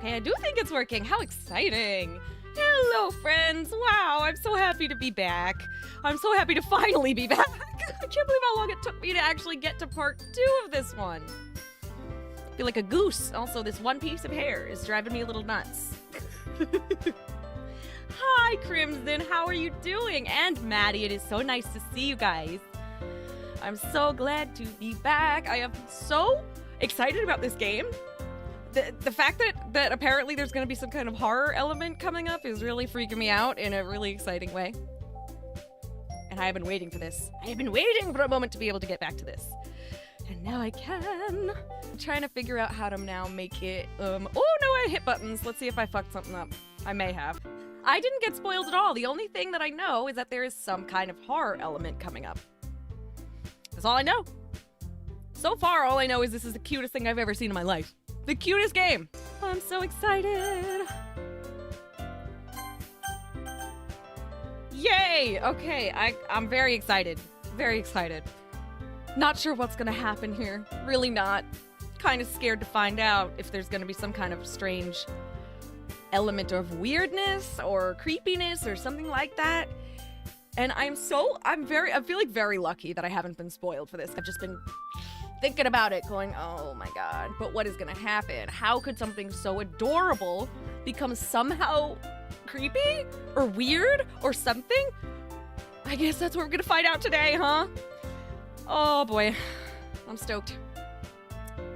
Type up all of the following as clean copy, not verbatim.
Okay, I do think it's working. How exciting. Hello, friends. Wow, I'm so happy to be back. I'm so happy to finally be back. I can't believe how long it took me to actually get to part 2 of this one. I feel like a goose. Also, this one piece of hair is driving me a little nuts. Hi, Crimson. How are you doing? And Maddie, it is so nice to see you guys. I'm so glad to be back. I am so excited about this game. The fact that apparently there's going to be some kind of horror element coming up is really freaking me out in a really exciting way. And I have been waiting for this. I have been waiting for a moment to be able to get back to this. And now I can. I'm trying to figure out how to now make it, oh no, I hit buttons. Let's see if I fucked something up. I may have. I didn't get spoiled at all. The only thing that I know is that there is some kind of horror element coming up. That's all I know. So far, all I know is this is the cutest thing I've ever seen in my life. The cutest game. I'm so excited. Yay! Okay, I'm very excited. Very excited. Not sure what's gonna happen here. Really not. Kind of scared to find out if there's gonna be some kind of strange element of weirdness or creepiness or something like that. And I feel like very lucky that I haven't been spoiled for this. I've just been thinking about it, going, oh my god, but what is gonna happen? How could something so adorable become somehow creepy or weird or something? I guess that's what we're gonna find out today, huh? Oh boy, I'm stoked.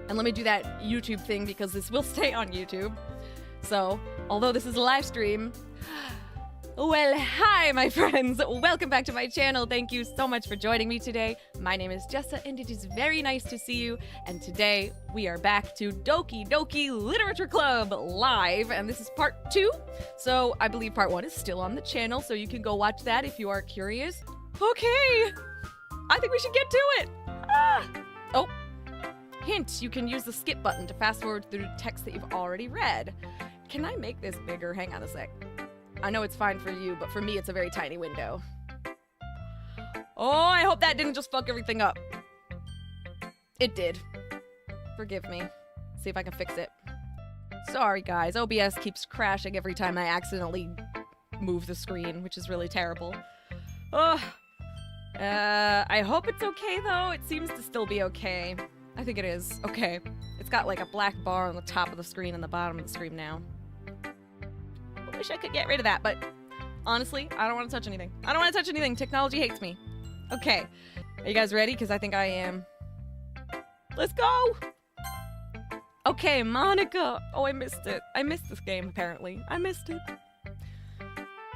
And let me do that YouTube thing because this will stay on YouTube. So, although this is a live stream, well, hi, my friends. Welcome back to my channel. Thank you so much for joining me today. My name is Jessa, and it is very nice to see you. And today, we are back to Doki Doki Literature Club live, and this is part 2. So, I believe part 1 is still on the channel, so you can go watch that if you are curious. Okay, I think we should get to it. Oh, hint, you can use the skip button to fast forward through text that you've already read. Can I make this bigger? Hang on a sec. I know it's fine for you, but for me, it's a very tiny window. Oh, I hope that didn't just fuck everything up. It did. Forgive me. See if I can fix it. Sorry, guys. OBS keeps crashing every time I accidentally move the screen, which is really terrible. Oh. I hope it's okay, though. It seems to still be okay. I think it is. Okay. It's got like a black bar on the top of the screen and the bottom of the screen now. I wish I could get rid of that, but honestly, I don't want to touch anything. I don't want to touch anything. Technology hates me. Okay. Are you guys ready? Because I think I am. Let's go! Okay, Monica. Oh, I missed it. I missed this game, apparently. I missed it.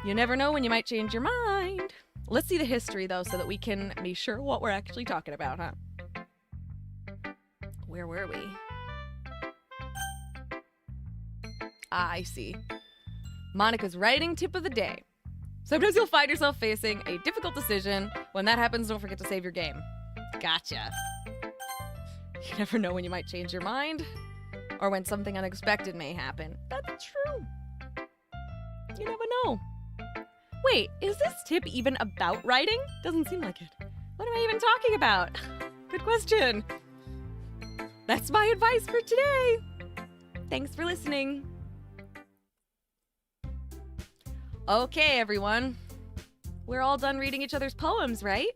You never know when you might change your mind. Let's see the history, though, so that we can be sure what we're actually talking about, huh? Where were we? Ah, I see. Monica's writing tip of the day. Sometimes you'll find yourself facing a difficult decision. When that happens, don't forget to save your game. Gotcha. You never know when you might change your mind, or when something unexpected may happen. That's true. You never know. Wait, is this tip even about writing? Doesn't seem like it. What am I even talking about? Good question. That's my advice for today. Thanks for listening. Okay, everyone. We're all done reading each other's poems, right?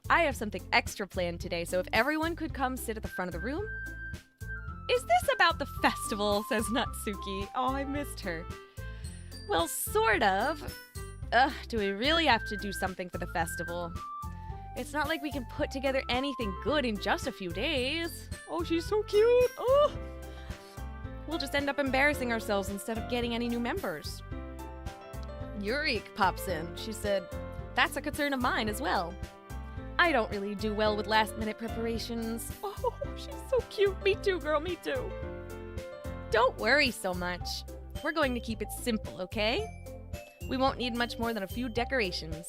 I have something extra planned today, so if everyone could come sit at the front of the room. Is this about the festival, says Natsuki. Oh, I missed her. Well, sort of. Do we really have to do something for the festival? It's not like we can put together anything good in just a few days. Oh, she's so cute. Oh. We'll just end up embarrassing ourselves instead of getting any new members. Yurik pops in. She said, that's a concern of mine as well. I don't really do well with last-minute preparations. Oh, she's so cute. Me too, girl, me too. Don't worry so much. We're going to keep it simple, okay? We won't need much more than a few decorations.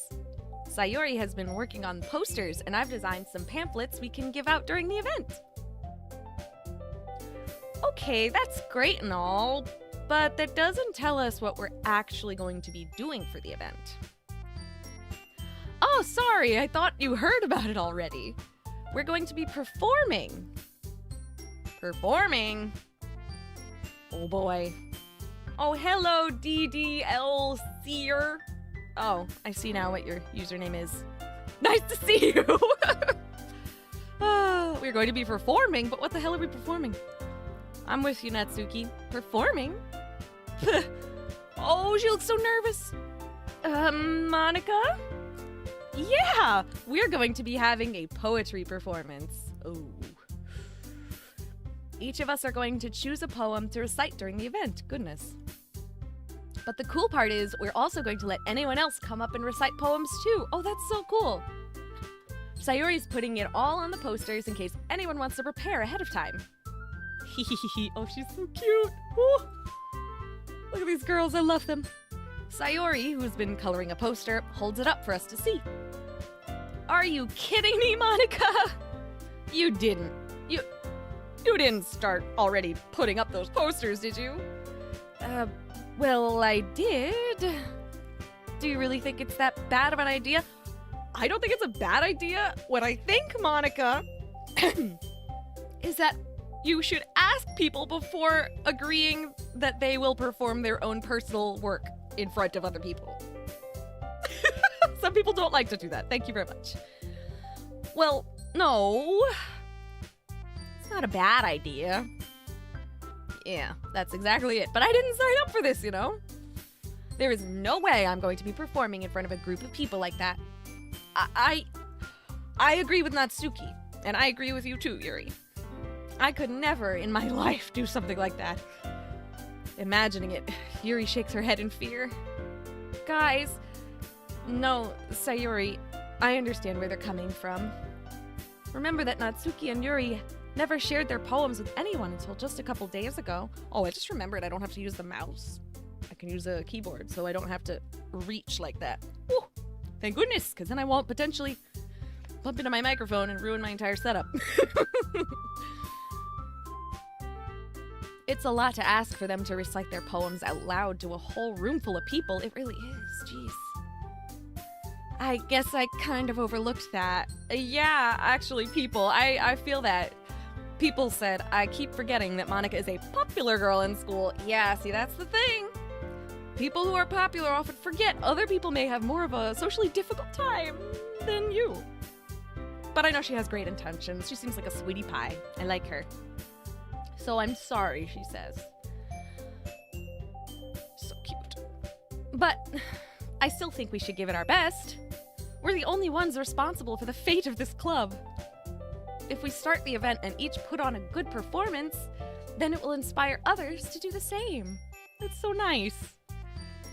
Sayori has been working on posters, and I've designed some pamphlets we can give out during the event. Okay, that's great and all, but that doesn't tell us what we're actually going to be doing for the event. Oh, sorry, I thought you heard about it already. We're going to be performing. Performing? Oh boy. Oh, hello, DDLCer. Oh, I see now what your username is. Nice to see you! We're going to be performing, but what the hell are we performing? I'm with you, Natsuki. Performing? Oh, she looks so nervous. Monica? Yeah, we're going to be having a poetry performance. Oh. Each of us are going to choose a poem to recite during the event. Goodness. But the cool part is we're also going to let anyone else come up and recite poems too. Oh, that's so cool. Sayori's putting it all on the posters in case anyone wants to prepare ahead of time. Oh, she's so cute. Ooh. Look at these girls, I love them. Sayori, who's been coloring a poster, holds it up for us to see. Are you kidding me, Monica? You didn't. You didn't start already putting up those posters, did you? Well, I did. Do you really think it's that bad of an idea? I don't think it's a bad idea. What I think, Monica, is that you should ask people before agreeing that they will perform their own personal work in front of other people. Some people don't like to do that. Thank you very much. Well, no. It's not a bad idea. Yeah, that's exactly it. But I didn't sign up for this, you know? There is no way I'm going to be performing in front of a group of people like that. I agree with Natsuki, and I agree with you too, Yuri. I could never in my life do something like that. Imagining it, Yuri shakes her head in fear. Guys, no, Sayori, I understand where they're coming from. Remember that Natsuki and Yuri never shared their poems with anyone until just a couple days ago. Oh, I just remembered I don't have to use the mouse. I can use a keyboard, so I don't have to reach like that. Whew. Thank goodness, because then I won't potentially bump into my microphone and ruin my entire setup. It's a lot to ask for them to recite their poems out loud to a whole room full of people. It really is, jeez. I guess I kind of overlooked that. Yeah, actually, people, I feel that. People said I keep forgetting that Monica is a popular girl in school. Yeah, see, that's the thing. People who are popular often forget other people may have more of a socially difficult time than you. But I know she has great intentions. She seems like a sweetie pie. I like her. So I'm sorry, she says. So cute. But I still think we should give it our best. We're the only ones responsible for the fate of this club. If we start the event and each put on a good performance, then it will inspire others to do the same. That's so nice.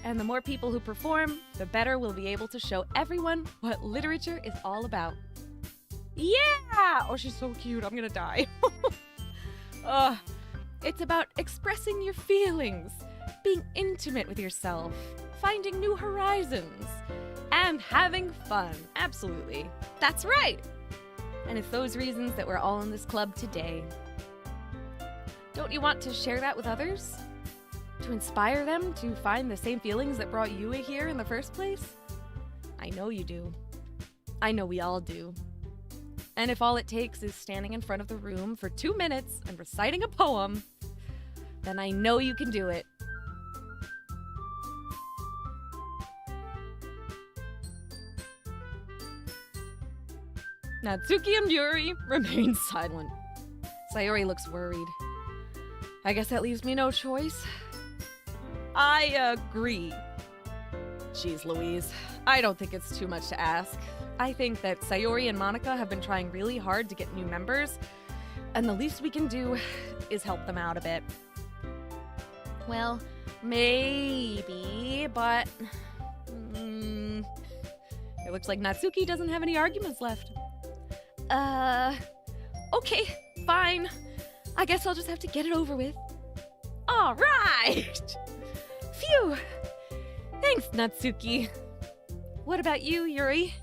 And the more people who perform, the better we'll be able to show everyone what literature is all about. Yeah! Oh, she's so cute. I'm gonna die. It's about expressing your feelings, being intimate with yourself, finding new horizons, and having fun. Absolutely. That's right. And it's those reasons that we're all in this club today. Don't you want to share that with others? To inspire them to find the same feelings that brought you here in the first place? I know you do. I know we all do. And if all it takes is standing in front of the room for 2 minutes and reciting a poem, then I know you can do it. Natsuki and Yuri remain silent. Sayori looks worried. I guess that leaves me no choice. I agree. Jeez Louise, I don't think it's too much to ask. I think that Sayori and Monica have been trying really hard to get new members, and the least we can do is help them out a bit. Well, maybe, but it looks like Natsuki doesn't have any arguments left. Okay, fine. I guess I'll just have to get it over with. All right! Phew! Thanks, Natsuki. What about you, Yuri?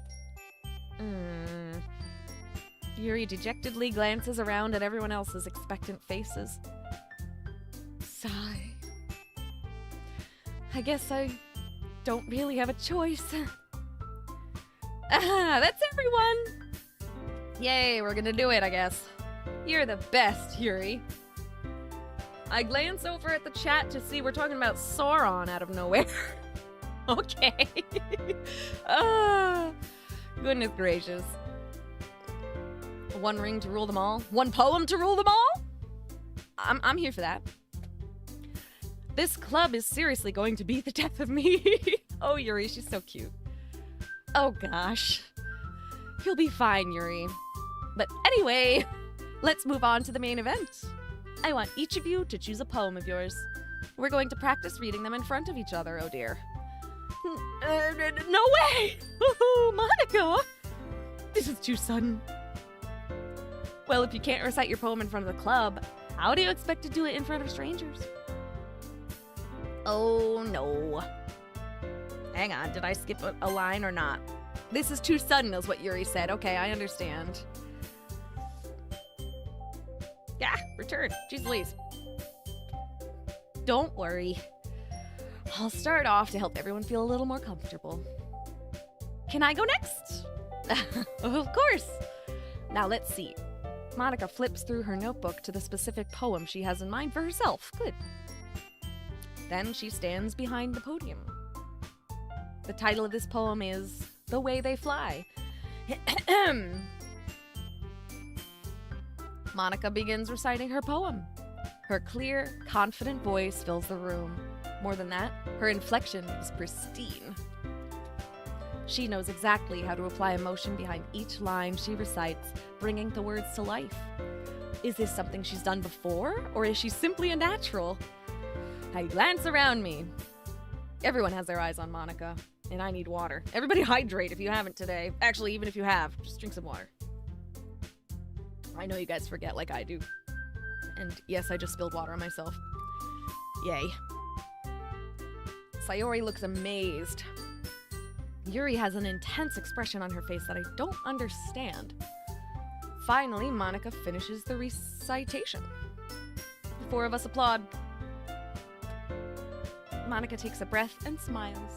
Yuri dejectedly glances around at everyone else's expectant faces. Sigh. I guess I don't really have a choice. That's everyone! Yay, we're gonna do it, I guess. You're the best, Yuri. I glance over at the chat to see we're talking about Sauron out of nowhere. Okay. Goodness gracious. One ring to rule them all? One poem to rule them all? I'm here for that. This club is seriously going to be the death of me. Oh, Yuri, she's so cute. Oh gosh. You'll be fine, Yuri. But anyway, let's move on to the main event. I want each of you to choose a poem of yours. We're going to practice reading them in front of each other, oh dear. No way! Monica! This is too sudden. Well, if you can't recite your poem in front of the club, how do you expect to do it in front of strangers? Oh no. Hang on, did I skip a line or not? This is too sudden is what Yuri said. Okay, I understand. Yeah, return. Jeez Louise. Don't worry. I'll start off to help everyone feel a little more comfortable. Can I go next? Of course. Now let's see. Monica flips through her notebook to the specific poem she has in mind for herself. Good. Then she stands behind the podium. The title of this poem is The Way They Fly. Monica begins reciting her poem. Her clear, confident voice fills the room. More than that, her inflection is pristine. She knows exactly how to apply emotion behind each line she recites, bringing the words to life. Is this something she's done before, or is she simply a natural? I glance around me. Everyone has their eyes on Monica, and I need water. Everybody hydrate if you haven't today. Actually, even if you have, just drink some water. I know you guys forget like I do. And yes, I just spilled water on myself. Yay. Sayori looks amazed. Yuri has an intense expression on her face that I don't understand. Finally, Monica finishes the recitation. The four of us applaud. Monica takes a breath and smiles.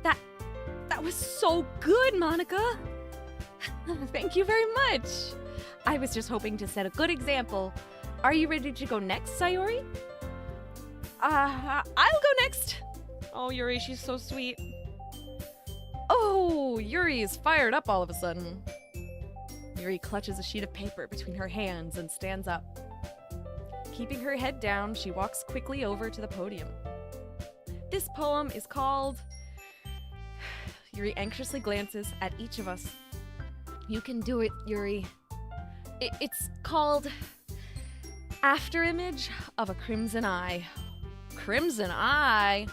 That was so good, Monica! Thank you very much! I was just hoping to set a good example. Are you ready to go next, Sayori? I'll go next! Oh, Yuri, she's so sweet. Oh, Yuri is fired up all of a sudden. Yuri clutches a sheet of paper between her hands and stands up. Keeping her head down, she walks quickly over to the podium. This poem is called... Yuri anxiously glances at each of us. You can do it, Yuri. It's called... Afterimage of a Crimson Eye. Crimson Eye?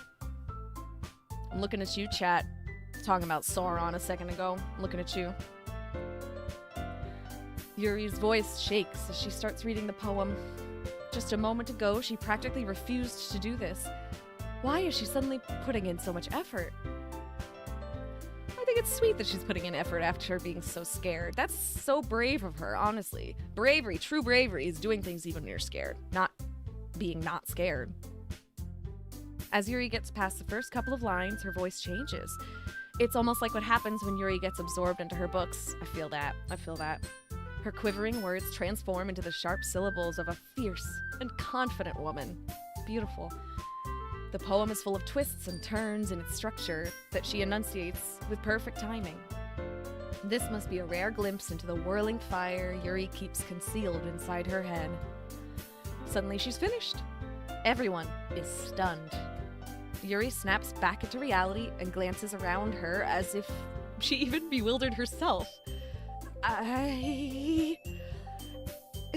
I'm looking at you, chat. Talking about Sauron a second ago. I'm looking at you. Yuri's voice shakes as she starts reading the poem. Just a moment ago, she practically refused to do this. Why is she suddenly putting in so much effort? I think it's sweet that she's putting in effort after being so scared. That's so brave of her, honestly. Bravery, true bravery, is doing things even when you're scared, not being not scared. As Yuri gets past the first couple of lines, her voice changes. It's almost like what happens when Yuri gets absorbed into her books. I feel that. Her quivering words transform into the sharp syllables of a fierce and confident woman. Beautiful. The poem is full of twists and turns in its structure that she enunciates with perfect timing. This must be a rare glimpse into the whirling fire Yuri keeps concealed inside her head. Suddenly she's finished. Everyone is stunned. Yuri snaps back into reality and glances around her as if she even bewildered herself.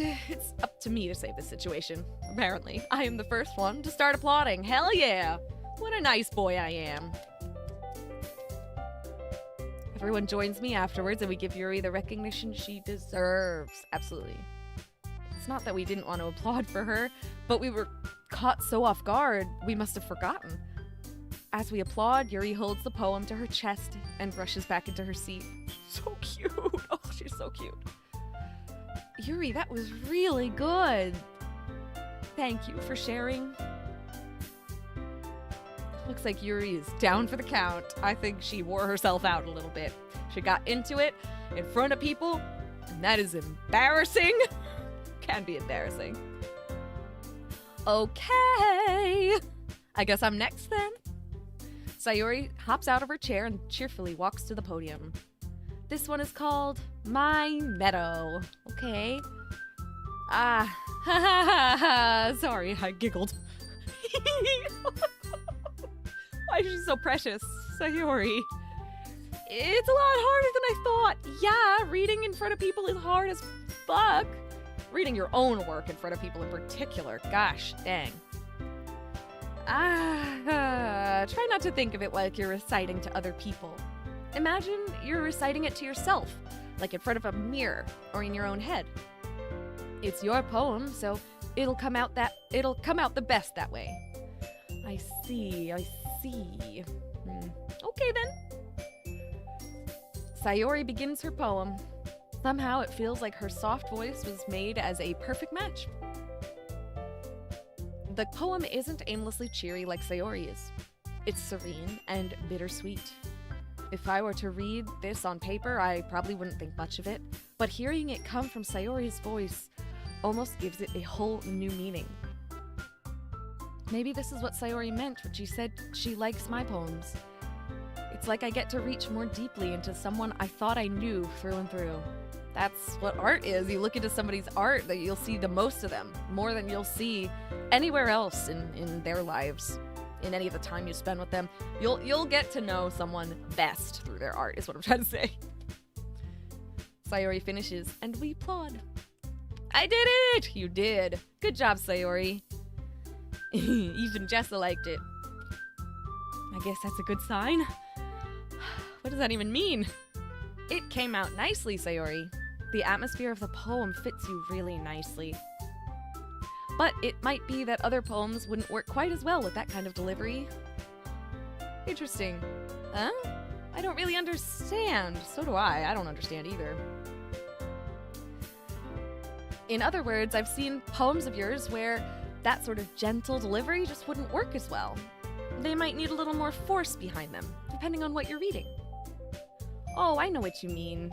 It's up to me to save this situation, apparently. I am the first one to start applauding. Hell yeah! What a nice boy I am. Everyone joins me afterwards and we give Yuri the recognition she deserves. Absolutely. It's not that we didn't want to applaud for her, but we were caught so off guard, we must have forgotten. As we applaud, Yuri holds the poem to her chest and rushes back into her seat. So cute. Oh, she's so cute. Yuri, that was really good. Thank you for sharing. Looks like Yuri is down for the count. I think she wore herself out a little bit. She got into it in front of people, and that is embarrassing. Can be embarrassing. Okay. I guess I'm next then. Sayori hops out of her chair and cheerfully walks to the podium. This one is called My Meadow. Okay. Sorry, I giggled. Why is she so precious, Sayori? It's a lot harder than I thought. Yeah, reading in front of people is hard as fuck. Reading your own work in front of people in particular. Gosh, dang. Try not to think of it like you're reciting to other people. Imagine you're reciting it to yourself, like in front of a mirror or in your own head. It's your poem, so it'll come out the best that way. I see. Okay then. Sayori begins her poem. Somehow it feels like her soft voice was made as a perfect match. The poem isn't aimlessly cheery like Sayori is. It's serene and bittersweet. If I were to read this on paper, I probably wouldn't think much of it, but hearing it come from Sayori's voice almost gives it a whole new meaning. Maybe this is what Sayori meant when she said she likes my poems. It's like I get to reach more deeply into someone I thought I knew through and through. That's what art is. You look into somebody's art, that you'll see the most of them, more than you'll see anywhere else in their lives. In any of the time you spend with them, you'll get to know someone best through their art, is what I'm trying to say. Sayori finishes, and we applaud. I did it! You did. Good job, Sayori. Even Jessa liked it. I guess that's a good sign. What does that even mean? It came out nicely, Sayori. The atmosphere of the poem fits you really nicely. But it might be that other poems wouldn't work quite as well with that kind of delivery. Interesting. Huh? I don't really understand. So do I. I don't understand either. In other words, I've seen poems of yours where that sort of gentle delivery just wouldn't work as well. They might need a little more force behind them, depending on what you're reading. Oh, I know what you mean.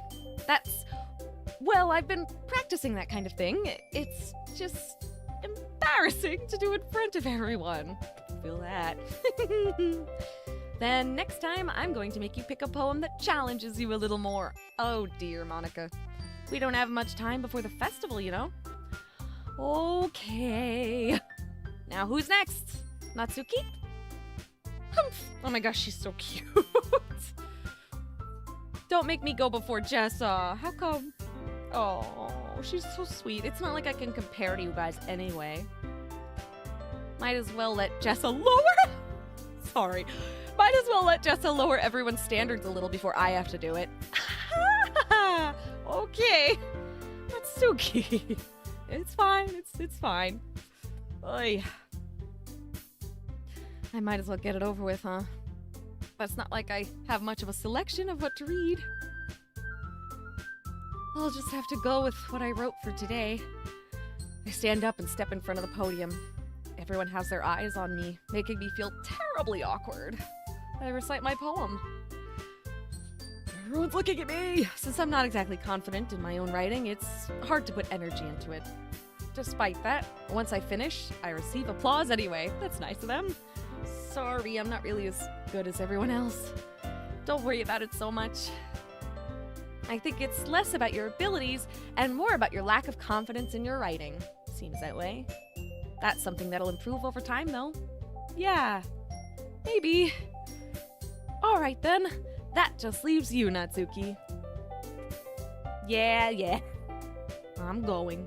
Well, I've been practicing that kind of thing. It's just embarrassing to do in front of everyone. Feel that. Then next time, I'm going to make you pick a poem that challenges you a little more. Oh dear, Monica. We don't have much time before the festival, you know? Okay. Now who's next? Natsuki? Humph. Oh my gosh, she's so cute. Don't make me go before Jessa. How come? Oh, she's so sweet. It's not like I can compare to you guys anyway. Might as well let Jessa lower. Sorry. Might as well let Jessa lower everyone's standards a little before I have to do it. Okay. Natsuki. It's fine. It's fine. Oy. I might as well get it over with, huh? But it's not like I have much of a selection of what to read. I'll just have to go with what I wrote for today. I stand up and step in front of the podium. Everyone has their eyes on me, making me feel terribly awkward. I recite my poem. Everyone's looking at me. Since I'm not exactly confident in my own writing, it's hard to put energy into it. Despite that, once I finish, I receive applause anyway. That's nice of them. Sorry, I'm not really as good as everyone else. Don't worry about it so much. I think it's less about your abilities and more about your lack of confidence in your writing. Seems that way. That's something that'll improve over time, though. Yeah, maybe. All right, then. That just leaves you, Natsuki. Yeah. I'm going.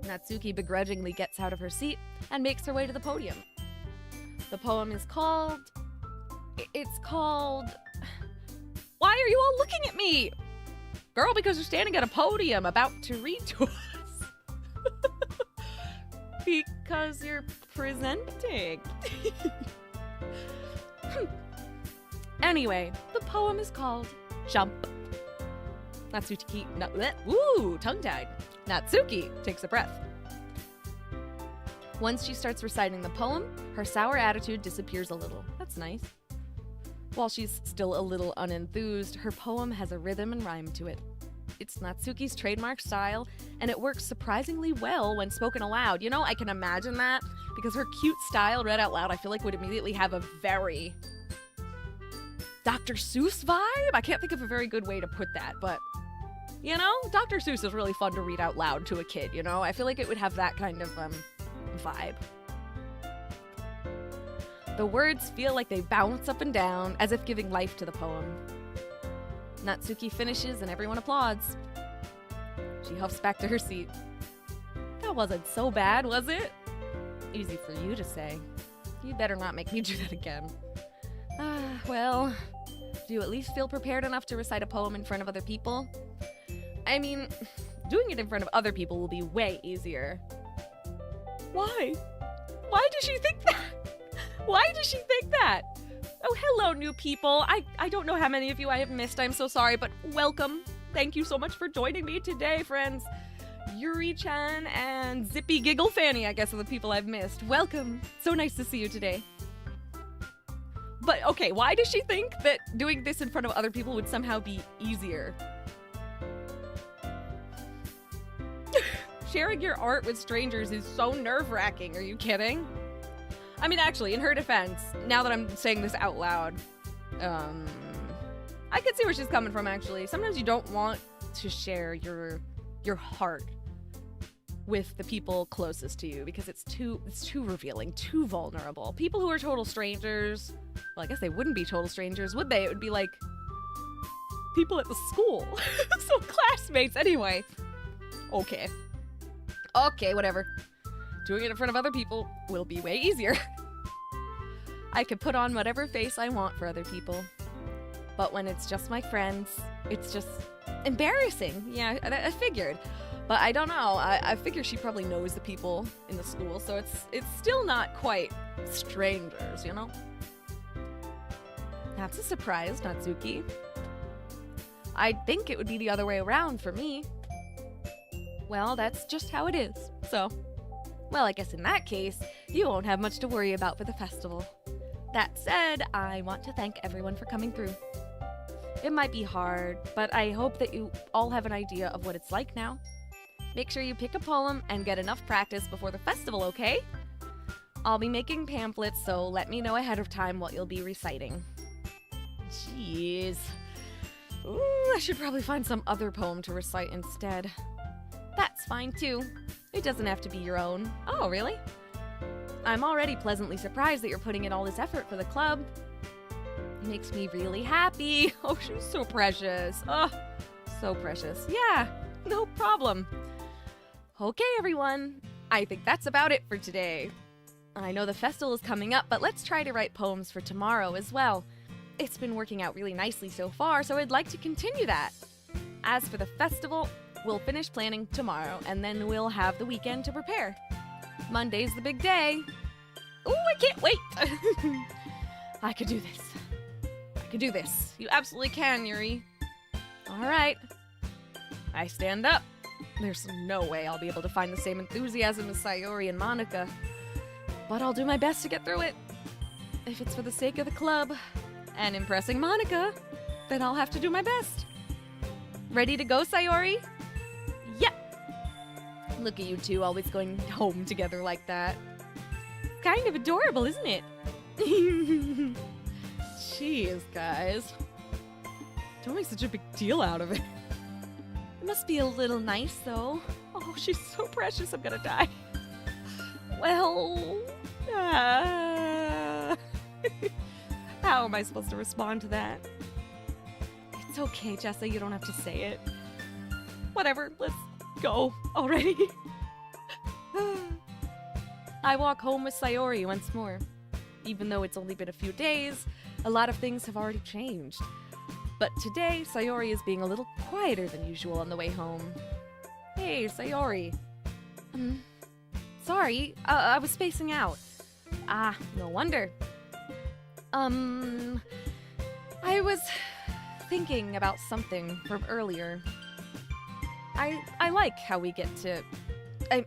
Natsuki begrudgingly gets out of her seat and makes her way to the podium. The poem is called... It's called... Why are you all looking at me? Girl, because you're standing at a podium about to read to us. Because you're presenting. Anyway, the poem is called Jump. Natsuki... tongue-tied. Natsuki takes a breath. Once she starts reciting the poem, her sour attitude disappears a little. That's nice. While she's still a little unenthused, her poem has a rhythm and rhyme to it. It's Natsuki's trademark style, and it works surprisingly well when spoken aloud. You know, I can imagine that, because her cute style read out loud, I feel like would immediately have a very Dr. Seuss vibe? I can't think of a very good way to put that, but, you know, Dr. Seuss is really fun to read out loud to a kid, you know? I feel like it would have that kind of, vibe. The words feel like they bounce up and down, as if giving life to the poem. Natsuki finishes and everyone applauds. She huffs back to her seat. That wasn't so bad, was it? Easy for you to say. You better not make me do that again. Well, do you at least feel prepared enough to recite a poem in front of other people? I mean, doing it in front of other people will be way easier. Why? Why does she think that? Why does she think that? Oh, hello, new people. I don't know how many of you I have missed. I'm so sorry, but welcome. Thank you so much for joining me today, friends. Yuri-chan and Zippy Giggle Fanny, I guess, are the people I've missed. Welcome. So nice to see you today. But, okay, why does she think that doing this in front of other people would somehow be easier? Sharing your art with strangers is so nerve-wracking. Are you kidding? I mean, actually, in her defense, now that I'm saying this out loud, I can see where she's coming from, actually. Sometimes you don't want to share your heart with the people closest to you because it's too revealing, too vulnerable. People who are total strangers, well, I guess they wouldn't be total strangers, would they? It would be like people at the school. So classmates, anyway. Okay, whatever. Doing it in front of other people will be way easier. I could put on whatever face I want for other people. But when it's just my friends, it's just embarrassing. Yeah, I figured. But I don't know. I figure she probably knows the people in the school, so it's still not quite strangers, you know? That's a surprise, Natsuki. I'd think it would be the other way around for me. Well, that's just how it is, so... Well, I guess in that case, you won't have much to worry about for the festival. That said, I want to thank everyone for coming through. It might be hard, but I hope that you all have an idea of what it's like now. Make sure you pick a poem and get enough practice before the festival, okay? I'll be making pamphlets, so let me know ahead of time what you'll be reciting. Jeez. Ooh, I should probably find some other poem to recite instead. That's fine, too. It doesn't have to be your own. Oh, really? I'm already pleasantly surprised that you're putting in all this effort for the club. It makes me really happy. Oh, she's so precious. Oh, so precious. Yeah, no problem. Okay, everyone. I think that's about it for today. I know the festival is coming up, but let's try to write poems for tomorrow as well. It's been working out really nicely so far, so I'd like to continue that. As for the festival, we'll finish planning tomorrow, and then we'll have the weekend to prepare. Monday's the big day. Ooh, I can't wait! I could do this. I could do this. You absolutely can, Yuri. Alright. I stand up. There's no way I'll be able to find the same enthusiasm as Sayori and Monica. But I'll do my best to get through it. If it's for the sake of the club and impressing Monica, then I'll have to do my best. Ready to go, Sayori? Look at you two always going home together like that. Kind of adorable, isn't it? Jeez, guys. Don't make such a big deal out of it. It must be a little nice, though. Oh, she's so precious, I'm gonna die. Well... How am I supposed to respond to that? It's okay, Jessa, you don't have to say it. Whatever, let's go already. I walk home with Sayori once more. Even though it's only been a few days, a lot of things have already changed. But today, Sayori is being a little quieter than usual on the way home. Hey, Sayori. Sorry, I was spacing out. Ah, no wonder. I was thinking about something from earlier. I like how we get to...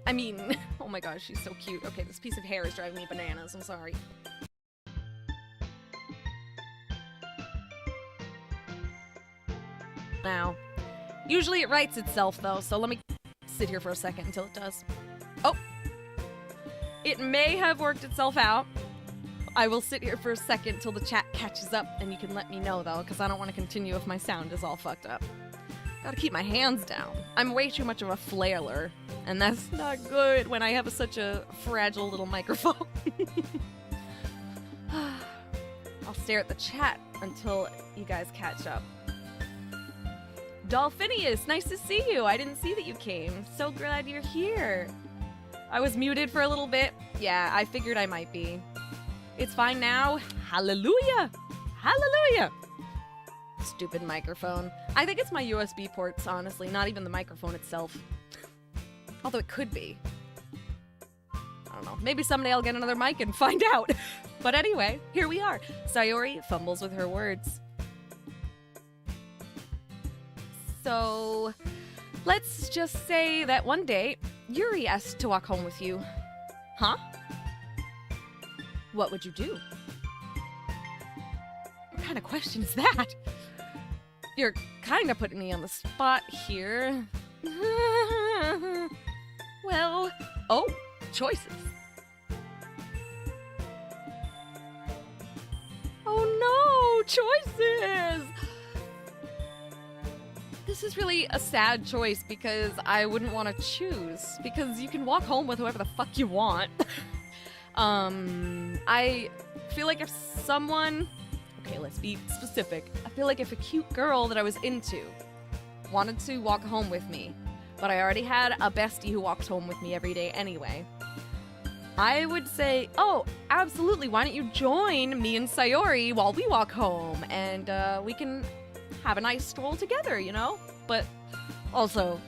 I mean, oh my gosh, she's so cute. Okay, this piece of hair is driving me bananas, I'm sorry. Now, usually it writes itself though, so let me sit here for a second until it does. Oh! It may have worked itself out. I will sit here for a second till the chat catches up, and you can let me know, though, because I don't want to continue if my sound is all fucked up. Gotta keep my hands down. I'm way too much of a flailer, and that's not good when I have such a fragile little microphone. I'll stare at the chat until you guys catch up. Dolphinius, nice to see you. I didn't see that you came. So glad you're here. I was muted for a little bit. Yeah, I figured I might be. It's fine now. Hallelujah! Hallelujah! Stupid microphone. I think it's my USB ports, honestly, not even the microphone itself. Although it could be. I don't know. Maybe someday I'll get another mic and find out. But anyway, here we are. Sayori fumbles with her words. So, let's just say that one day, Yuri asked to walk home with you. Huh? What would you do? What kind of question is that? You're kind of putting me on the spot here. Well, oh, choices. Oh no, choices! This is really a sad choice because I wouldn't want to choose. Because you can walk home with whoever the fuck you want. I feel like if someone... Okay, let's be specific. I feel like if a cute girl that I was into wanted to walk home with me, but I already had a bestie who walks home with me every day anyway, I would say, oh, absolutely, why don't you join me and Sayori while we walk home, and we can have a nice stroll together, you know? But also,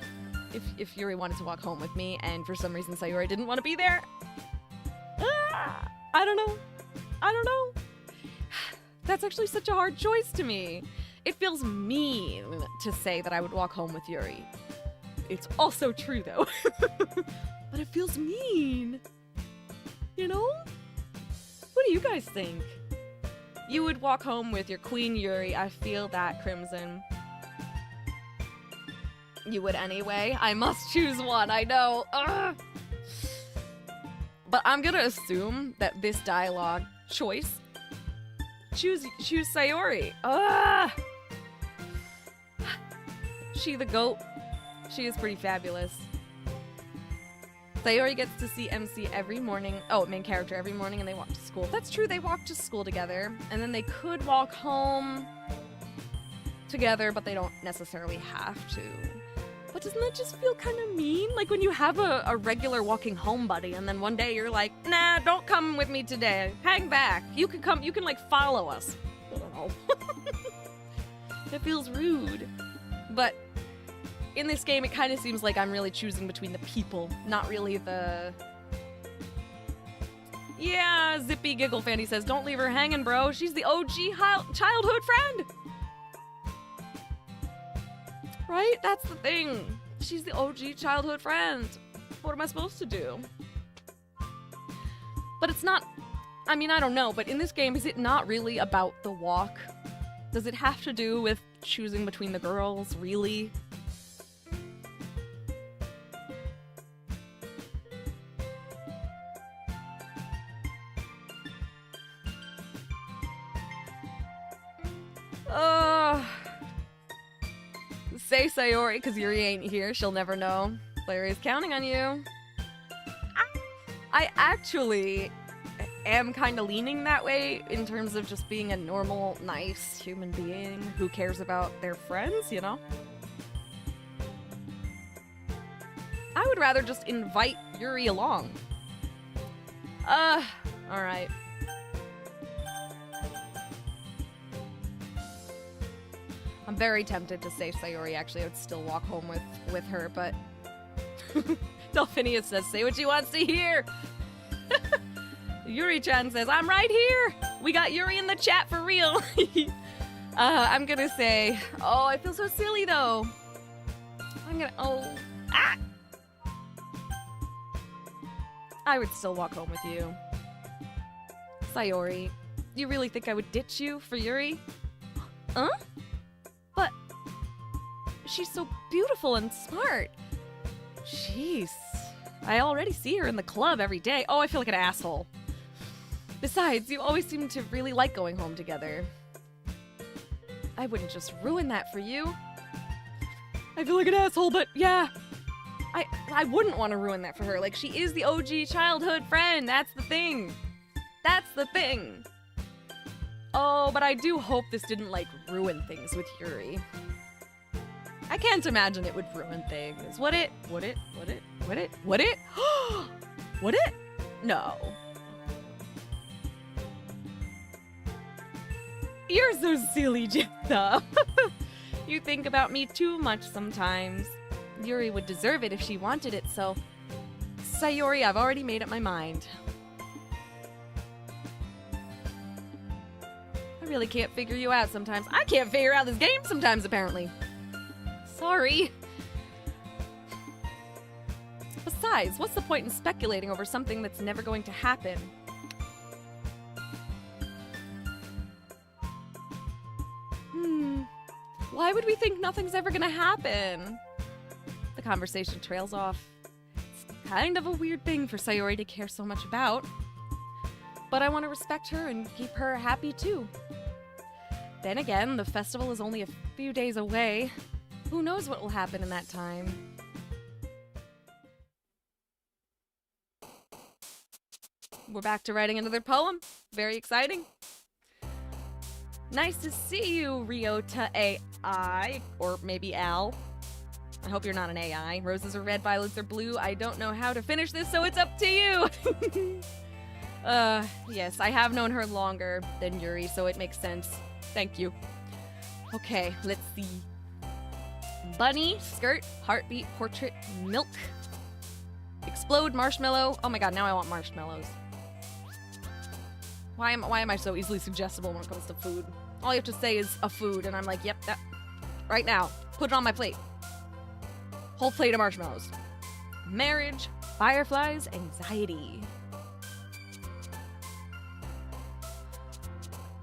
if Yuri wanted to walk home with me, and for some reason Sayori didn't want to be there, I don't know. That's actually such a hard choice to me. It feels mean to say that I would walk home with Yuri. It's also true, though. But it feels mean. You know? What do you guys think? You would walk home with your queen Yuri. I feel that, Crimson. You would anyway. I must choose one, I know. Ugh. But I'm gonna assume that this dialogue choice, choose Sayori. Ugh. She the goat. She is pretty fabulous. Sayori gets to see MC every morning. Oh, main character every morning, and they walk to school. That's true, they walk to school together. And then they could walk home together, but they don't necessarily have to. But doesn't that just feel kind of mean? Like when you have a regular walking home buddy, and then one day you're like, nah, don't come with me today. Hang back. You can like follow us. I don't know. It feels rude. But in this game, it kind of seems like I'm really choosing between the people, not really the... Yeah, Zippy Giggle Fanny says, don't leave her hanging, bro. She's the OG childhood friend. Right? That's the thing. She's the OG childhood friend. What am I supposed to do? But it's not... I mean, I don't know, but in this game, is it not really about the walk? Does it have to do with choosing between the girls, really? Say Sayori, because Yuri ain't here. She'll never know. Larry's counting on you. I actually am kind of leaning that way in terms of just being a normal, nice human being who cares about their friends, you know? I would rather just invite Yuri along. Alright. I'm very tempted to say Sayori, actually. I would still walk home with her, but... Delphinius says, say what you want to hear! Yuri-chan says, I'm right here! We got Yuri in the chat for real! I'm gonna say... Oh, I feel so silly, though. I'm gonna... Oh. Ah! I would still walk home with you. Sayori, you really think I would ditch you for Yuri? Huh? But she's so beautiful and smart. Jeez. I already see her in the club every day. Oh, I feel like an asshole. Besides, you always seem to really like going home together. I wouldn't just ruin that for you. I feel like an asshole, but yeah. I wouldn't want to ruin that for her. Like, she is the OG childhood friend. That's the thing. That's the thing. Oh, but I do hope this didn't, like, ruin things with Yuri. I can't imagine it would ruin things. Would it? Would it? Would it? Would it? Would it? Would it? No. You're so silly, Jitha. You think about me too much sometimes. Yuri would deserve it if she wanted it, so... Sayori, I've already made up my mind. I really can't figure you out sometimes. I can't figure out this game sometimes, apparently. Sorry. Besides, what's the point in speculating over something that's never going to happen? Why would we think nothing's ever gonna happen? The conversation trails off. It's kind of a weird thing for Sayori to care so much about. But I want to respect her and keep her happy too. Then again, the festival is only a few days away. Who knows what will happen in that time? We're back to writing another poem. Very exciting. Nice to see you, Ryota AI, or maybe Al. I hope you're not an AI. Roses are red, violets are blue. I don't know how to finish this, so it's up to you. Yes, I have known her longer than Yuri, so it makes sense. Thank you. Okay, let's see. Bunny, skirt, heartbeat, portrait, milk. Explode, marshmallow. Oh my god, now I want marshmallows. Why am I so easily suggestible when it comes to food? All you have to say is a food, and I'm like, yep, that. Right now. Put it on my plate. Whole plate of marshmallows. Marriage, fireflies, anxiety.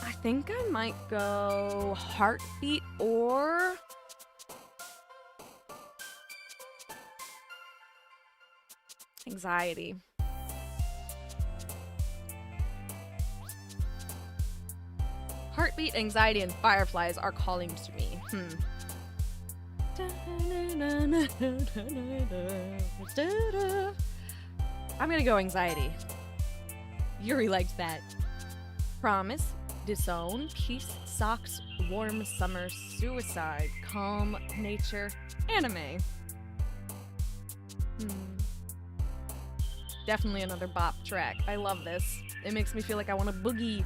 I think I might go heartbeat or... anxiety. Heartbeat, anxiety, and fireflies are calling to me. I'm gonna go anxiety. Yuri liked that. Promise, disown, peace, socks, warm summer, suicide, calm, nature, anime. Definitely another bop track. I love this. It makes me feel like I want to boogie.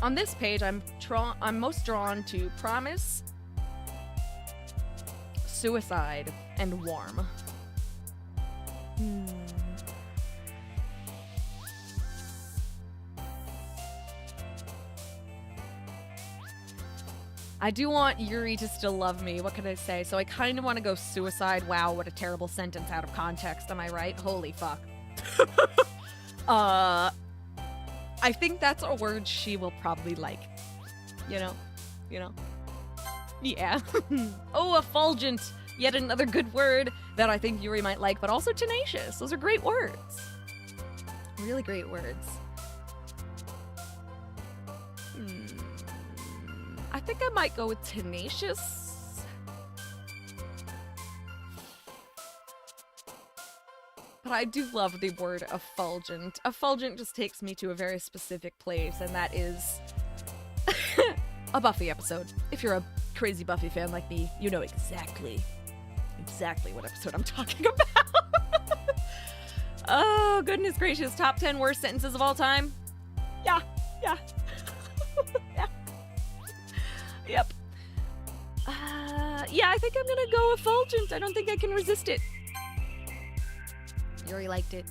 On this page, I'm most drawn to promise, suicide, and warm. I do want Yuri to still love me. What can I say? So I kind of want to go suicide. Wow, what a terrible sentence out of context. Am I right? Holy fuck. I think that's a word she will probably like. You know? Yeah. Oh, effulgent. Yet another good word that I think Yuri might like, but also tenacious. Those are great words. Really great words. I think I might go with tenacious. But I do love the word effulgent. Effulgent just takes me to a very specific place, and that is a Buffy episode. If you're a crazy Buffy fan like me, you know exactly what episode I'm talking about. Oh, goodness gracious. Top 10 worst sentences of all time? Yeah. Yeah. Yep. Yeah, I think I'm gonna go effulgent. I don't think I can resist it. Yuri liked it.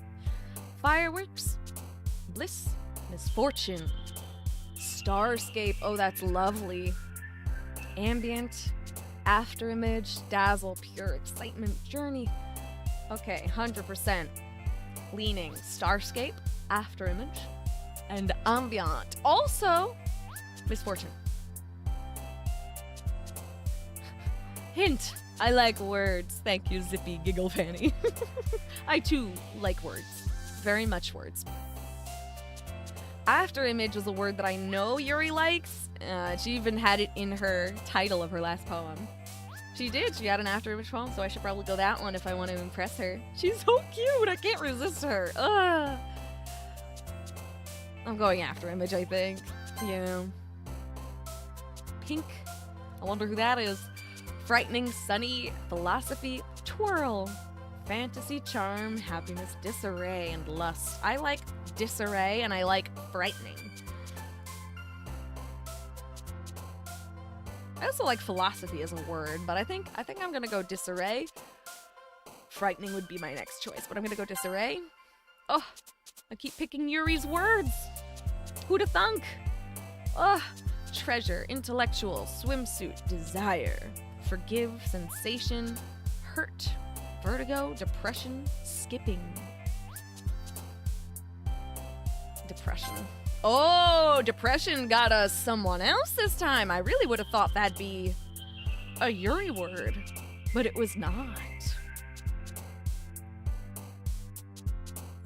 Fireworks, bliss, misfortune, starscape. Oh, that's lovely. Ambient, afterimage, dazzle, pure excitement, journey. Okay, 100%. Leaning, starscape, afterimage, and ambient. Also, misfortune. Hint, I like words. Thank you, Zippy Giggle Fanny. I too like words. Very much words. After image was a word that I know Yuri likes. She even had it in her title of her last poem. She did. She had an after image poem, so I should probably go that one if I want to impress her. She's so cute. I can't resist her. Ugh. I'm going after image, I think. Yeah. Pink. I wonder who that is. Frightening, sunny, philosophy, twirl, fantasy, charm, happiness, disarray, and lust. I like disarray and I like frightening. I also like philosophy as a word, but I think I'm gonna go disarray. Frightening would be my next choice, but I'm gonna go disarray. Oh, I keep picking Yuri's words. Who'da thunk? Oh, treasure, intellectual, swimsuit, desire, forgive, sensation, hurt, vertigo, depression, skipping. Depression. Oh, depression got us someone else this time. I really would have thought that'd be a Yuri word, but it was not.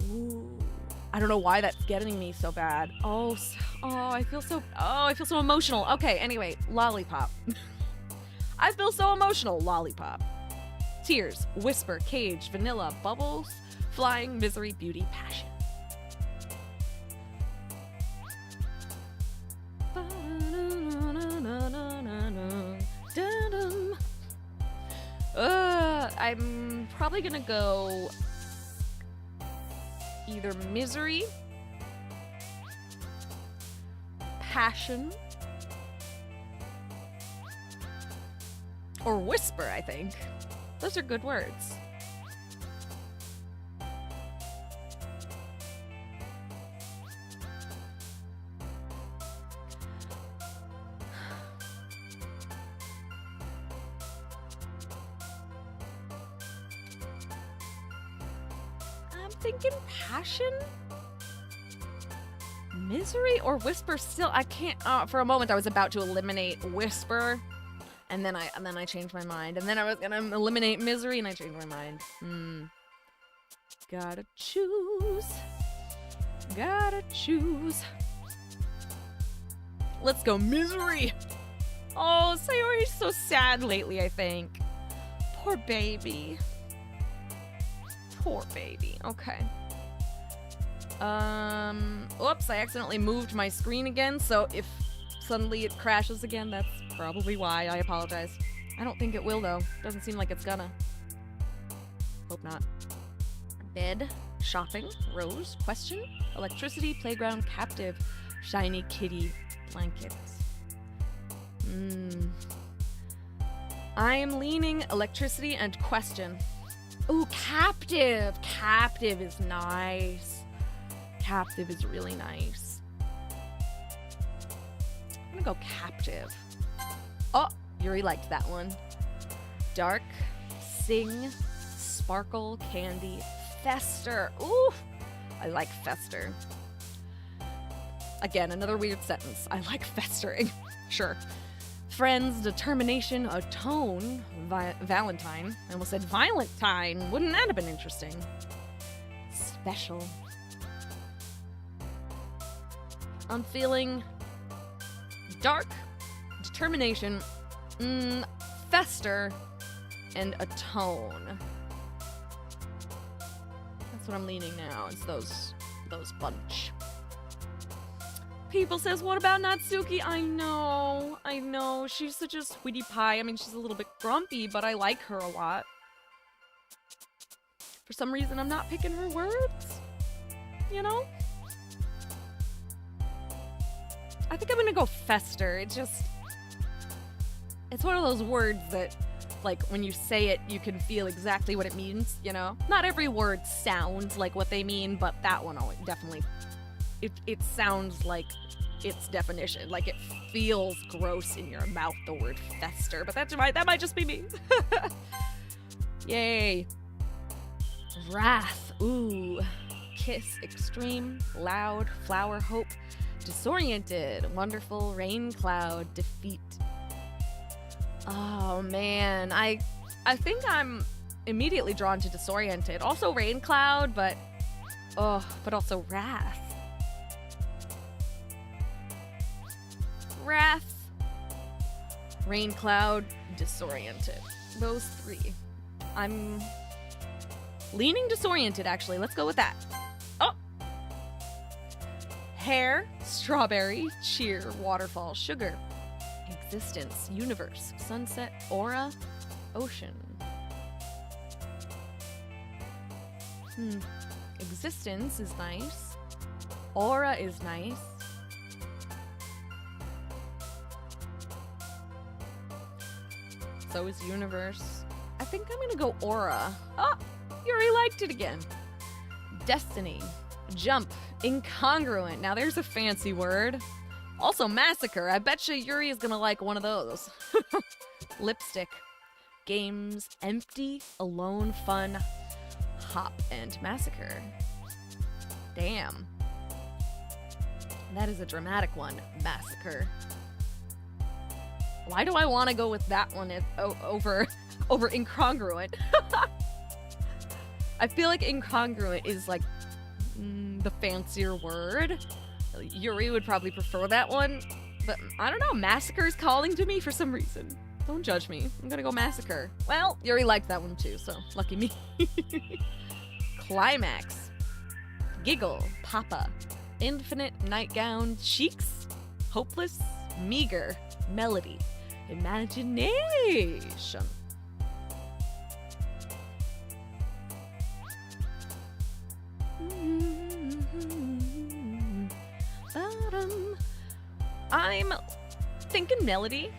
Ooh. I don't know why that's getting me so bad. I feel so emotional. Okay, anyway, lollipop. I feel so emotional. Lollipop. Tears, whisper, cage, vanilla, bubbles, flying, misery, beauty, passion. I'm probably gonna go either misery, passion, or whisper, I think. Those are good words. I'm thinking passion, misery, or whisper. Still, I can't. For a moment, I was about to eliminate whisper, and then I changed my mind. And then I was gonna eliminate misery, and I changed my mind. Gotta choose. Gotta choose. Let's go misery. Oh, Sayori's so sad lately, I think. Poor baby. Poor baby. Okay. Oops, I accidentally moved my screen again, so if suddenly it crashes again, that's probably why. I apologize. I don't think it will, though. Doesn't seem like it's gonna. Hope not. Bed, shopping, rose, question, electricity, playground, captive, shiny kitty, blankets. I am leaning electricity and question. Ooh, captive. Captive is nice. Captive is really nice. I'm gonna go captive. Oh, Yuri liked that one. Dark, sing, sparkle, candy, fester. Ooh, I like fester. Again, another weird sentence. I like festering. Sure. Friends, determination, atone, Valentine. I almost said Valentine. Wouldn't that have been interesting? Special. I'm feeling dark, determination, fester, and atone. That's what I'm leaning now. It's those bunch. People says, what about Natsuki? I know. She's such a sweetie pie. I mean, she's a little bit grumpy, but I like her a lot. For some reason, I'm not picking her words. You know? I think I'm gonna go fester. It's one of those words that, like, when you say it, you can feel exactly what it means, you know? Not every word sounds like what they mean, but that one definitely, it sounds like its definition. Like, it feels gross in your mouth, the word fester, but that might just be me. Yay. Wrath. Ooh. kiss, extreme, loud, flower, hope, disoriented, wonderful, rain cloud, defeat. Oh man, I think I'm immediately drawn to disoriented. Also rain cloud, but also wrath. Wrath, rain cloud, disoriented. Those three. I'm leaning disoriented, actually. Let's go with that. Oh! Hair, strawberry, cheer, waterfall, sugar, existence, universe, sunset, aura, ocean. Existence is nice. Aura is nice. So is universe. I think I'm gonna go aura. Oh, Yuri liked it again. Destiny, jump, incongruent. Now there's a fancy word. Also massacre. I bet you Yuri is gonna like one of those. Lipstick, games, empty, alone, fun, hop, and massacre. Damn. That is a dramatic one. Massacre. Why do I want to go with that one over incongruent? I feel like incongruent is like the fancier word. Yuri would probably prefer that one, but I don't know. Massacre is calling to me for some reason. Don't judge me. I'm gonna go massacre. Well, Yuri liked that one too, so lucky me. Climax, giggle, papa, infinite nightgown, cheeks, hopeless, meager, melody, imagination. I'm thinking melody,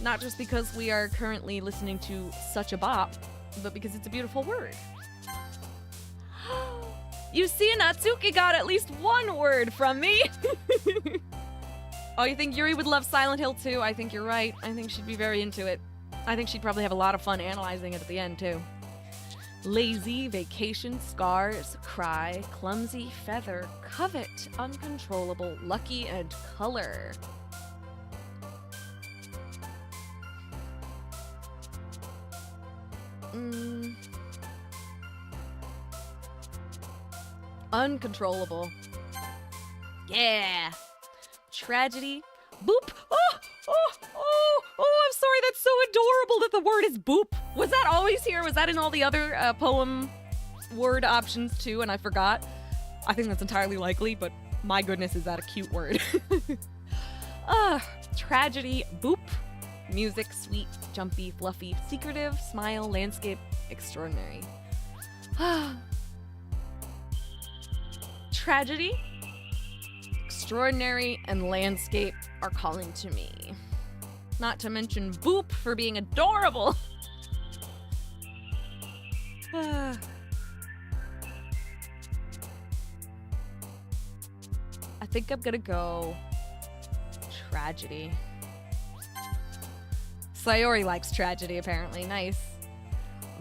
not just because we are currently listening to such a bop, but because it's a beautiful word. You see, Natsuki got at least one word from me. Oh, you think Yuri would love Silent Hill too? I think you're right. I think she'd be very into it. I think she'd probably have a lot of fun analyzing it at the end too. Lazy, vacation, scars, cry, clumsy, feather, covet, uncontrollable, lucky, and color. Uncontrollable. Yeah. Tragedy. Boop. Oh, I'm sorry. That's so adorable that the word is boop. Was that always here? Was that in all the other poem word options too? And I forgot. I think that's entirely likely, but my goodness, is that a cute word. Tragedy. Boop. Music, sweet, jumpy, fluffy, secretive, smile, landscape, extraordinary. Tragedy, extraordinary, and landscape are calling to me. Not to mention Boop for being adorable. I think I'm gonna go tragedy. Sayori likes tragedy, apparently. Nice.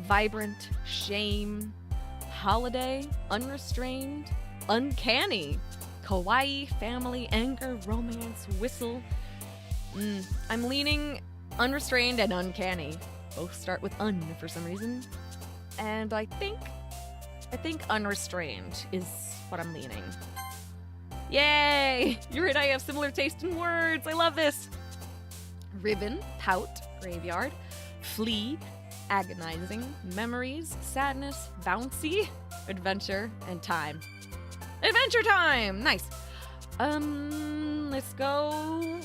Vibrant, shame, holiday, unrestrained, uncanny, kawaii, family, anger, romance, whistle. I'm leaning unrestrained and uncanny. Both start with un for some reason. And I think unrestrained is what I'm leaning. Yay! You and I have similar taste in words. I love this. Ribbon, pout, graveyard, flee, agonizing, memories, sadness, bouncy, adventure, and time. Adventure time! Nice. Let's go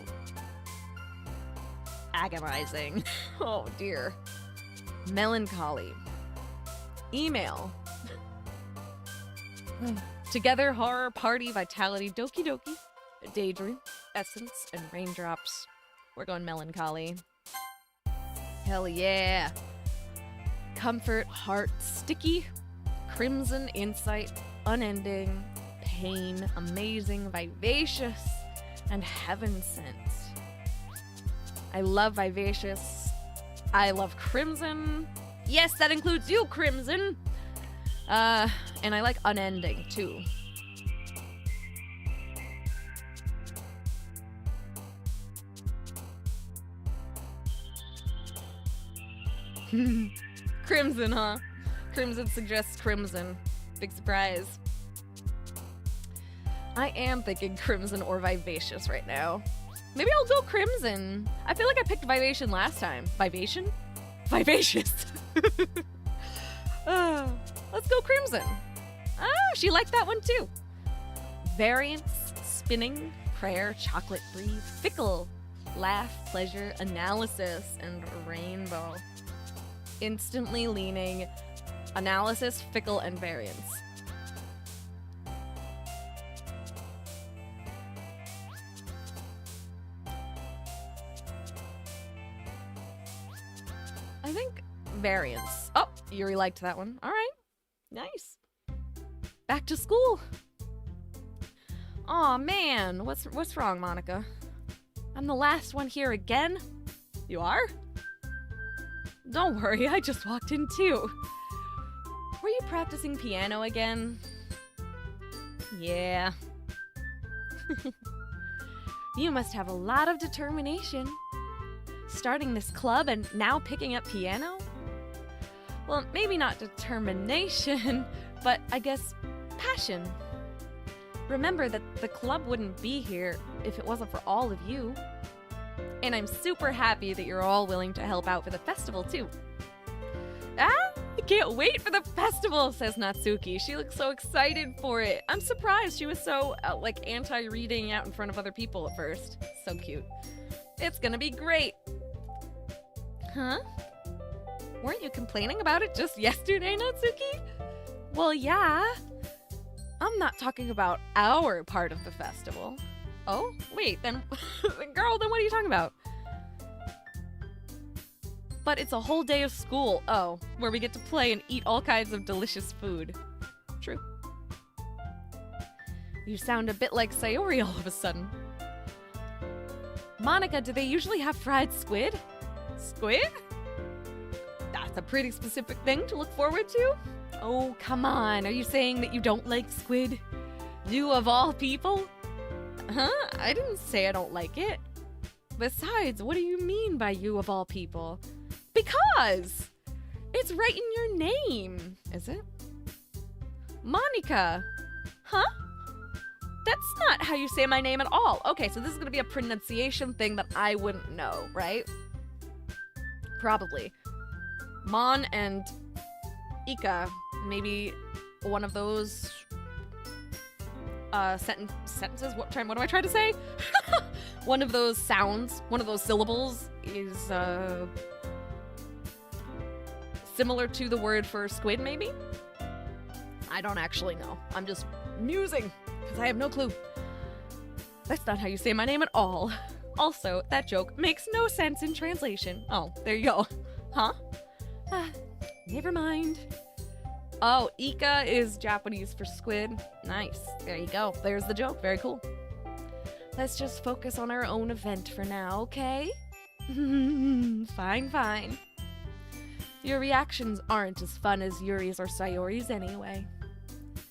agonizing. Oh dear. Melancholy. Email. Together, horror, party, vitality, doki doki, daydream, essence, and raindrops. We're going melancholy. Hell yeah. Comfort, heart, sticky, crimson, insight, unending, pain, amazing, vivacious, and heaven sent. I love vivacious. I love crimson. Yes, that includes you, Crimson. And I like unending, too. Crimson, huh? Crimson suggests crimson. Big surprise. I am thinking crimson or vivacious right now. Maybe I'll go crimson. I feel like I picked vivation last time. Vivation? Vivacious. Let's go crimson. Ah, she liked that one too. Variance, spinning, prayer, chocolate breathe, fickle, laugh, pleasure, analysis, and rainbow. Instantly leaning, analysis, fickle, and variance. I think variance. Oh, Yuri liked that one. All right. Nice. Back to school. Aw, man. What's wrong, Monica? I'm the last one here again? You are? Don't worry, I just walked in too. Were you practicing piano again? Yeah. You must have a lot of determination. Starting this club and now picking up piano? Well, maybe not determination, but I guess passion. Remember that the club wouldn't be here if it wasn't for all of you. And I'm super happy that you're all willing to help out for the festival, too. Ah, I can't wait for the festival, says Natsuki. She looks so excited for it. I'm surprised she was so, anti-reading out in front of other people at first. So cute. It's gonna be great. Huh? Weren't you complaining about it just yesterday, Natsuki? Well, yeah. I'm not talking about our part of the festival. Oh, wait, then, girl, then what are you talking about? But it's a whole day of school, where we get to play and eat all kinds of delicious food. True. You sound a bit like Sayori all of a sudden. Monica, do they usually have fried squid? Squid? That's a pretty specific thing to look forward to. Oh, come on, are you saying that you don't like squid? You of all people? Huh? I didn't say I don't like it. Besides, what do you mean by you of all people? Because it's right in your name. Is it? Monica. Huh? That's not how you say my name at all. Okay, so this is gonna be a pronunciation thing that I wouldn't know, right? Probably. Mon and Ika. Maybe one of those sentences? What am I trying to say? One of those sounds, one of those syllables is similar to the word for squid, maybe? I don't actually know. I'm just musing, because I have no clue. That's not how you say my name at all. Also, that joke makes no sense in translation. Oh, there you go. Huh? Never mind. Oh, Ika is Japanese for squid. Nice. There you go. There's the joke. Very cool. Let's just focus on our own event for now, okay? Fine. Your reactions aren't as fun as Yuri's or Sayori's anyway.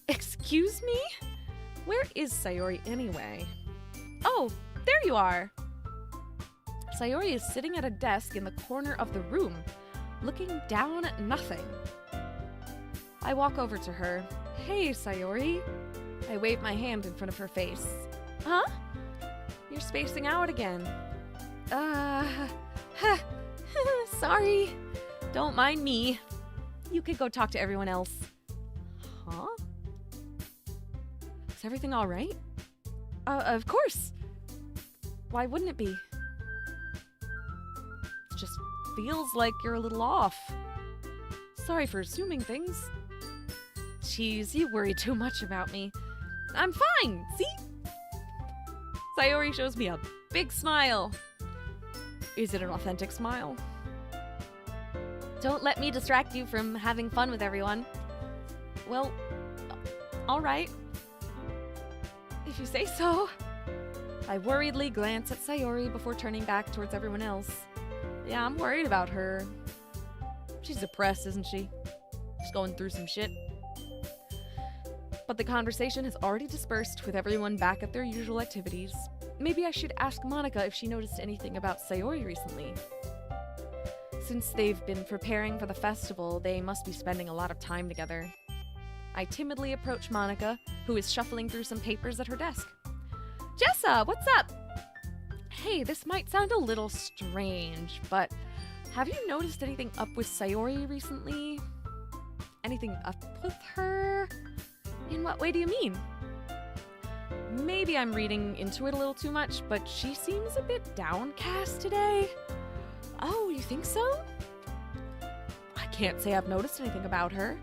Excuse me? Where is Sayori anyway? Oh, there you are. Sayori is sitting at a desk in the corner of the room, looking down at nothing. I walk over to her. Hey, Sayori. I wave my hand in front of her face. Huh? You're spacing out again. Sorry. Don't mind me. You could go talk to everyone else. Huh? Is everything all right? Of course. Why wouldn't it be? It just feels like you're a little off. Sorry for assuming things. Jeez, you worry too much about me. I'm fine, see? Sayori shows me a big smile. Is it an authentic smile? Don't let me distract you from having fun with everyone. Well, alright. If you say so. I worriedly glance at Sayori before turning back towards everyone else. Yeah, I'm worried about her. She's depressed, isn't she? She's going through some shit. but the conversation has already dispersed with everyone back at their usual activities. Maybe I should ask Monica if she noticed anything about Sayori recently. Since they've been preparing for the festival, they must be spending a lot of time together. I timidly approach Monica, who is shuffling through some papers at her desk. Jessa, what's up? Hey, this might sound a little strange, but have you noticed anything up with Sayori recently? Anything up with her? In what way do you mean? Maybe I'm reading into it a little too much, but she seems a bit downcast today. Oh, you think so? I can't say I've noticed anything about her.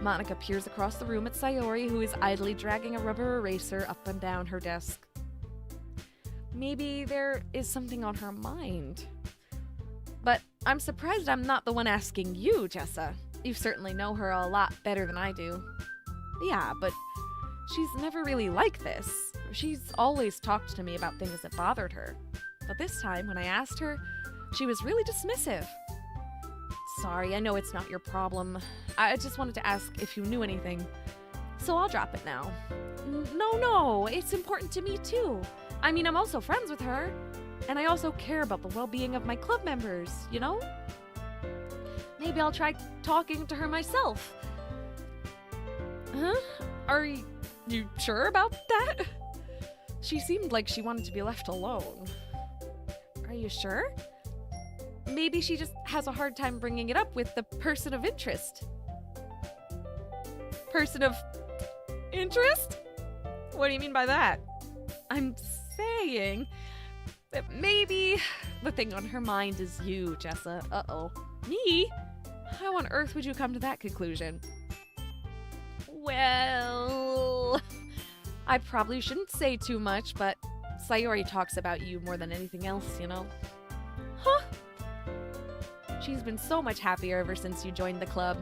Monica peers across the room at Sayori, who is idly dragging a rubber eraser up and down her desk. Maybe there is something on her mind. But I'm surprised I'm not the one asking you, Jessa. You certainly know her a lot better than I do. Yeah, but she's never really like this. She's always talked to me about things that bothered her. But this time, when I asked her, she was really dismissive. Sorry, I know it's not your problem. I just wanted to ask if you knew anything. So I'll drop it now. No, it's important to me too. I mean, I'm also friends with her. And I also care about the well-being of my club members, you know? Maybe I'll try talking to her myself. Huh? Are you sure about that? She seemed like she wanted to be left alone. Are you sure? Maybe she just has a hard time bringing it up with the person of interest. Person of interest? What do you mean by that? I'm saying that maybe the thing on her mind is you, Jessa. Uh-oh. Me? How on earth would you come to that conclusion? Well, I probably shouldn't say too much, but Sayori talks about you more than anything else, you know? Huh? She's been so much happier ever since you joined the club.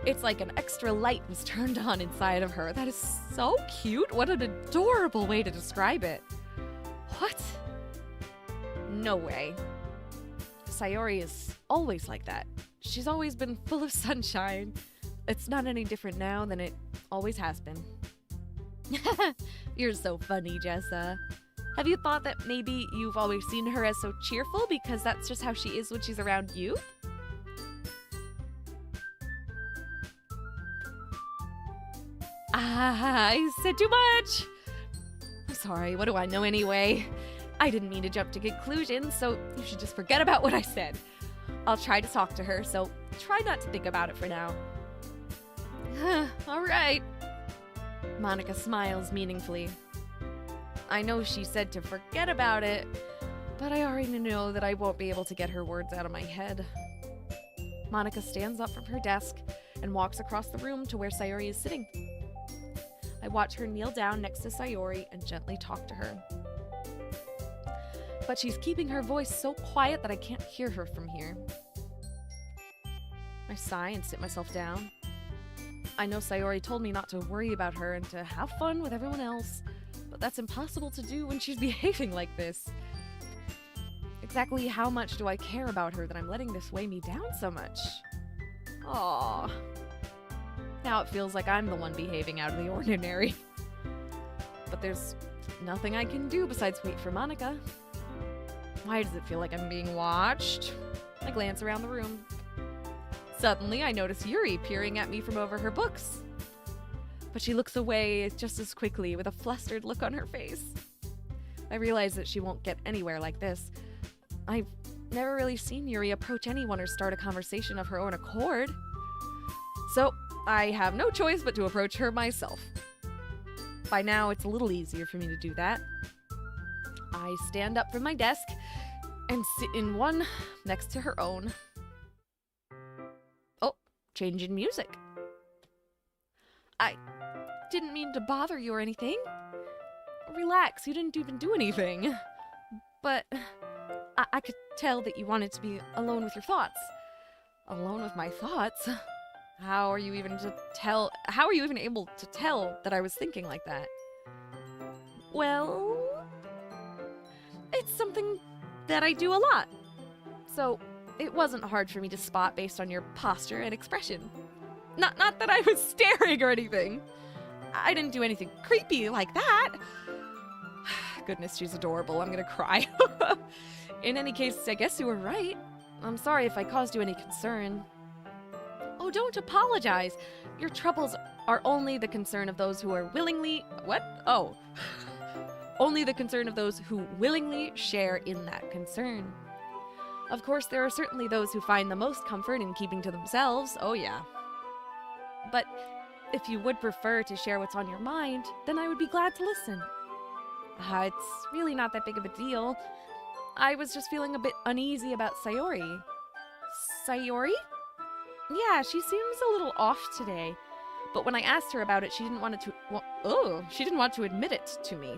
It's like an extra light was turned on inside of her. That is so cute. What an adorable way to describe it. What? No way. Sayori is always like that. She's always been full of sunshine. It's not any different now than it always has been. You're so funny, Jessa. Have you thought that maybe you've always seen her as so cheerful because that's just how she is when she's around you? I said too much! I'm sorry, what do I know anyway? I didn't mean to jump to conclusions, so you should just forget about what I said. I'll try to talk to her, so try not to think about it for now. All right. Monica smiles meaningfully. I know she said to forget about it, but I already know that I won't be able to get her words out of my head. Monica stands up from her desk and walks across the room to where Sayori is sitting. I watch her kneel down next to Sayori and gently talk to her. But she's keeping her voice so quiet that I can't hear her from here. I sigh and sit myself down. I know Sayori told me not to worry about her and to have fun with everyone else, but that's impossible to do when she's behaving like this. Exactly how much do I care about her that I'm letting this weigh me down so much? Aww. Now it feels like I'm the one behaving out of the ordinary. But there's nothing I can do besides wait for Monica. Why does it feel like I'm being watched? I glance around the room. Suddenly, I notice Yuri peering at me from over her books. But she looks away just as quickly with a flustered look on her face. I realize that she won't get anywhere like this. I've never really seen Yuri approach anyone or start a conversation of her own accord. So, I have no choice but to approach her myself. By now, it's a little easier for me to do that. I stand up from my desk and sit in one next to her own. Oh, change in music. I didn't mean to bother you or anything. Relax, you didn't even do anything. But I could tell that you wanted to be alone with your thoughts. Alone with my thoughts? How are you even able to tell that I was thinking like that? Well, it's something that I do a lot. So, it wasn't hard for me to spot based on your posture and expression. Not that I was staring or anything. I didn't do anything creepy like that. Goodness, she's adorable. I'm gonna cry. In any case, I guess you were right. I'm sorry if I caused you any concern. Oh, don't apologize. Your troubles are only the concern of those who are willingly... What? Oh. Only the concern of those who willingly share in that concern. Of course, there are certainly those who find the most comfort in keeping to themselves. Oh, yeah. But if you would prefer to share what's on your mind, then I would be glad to listen. It's really not that big of a deal. I was just feeling a bit uneasy about Sayori. Sayori? Yeah, she seems a little off today. But when I asked her about it, she didn't want to admit it to me.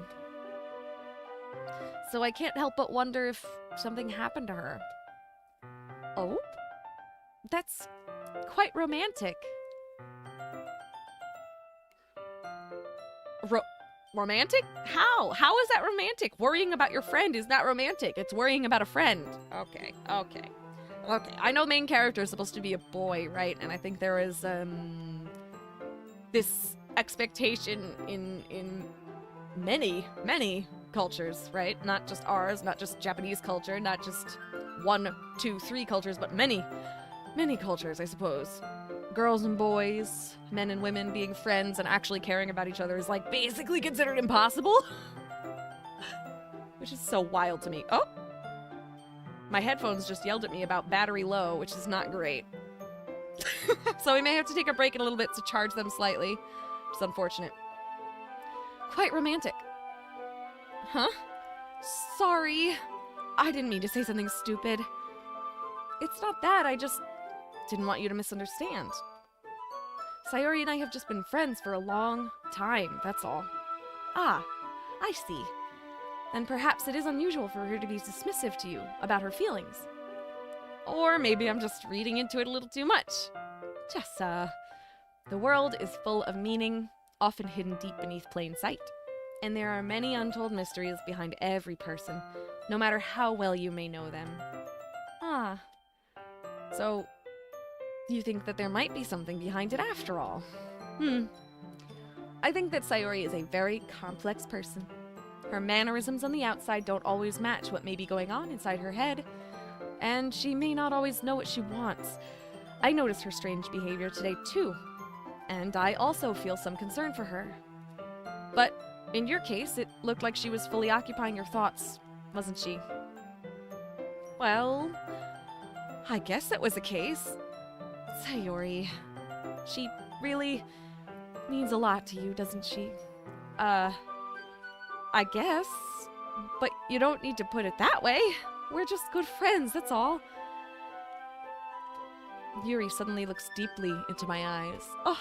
So I can't help but wonder if something happened to her. Oh? That's quite romantic. Romantic? How? How is that romantic? Worrying about your friend is not romantic. It's worrying about a friend. Okay. I know the main character is supposed to be a boy, right? And I think there is, this expectation in many cultures, right? Not just ours, not just Japanese culture, not just 1, 2, 3 cultures, but many cultures, I suppose. Girls and boys, men and women being friends and actually caring about each other is like basically considered impossible. Which is so wild to me. Oh! My headphones just yelled at me about battery low, which is not great. So we may have to take a break in a little bit to charge them slightly. It's unfortunate. Quite romantic. Huh? Sorry. I didn't mean to say something stupid. It's not that, I just didn't want you to misunderstand. Sayori and I have just been friends for a long time, that's all. Ah, I see. Then perhaps it is unusual for her to be dismissive to you about her feelings. Or maybe I'm just reading into it a little too much. Jessa, the world is full of meaning, often hidden deep beneath plain sight. And there are many untold mysteries behind every person, no matter how well you may know them. Ah. So, you think that there might be something behind it after all? I think that Sayori is a very complex person. Her mannerisms on the outside don't always match what may be going on inside her head, and she may not always know what she wants. I noticed her strange behavior today too, and I also feel some concern for her. But in your case, it looked like she was fully occupying your thoughts, wasn't she? Well, I guess that was the case. Sayori, she really means a lot to you, doesn't she? I guess. But you don't need to put it that way. We're just good friends, that's all. Yuri suddenly looks deeply into my eyes. Oh,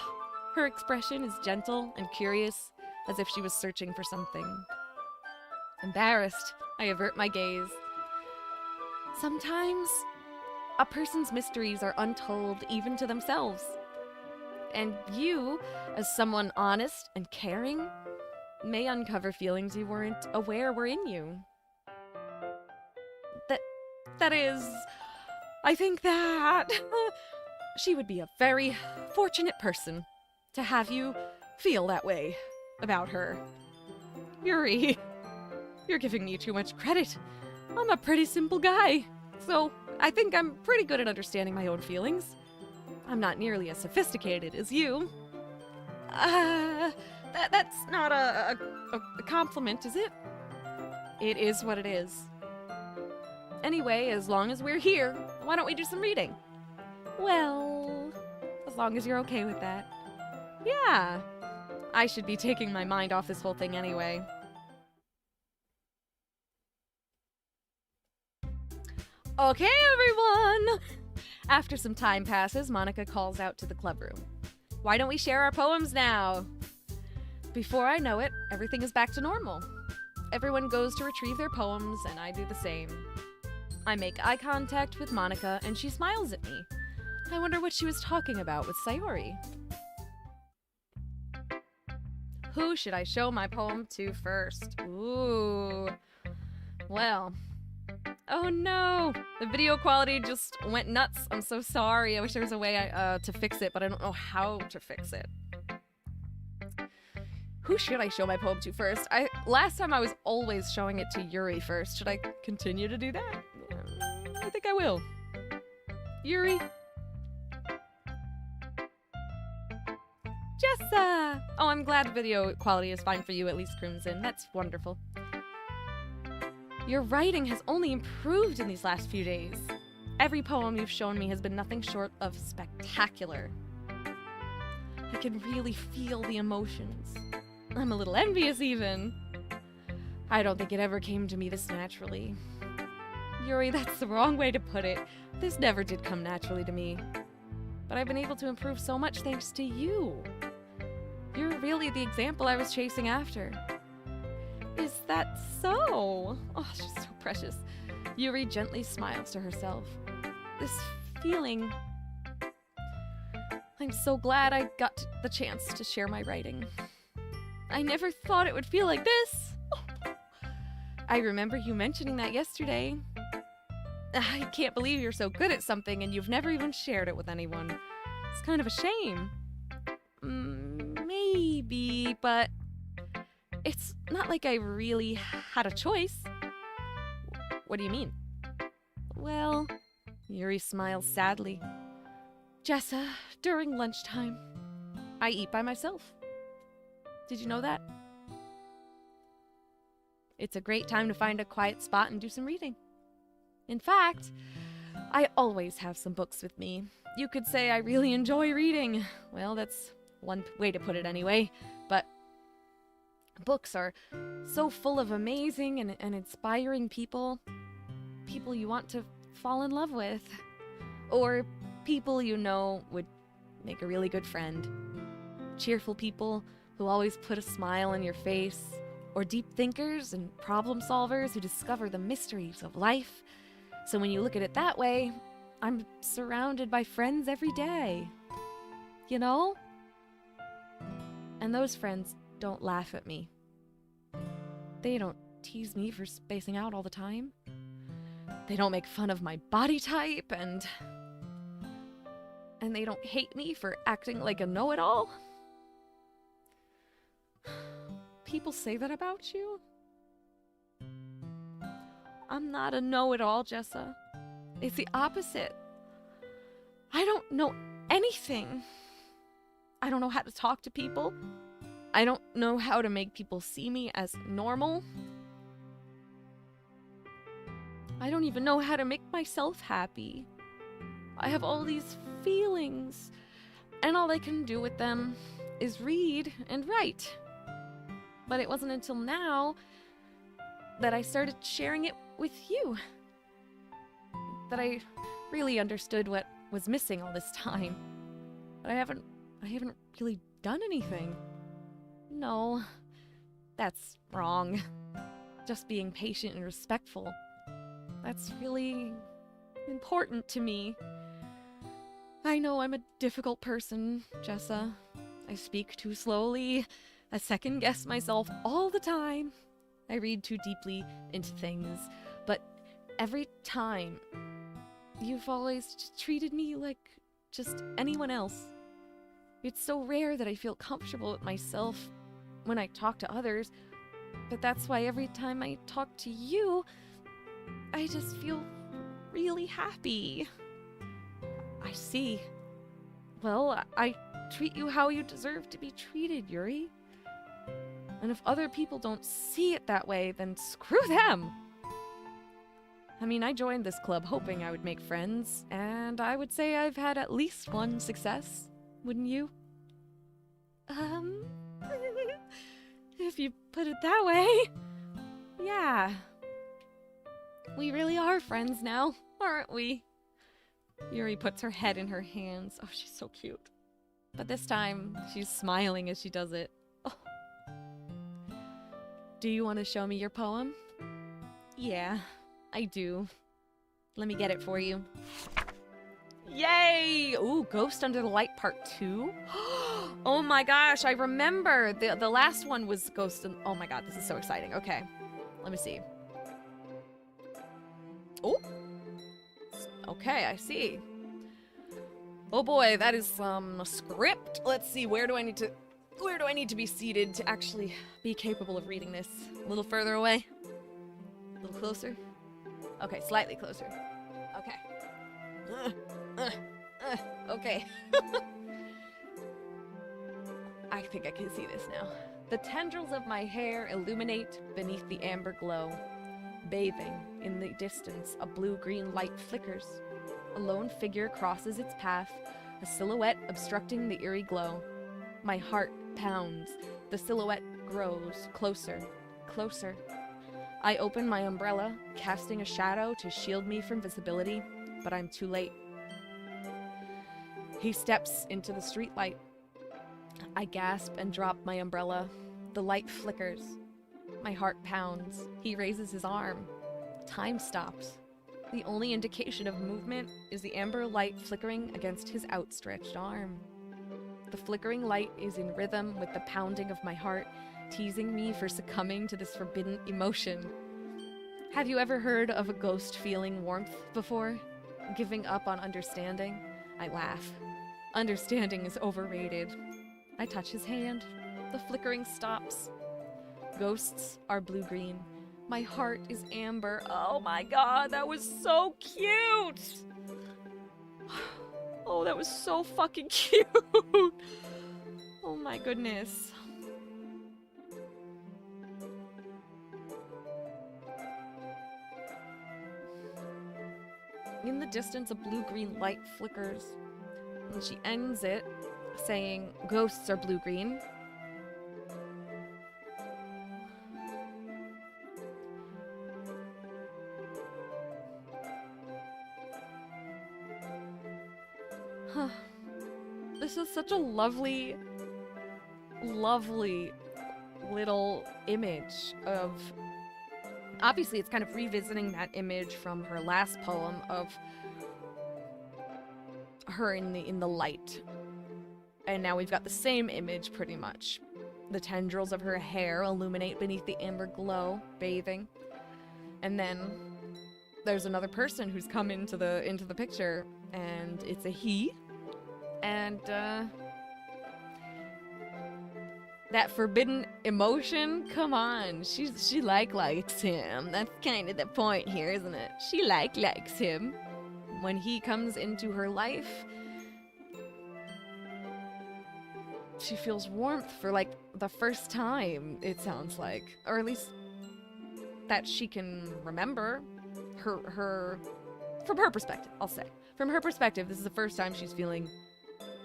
her expression is gentle and curious, as if she was searching for something. Embarrassed, I avert my gaze. Sometimes, a person's mysteries are untold even to themselves. And you, as someone honest and caring, may uncover feelings you weren't aware were in you. That is, I think that she would be a very fortunate person to have you feel that way about her. Yuri, you're giving me too much credit. I'm a pretty simple guy, so I think I'm pretty good at understanding my own feelings. I'm not nearly as sophisticated as you. That's not a compliment, is it? It is what it is. Anyway, as long as we're here, why don't we do some reading? Well, as long as you're okay with that. Yeah. I should be taking my mind off this whole thing anyway. Okay, everyone! After some time passes, Monica calls out to the club room. Why don't we share our poems now? Before I know it, everything is back to normal. Everyone goes to retrieve their poems, and I do the same. I make eye contact with Monica, and she smiles at me. I wonder what she was talking about with Sayori. Who should I show my poem to first? Ooh. Well. Oh no! The video quality just went nuts. I'm so sorry. I wish there was a way to fix it, but I don't know how to fix it. Who should I show my poem to first? Last time I was always showing it to Yuri first. Should I continue to do that? I think I will. Yuri. Jessa! Oh, I'm glad video quality is fine for you, at least, Crimson. That's wonderful. Your writing has only improved in these last few days. Every poem you've shown me has been nothing short of spectacular. I can really feel the emotions. I'm a little envious, even. I don't think it ever came to me this naturally. Yuri, that's the wrong way to put it. This never did come naturally to me. But I've been able to improve so much thanks to you. You're really the example I was chasing after. Is that so? Oh, she's so precious. Yuri gently smiles to herself. This feeling... I'm so glad I got the chance to share my writing. I never thought it would feel like this. Oh. I remember you mentioning that yesterday. I can't believe you're so good at something and you've never even shared it with anyone. It's kind of a shame. Maybe, but it's not like I really had a choice. What do you mean? Well, Yuri smiles sadly. Jessa, during lunchtime, I eat by myself. Did you know that? It's a great time to find a quiet spot and do some reading. In fact, I always have some books with me. You could say I really enjoy reading. Well, that's one way to put it anyway. But books are so full of amazing and inspiring people. People you want to fall in love with. Or people you know would make a really good friend. Cheerful people who always put a smile on your face, or deep thinkers and problem solvers who discover the mysteries of life. So when you look at it that way, I'm surrounded by friends every day. You know? And those friends don't laugh at me. They don't tease me for spacing out all the time. They don't make fun of my body type, and they don't hate me for acting like a know-it-all. People say that about you? I'm not a know-it-all, Jessa. It's the opposite. I don't know anything. I don't know how to talk to people. I don't know how to make people see me as normal. I don't even know how to make myself happy. I have all these feelings, and all I can do with them is read and write. But it wasn't until now that I started sharing it with you that I really understood what was missing all this time. But I haven't really done anything. No, that's wrong. Just being patient and respectful. That's really important to me. I know I'm a difficult person, Jessa. I speak too slowly. I second-guess myself all the time. I read too deeply into things. But every time, you've always treated me like just anyone else. It's so rare that I feel comfortable with myself when I talk to others. But that's why every time I talk to you, I just feel really happy. I see. Well, I treat you how you deserve to be treated, Yuri. And if other people don't see it that way, then screw them! I mean, I joined this club hoping I would make friends, and I would say I've had at least one success, wouldn't you? If you put it that way, yeah. We really are friends now, aren't we? Yuri puts her head in her hands. Oh, she's so cute. But this time, she's smiling as she does it. Oh. Do you want to show me your poem? Yeah, I do. Let me get it for you. Yay! Ooh, Ghost Under the Light Part 2? Oh my gosh, I remember! The last one was Ghost and... Oh my god, this is so exciting. Okay, let me see. Oh! Okay, I see. Oh boy, that is some script. Let's see, where do I need to... Where do I need to be seated to actually be capable of reading this? A little further away? A little closer? Okay, slightly closer. Okay. Okay. I think I can see this now. The tendrils of my hair illuminate beneath the amber glow. Bathing in the distance, a blue-green light flickers. A lone figure crosses its path, a silhouette obstructing the eerie glow. My heart pounds. The silhouette grows closer, closer. I open my umbrella, casting a shadow to shield me from visibility, but I'm too late. He steps into the streetlight. I gasp and drop my umbrella. The light flickers. My heart pounds. He raises his arm. Time stops. The only indication of movement is the amber light flickering against his outstretched arm. The flickering light is in rhythm with the pounding of my heart, teasing me for succumbing to this forbidden emotion. Have you ever heard of a ghost feeling warmth before? Giving up on understanding? I laugh. Understanding is overrated. I touch his hand. The flickering stops. Ghosts are blue-green. My heart is amber. Oh my god, that was so cute! Oh, that was so fucking cute! Oh my goodness. In the distance, a blue-green light flickers. And she ends it, saying, "Ghosts are blue-green." Huh. This is such a lovely, lovely little image of... Obviously, it's kind of revisiting that image from her last poem of her in the light. And now we've got the same image, pretty much. The tendrils of her hair illuminate beneath the amber glow, bathing. And then there's another person who's come into the picture, and it's a he. And that forbidden emotion, come on, she likes him. That's kind of the point here, isn't it? She likes him. When he comes into her life, she feels warmth for like the first time, it sounds like, or at least that she can remember. Her from her perspective, I'll say. From her perspective, this is the first time she's feeling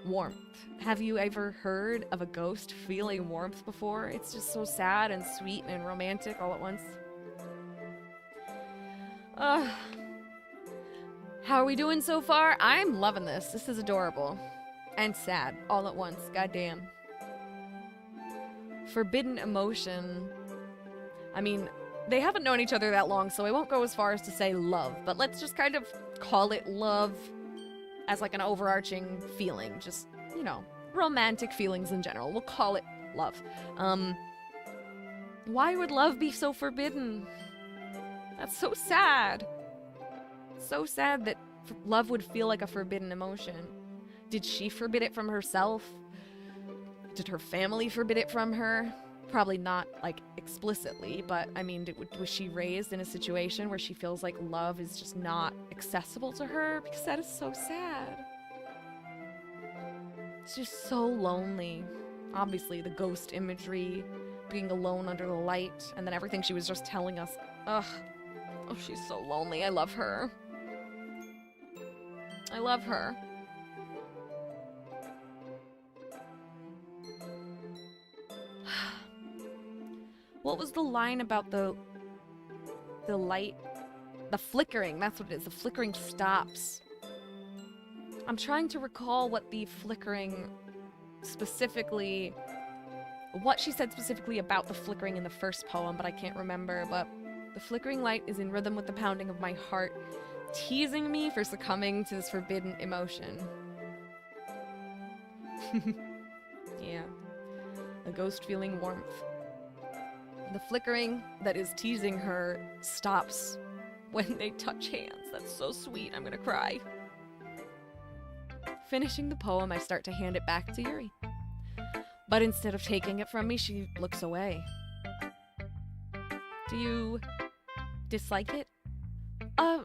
warmth. Have you ever heard of a ghost feeling warmth before? It's just so sad and sweet and romantic all at once. How are we doing so far? I'm loving this. This is adorable. And sad all at once. Goddamn. Forbidden emotion. I mean, they haven't known each other that long, so I won't go as far as to say love, but let's just kind of call it love as like an overarching feeling. Just, you know, romantic feelings in general. We'll call it love. Why would love be so forbidden? That's so sad. So sad that love would feel like a forbidden emotion. Did she forbid it from herself? Did her family forbid it from her? Probably not, like, explicitly, but, I mean, was she raised in a situation where she feels like love is just not accessible to her? Because that is so sad. It's just so lonely. Obviously, the ghost imagery, being alone under the light, and then everything she was just telling us. Ugh. Oh, she's so lonely. I love her. I love her. What was the line about the light? The flickering, that's what it is. The flickering stops. I'm trying to recall what the flickering specifically... what she said specifically about the flickering in the first poem, but I can't remember. But the flickering light is in rhythm with the pounding of my heart, teasing me for succumbing to this forbidden emotion. Yeah. A ghost feeling warmth. The flickering that is teasing her stops when they touch hands. That's so sweet. I'm gonna cry. Finishing the poem, I start to hand it back to Yuri. But instead of taking it from me, she looks away. Do you dislike it?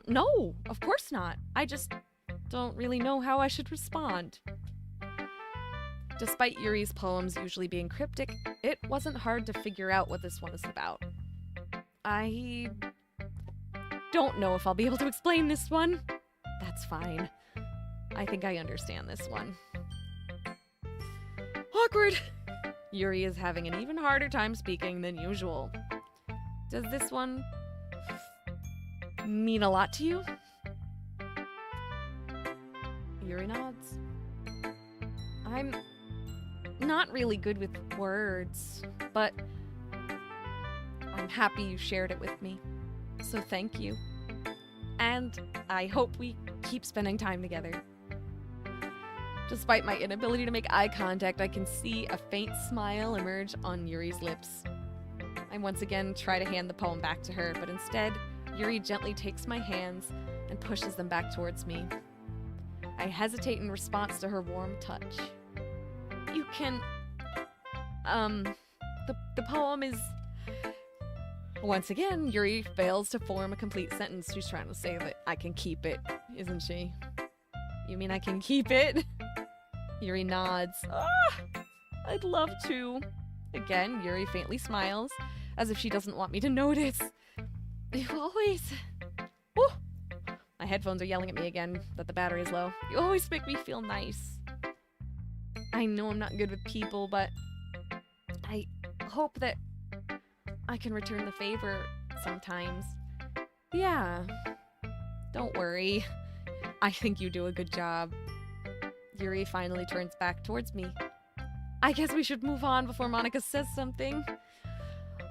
No, of course not. I just don't really know how I should respond. Despite Yuri's poems usually being cryptic, it wasn't hard to figure out what this one is about. I don't know if I'll be able to explain this one. That's fine. I think I understand this one. Awkward! Yuri is having an even harder time speaking than usual. Does this one mean a lot to you? Yuri nods. I'm not really good with words, but I'm happy you shared it with me. So thank you. And I hope we keep spending time together. Despite my inability to make eye contact, I can see a faint smile emerge on Yuri's lips. I once again try to hand the poem back to her, but instead, Yuri gently takes my hands and pushes them back towards me. I hesitate in response to her warm touch. You can... The poem is... Once again, Yuri fails to form a complete sentence. She's trying to say that I can keep it, isn't she? You mean I can keep it? Yuri nods. I'd love to. Again, Yuri faintly smiles, as if she doesn't want me to notice. You always... Woo! My headphones are yelling at me again that the battery is low. You always make me feel nice. I know I'm not good with people, but I hope that I can return the favor sometimes. Yeah. Don't worry. I think you do a good job. Yuri finally turns back towards me. I guess we should move on before Monica says something.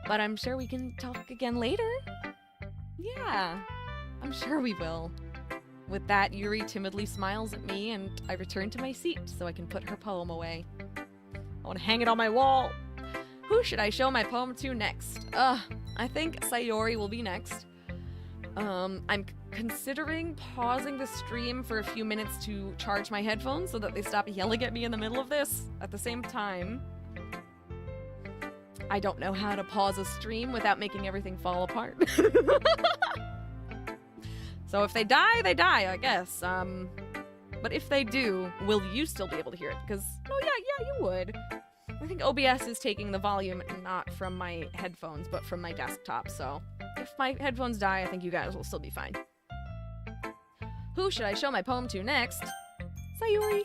But I'm sure we can talk again later. Yeah, I'm sure we will. With that, Yuri timidly smiles at me, and I return to my seat so I can put her poem away. I want to hang it on my wall. Who should I show my poem to next? I think Sayori will be next. I'm considering pausing the stream for a few minutes to charge my headphones so that they stop yelling at me in the middle of this. At the same time, I don't know how to pause a stream without making everything fall apart. So if they die, I guess. But if they do, will you still be able to hear it? Because, oh yeah, you would. I think OBS is taking the volume not from my headphones, but from my desktop, so if my headphones die, I think you guys will still be fine. Who should I show my poem to next? Sayori.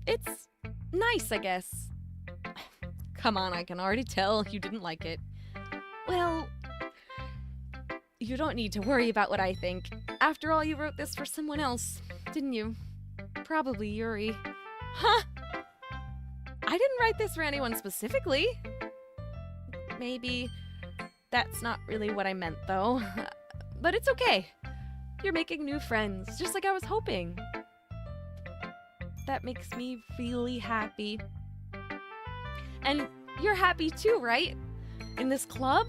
It's nice, I guess. Come on, I can already tell you didn't like it. Well, you don't need to worry about what I think. After all, you wrote this for someone else, didn't you? Probably Yuri. Huh? I didn't write this for anyone specifically. Maybe that's not really what I meant, though. But it's okay. You're making new friends, just like I was hoping. That makes me really happy. And you're happy too, right? In this club?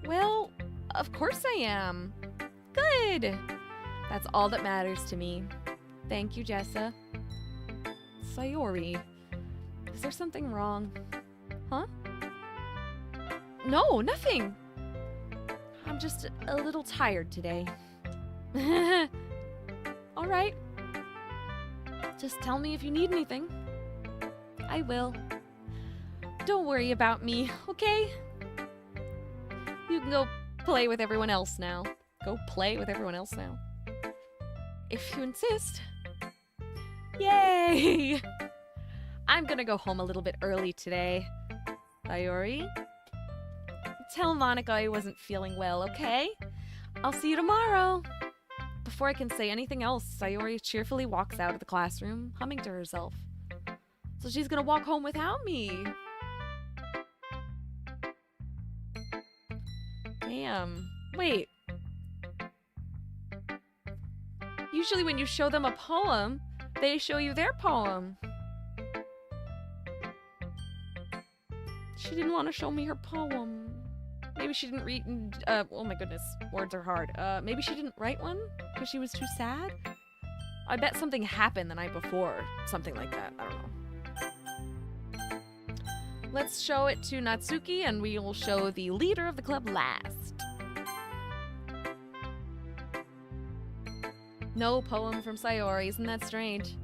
Well, of course I am. Good. That's all that matters to me. Thank you, Jessa. Sayori. Is there something wrong? Huh? No, nothing. I'm just a little tired today. All right. Just tell me if you need anything. I will. Don't worry about me, okay? You can go play with everyone else now. Go play with everyone else now. If you insist. Yay! I'm gonna go home a little bit early today. Sayori? Tell Monica I wasn't feeling well, okay? I'll see you tomorrow. Before I can say anything else, Sayori cheerfully walks out of the classroom, humming to herself. So she's gonna walk home without me. Damn. Wait. Usually when you show them a poem, they show you their poem. She didn't want to show me her poem. Maybe she didn't read, oh my goodness, words are hard. Maybe she didn't write one because she was too sad? I bet something happened the night before. Something like that. I don't know. Let's show it to Natsuki, and we will show the leader of the club last. No poem from Sayori. Isn't that strange?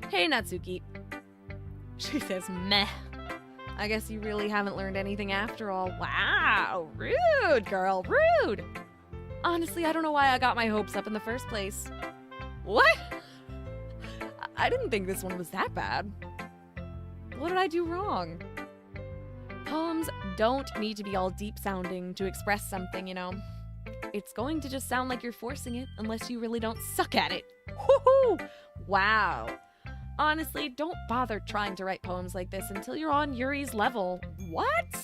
Hey, Natsuki. She says, meh. I guess you really haven't learned anything after all. Wow. Rude, girl. Rude. Honestly, I don't know why I got my hopes up in the first place. What? I didn't think this one was that bad. What did I do wrong? Poems don't need to be all deep sounding to express something, you know. It's going to just sound like you're forcing it unless you really don't suck at it. Woohoo! Wow. Honestly, don't bother trying to write poems like this until you're on Yuri's level. What?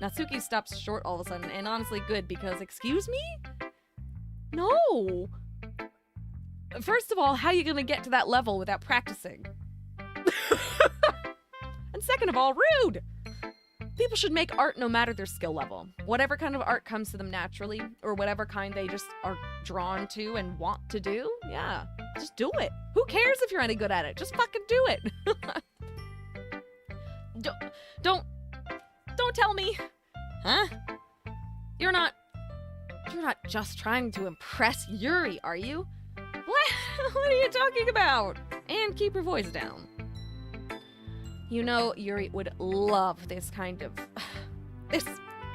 Natsuki stops short all of a sudden, and honestly good, because excuse me? No. First of all, how are you gonna get to that level without practicing? And second of all, rude! People should make art no matter their skill level. Whatever kind of art comes to them naturally, or whatever kind they just are drawn to and want to do, yeah, just do it. Who cares if you're any good at it? Just fucking do it. Don't tell me. Huh? You're not just trying to impress Yuri, are you? What are you talking about? And keep your voice down. You know, Yuri would love this kind of... this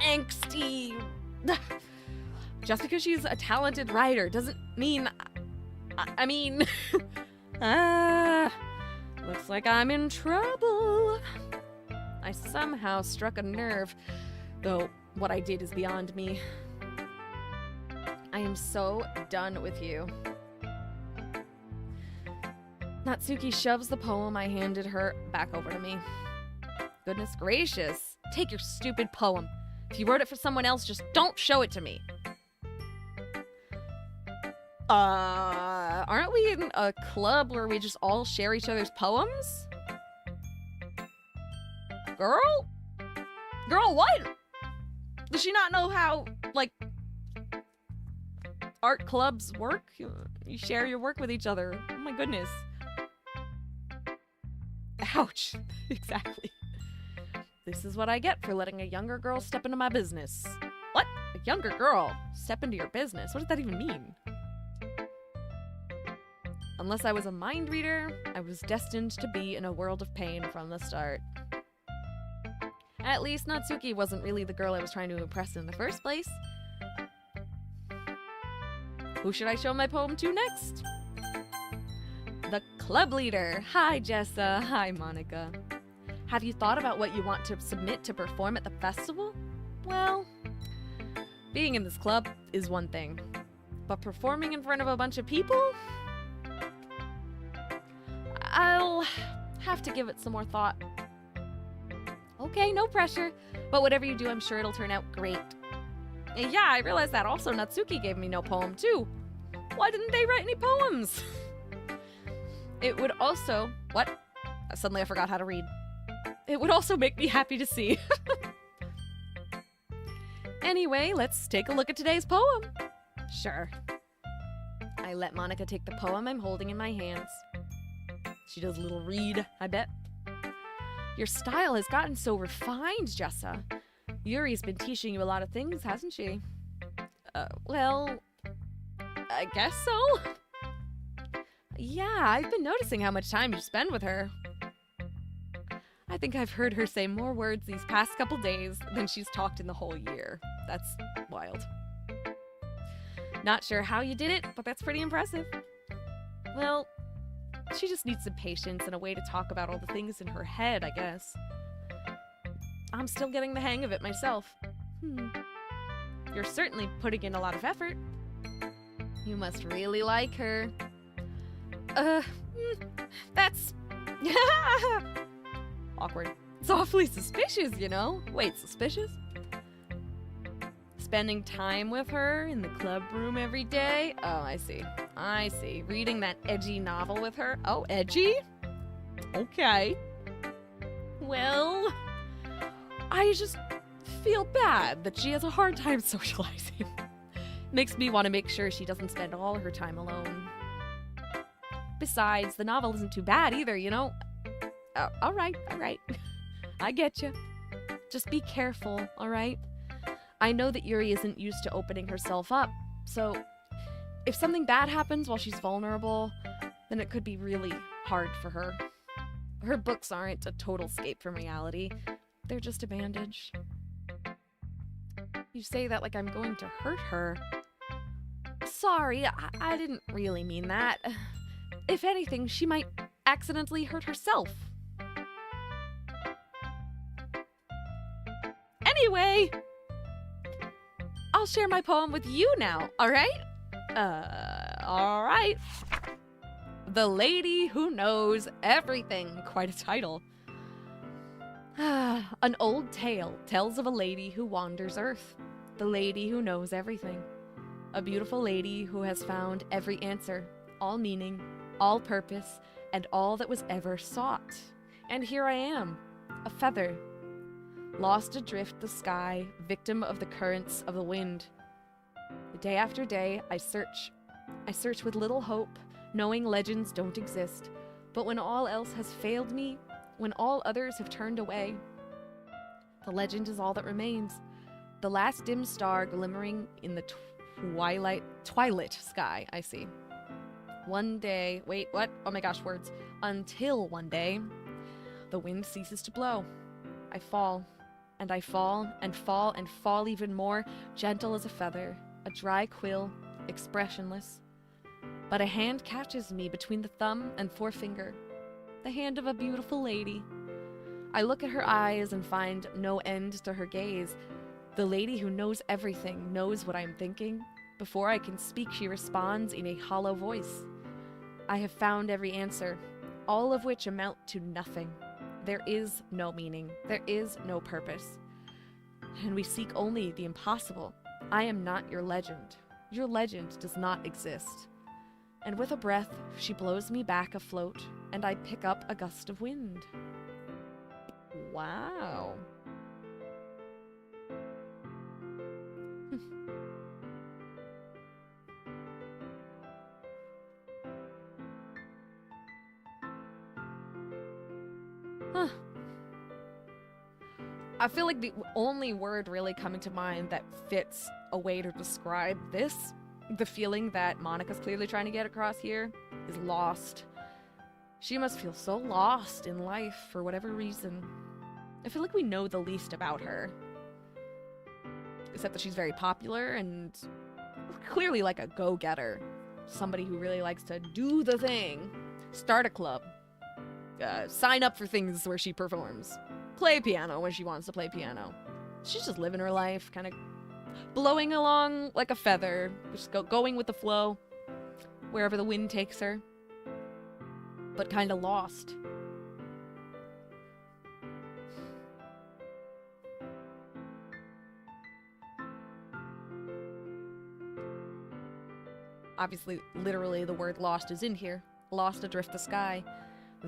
angsty... Just because she's a talented writer doesn't mean... I mean... looks like I'm in trouble. I somehow struck a nerve, though what I did is beyond me. I am so done with you. Natsuki shoves the poem I handed her back over to me. Goodness gracious. Take your stupid poem. If you wrote it for someone else, just don't show it to me. Aren't we in a club where we just all share each other's poems? Girl? Girl, what? Does she not know how, like, art clubs work? You share your work with each other. Oh my goodness. Ouch. Exactly. This is what I get for letting a younger girl step into my business. What? A younger girl? Step into your business? What does that even mean? Unless I was a mind reader, I was destined to be in a world of pain from the start. At least Natsuki wasn't really the girl I was trying to impress in the first place. Who should I show my poem to next? The club leader. Hi, Jessa. Hi, Monica. Have you thought about what you want to submit to perform at the festival? Well, being in this club is one thing, but performing in front of a bunch of people? I'll have to give it some more thought. Okay, no pressure, but whatever you do, I'm sure it'll turn out great. And yeah, I realized that also Natsuki gave me no poem too. Why didn't they write any poems? It would also... What? Suddenly I forgot how to read. It would also make me happy to see. Anyway, let's take a look at today's poem. Sure. I let Monica take the poem I'm holding in my hands. She does a little read, I bet. Your style has gotten so refined, Jessa. Yuri's been teaching you a lot of things, hasn't she? Well, I guess so. Yeah, I've been noticing how much time you spend with her. I think I've heard her say more words these past couple days than she's talked in the whole year. That's wild. Not sure how you did it, but that's pretty impressive. Well, she just needs some patience and a way to talk about all the things in her head, I guess. I'm still getting the hang of it myself. You're certainly putting in a lot of effort. You must really like her. That's... Awkward. It's awfully suspicious, you know? Wait, suspicious? Spending time with her in the club room every day? Oh, I see. I see. Reading that edgy novel with her? Oh, edgy? Okay. Well, I just feel bad that she has a hard time socializing. Makes me want to make sure she doesn't spend all her time alone. Besides, the novel isn't too bad either, you know? All right. I get you. Just be careful, all right? I know that Yuri isn't used to opening herself up, so if something bad happens while she's vulnerable, then it could be really hard for her. Her books aren't a total escape from reality. They're just a bandage. You say that like I'm going to hurt her. Sorry, I didn't really mean that. If anything, she might accidentally hurt herself. Anyway, I'll share my poem with you now, alright? Alright. The Lady Who Knows Everything. Quite a title. An old tale tells of a lady who wanders Earth. The lady who knows everything. A beautiful lady who has found every answer, all meaning, all purpose, and all that was ever sought. And here I am, a feather, lost adrift the sky, victim of the currents of the wind. Day after day, I search with little hope, knowing legends don't exist. But when all else has failed me, when all others have turned away, the legend is all that remains. The last dim star glimmering in the twilight sky, I see. One day, wait, what? Oh my gosh, words. Until one day, the wind ceases to blow. I fall, and I fall, and fall, and fall even more, gentle as a feather, a dry quill, expressionless. But a hand catches me between the thumb and forefinger, the hand of a beautiful lady. I look at her eyes and find no end to her gaze. The lady who knows everything knows what I am thinking. Before I can speak, she responds in a hollow voice. I have found every answer, all of which amount to nothing. There is no meaning. There is no purpose. And we seek only the impossible. I am not your legend. Your legend does not exist. And with a breath, she blows me back afloat, and I pick up a gust of wind. Wow. Huh. I feel like the only word really coming to mind that fits a way to describe this, the feeling that Monica's clearly trying to get across here, is lost. She must feel so lost in life for whatever reason. I feel like we know the least about her. Except that she's very popular and clearly like a go-getter. Somebody who really likes to do the thing. Start a club. Sign up for things where she performs. Play piano when she wants to play piano. She's just living her life, kind of blowing along like a feather. Just going with the flow. Wherever the wind takes her. But kind of lost. Obviously, literally, the word lost is in here. Lost adrift the sky.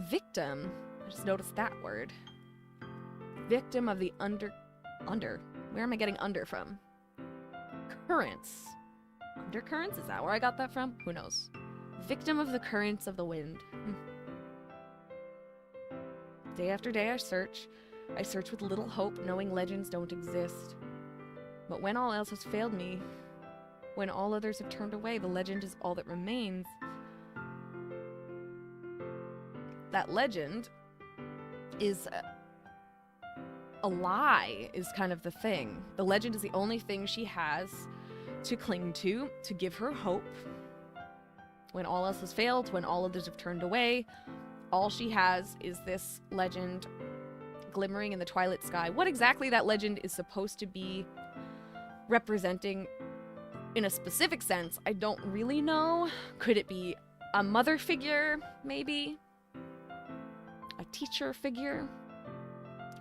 Victim. I just noticed that word. Victim of the Where am I getting under from? Currents. Undercurrents? Is that where I got that from? Who knows? Victim of the currents of the wind. Day after day I search. I search with little hope, knowing legends don't exist. But when all else has failed me, when all others have turned away, the legend is all that remains. That legend is a lie, is kind of the thing. The legend is the only thing she has to cling to give her hope. When all else has failed, when all others have turned away, all she has is this legend glimmering in the twilight sky. What exactly that legend is supposed to be representing in a specific sense, I don't really know. Could it be a mother figure, maybe? A teacher figure?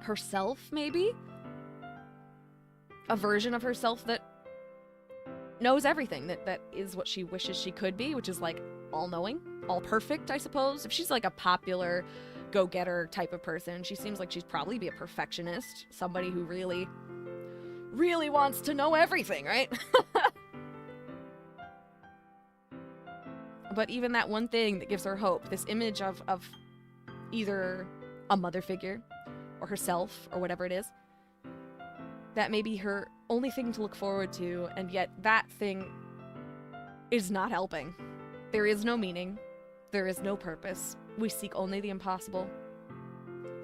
Herself, maybe? A version of herself that knows everything, that is what she wishes she could be, which is like all-knowing, all-perfect, I suppose. If she's like a popular go-getter type of person, she seems like she'd probably be a perfectionist, somebody who really, really wants to know everything, right? But even that one thing that gives her hope, this image of either a mother figure or herself or whatever it is, that may be her only thing to look forward to, and yet that thing is not helping. There is no meaning. There is no purpose. We seek only the impossible.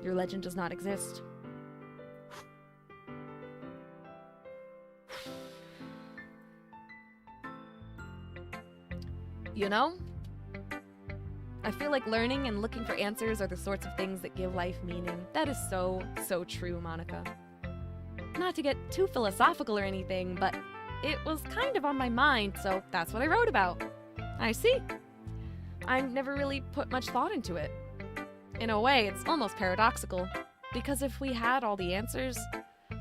Your legend does not exist. You know? I feel like learning and looking for answers are the sorts of things that give life meaning. That is so, so true, Monica. Not to get too philosophical or anything, but it was kind of on my mind, so that's what I wrote about. I see. I never really put much thought into it. In a way, it's almost paradoxical, because if we had all the answers,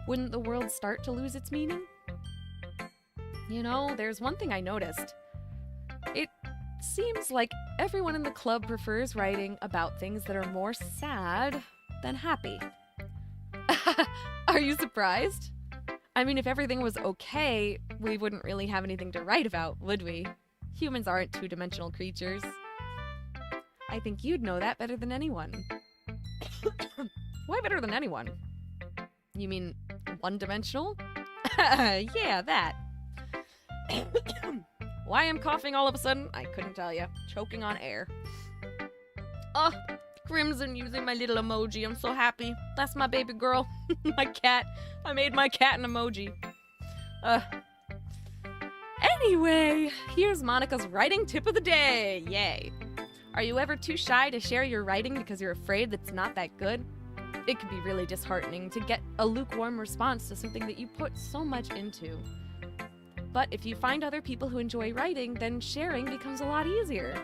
wouldn't the world start to lose its meaning? You know, there's one thing I noticed. It seems like everyone in the club prefers writing about things that are more sad than happy. Are you surprised? I mean, if everything was okay, we wouldn't really have anything to write about, would we? Humans aren't two-dimensional creatures. I think you'd know that better than anyone. Why better than anyone? You mean one-dimensional? Yeah, that. Why I'm coughing all of a sudden, I couldn't tell you. Choking on air. Oh, Crimson using my little emoji. I'm so happy. That's my baby girl. My cat. I made my cat an emoji. Anyway, here's Monica's writing tip of the day. Yay. Are you ever too shy to share your writing because you're afraid that's not that good? It can be really disheartening to get a lukewarm response to something that you put so much into. But if you find other people who enjoy writing, then sharing becomes a lot easier.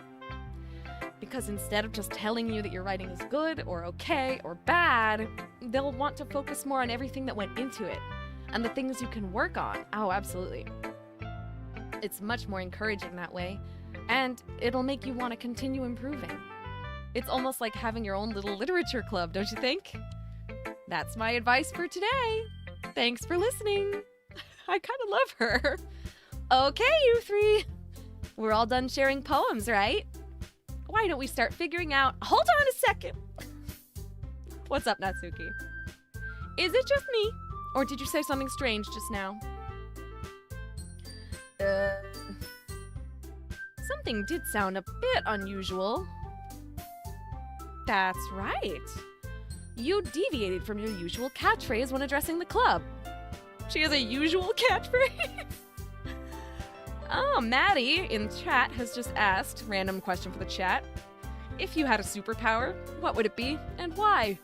Because instead of just telling you that your writing is good or okay or bad, they'll want to focus more on everything that went into it and the things you can work on. Oh, absolutely. It's much more encouraging that way, and it'll make you want to continue improving. It's almost like having your own little literature club, don't you think? That's my advice for today. Thanks for listening. I kind of love her. Okay, you three. We're all done sharing poems, right? Why don't we start figuring out... Hold on a second. What's up, Natsuki? Is it just me? Or did you say something strange just now? Something did sound a bit unusual. That's right. You deviated from your usual catchphrase when addressing the club. She has a usual catchphrase? Oh, Maddie in chat has just asked, random question for the chat, if you had a superpower, what would it be and why?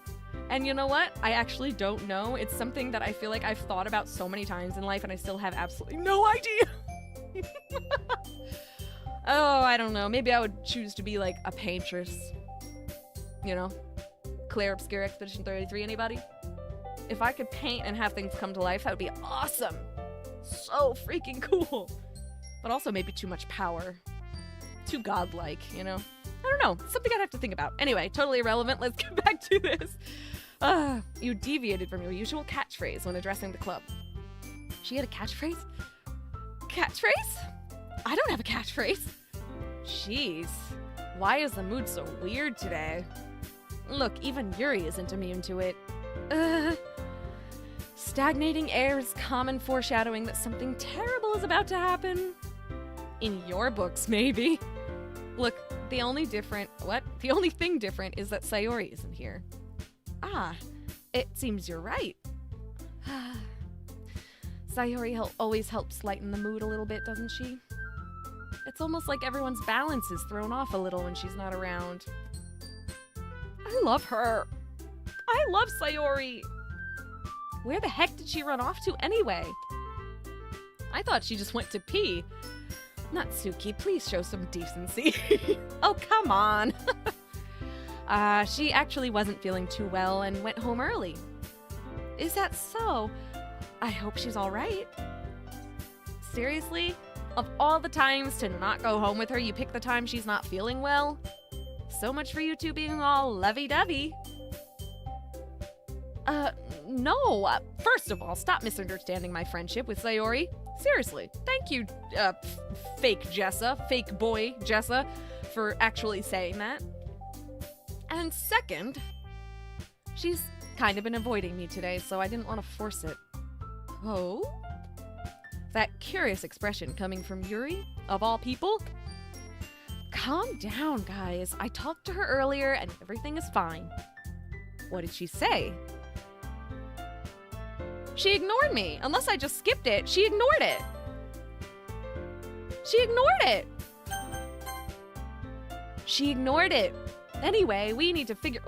And you know what? I actually don't know. It's something that I feel like I've thought about so many times in life and I still have absolutely no idea. Oh, I don't know. Maybe I would choose to be like a paintress. You know? Claire Obscure Expedition 33, anybody? If I could paint and have things come to life, that would be awesome. So freaking cool. But also maybe too much power. Too godlike, you know? I don't know. Something I'd have to think about. Anyway, totally irrelevant. Let's get back to this. You deviated from your usual catchphrase when addressing the club. She had a catchphrase? Catchphrase? I don't have a catchphrase. Jeez. Why is the mood so weird today? Look, even Yuri isn't immune to it. Stagnating air is common foreshadowing that something terrible is about to happen. In your books, maybe. Look, the only thing different is that Sayori isn't here. Ah, it seems you're right. Sayori always helps lighten the mood a little bit, doesn't she? It's almost like everyone's balance is thrown off a little when she's not around. I love her. I love Sayori. Where the heck did she run off to anyway? I thought she just went to pee. Natsuki, please show some decency. Oh, come on. She actually wasn't feeling too well and went home early. Is that so? I hope she's all right. Seriously? Of all the times to not go home with her, you pick the time she's not feeling well? So much for you two being all lovey-dovey. No, first of all, stop misunderstanding my friendship with Sayori. Seriously, thank you, fake Jessa, fake boy Jessa, for actually saying that. And second, she's kind of been avoiding me today, so I didn't want to force it. Oh? That curious expression coming from Yuri, of all people? Calm down, guys. I talked to her earlier and everything is fine. What did she say? She ignored me. Unless I just skipped it, she ignored it. She ignored it. She ignored it. Anyway, we need to figure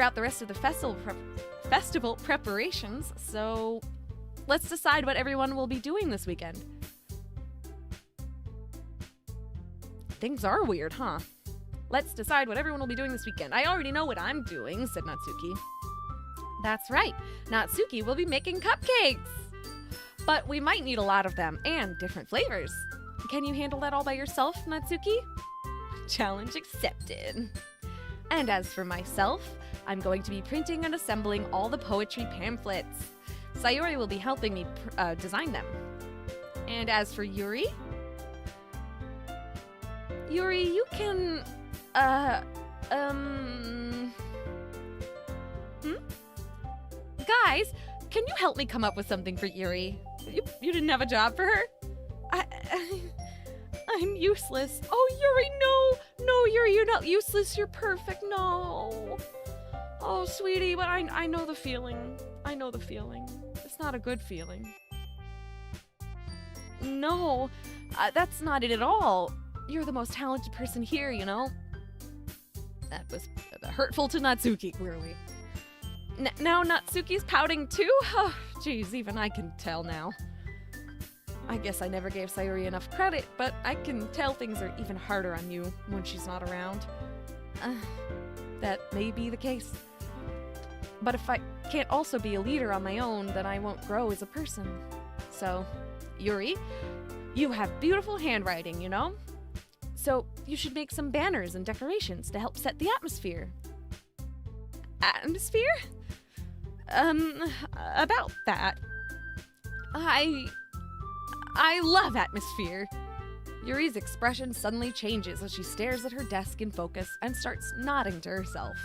out the rest of the festival preparations, so let's decide what everyone will be doing this weekend. Things are weird, huh? Let's decide what everyone will be doing this weekend. I already know what I'm doing, said Natsuki. That's right. Natsuki will be making cupcakes. But we might need a lot of them, and different flavors. Can you handle that all by yourself, Natsuki? Challenge accepted. And as for myself, I'm going to be printing and assembling all the poetry pamphlets. Sayori will be helping me design them. And as for Yuri? Yuri, you can, Guys, can you help me come up with something for Yuri? You didn't have a job for her? I'm useless. Oh, Yuri, no! No, Yuri, you're not useless. You're perfect. No. Oh, sweetie, but I know the feeling. I know the feeling. It's not a good feeling. No, that's not it at all. You're the most talented person here, you know? That was hurtful to Natsuki, clearly. Now Natsuki's pouting too? Oh, geez, even I can tell now. I guess I never gave Sayori enough credit, but I can tell things are even harder on you when she's not around. That may be the case. But if I can't also be a leader on my own, then I won't grow as a person. So, Yuri, you have beautiful handwriting, you know? So you should make some banners and decorations to help set the atmosphere. Atmosphere? About that. I love atmosphere. Yuri's expression suddenly changes as she stares at her desk in focus and starts nodding to herself.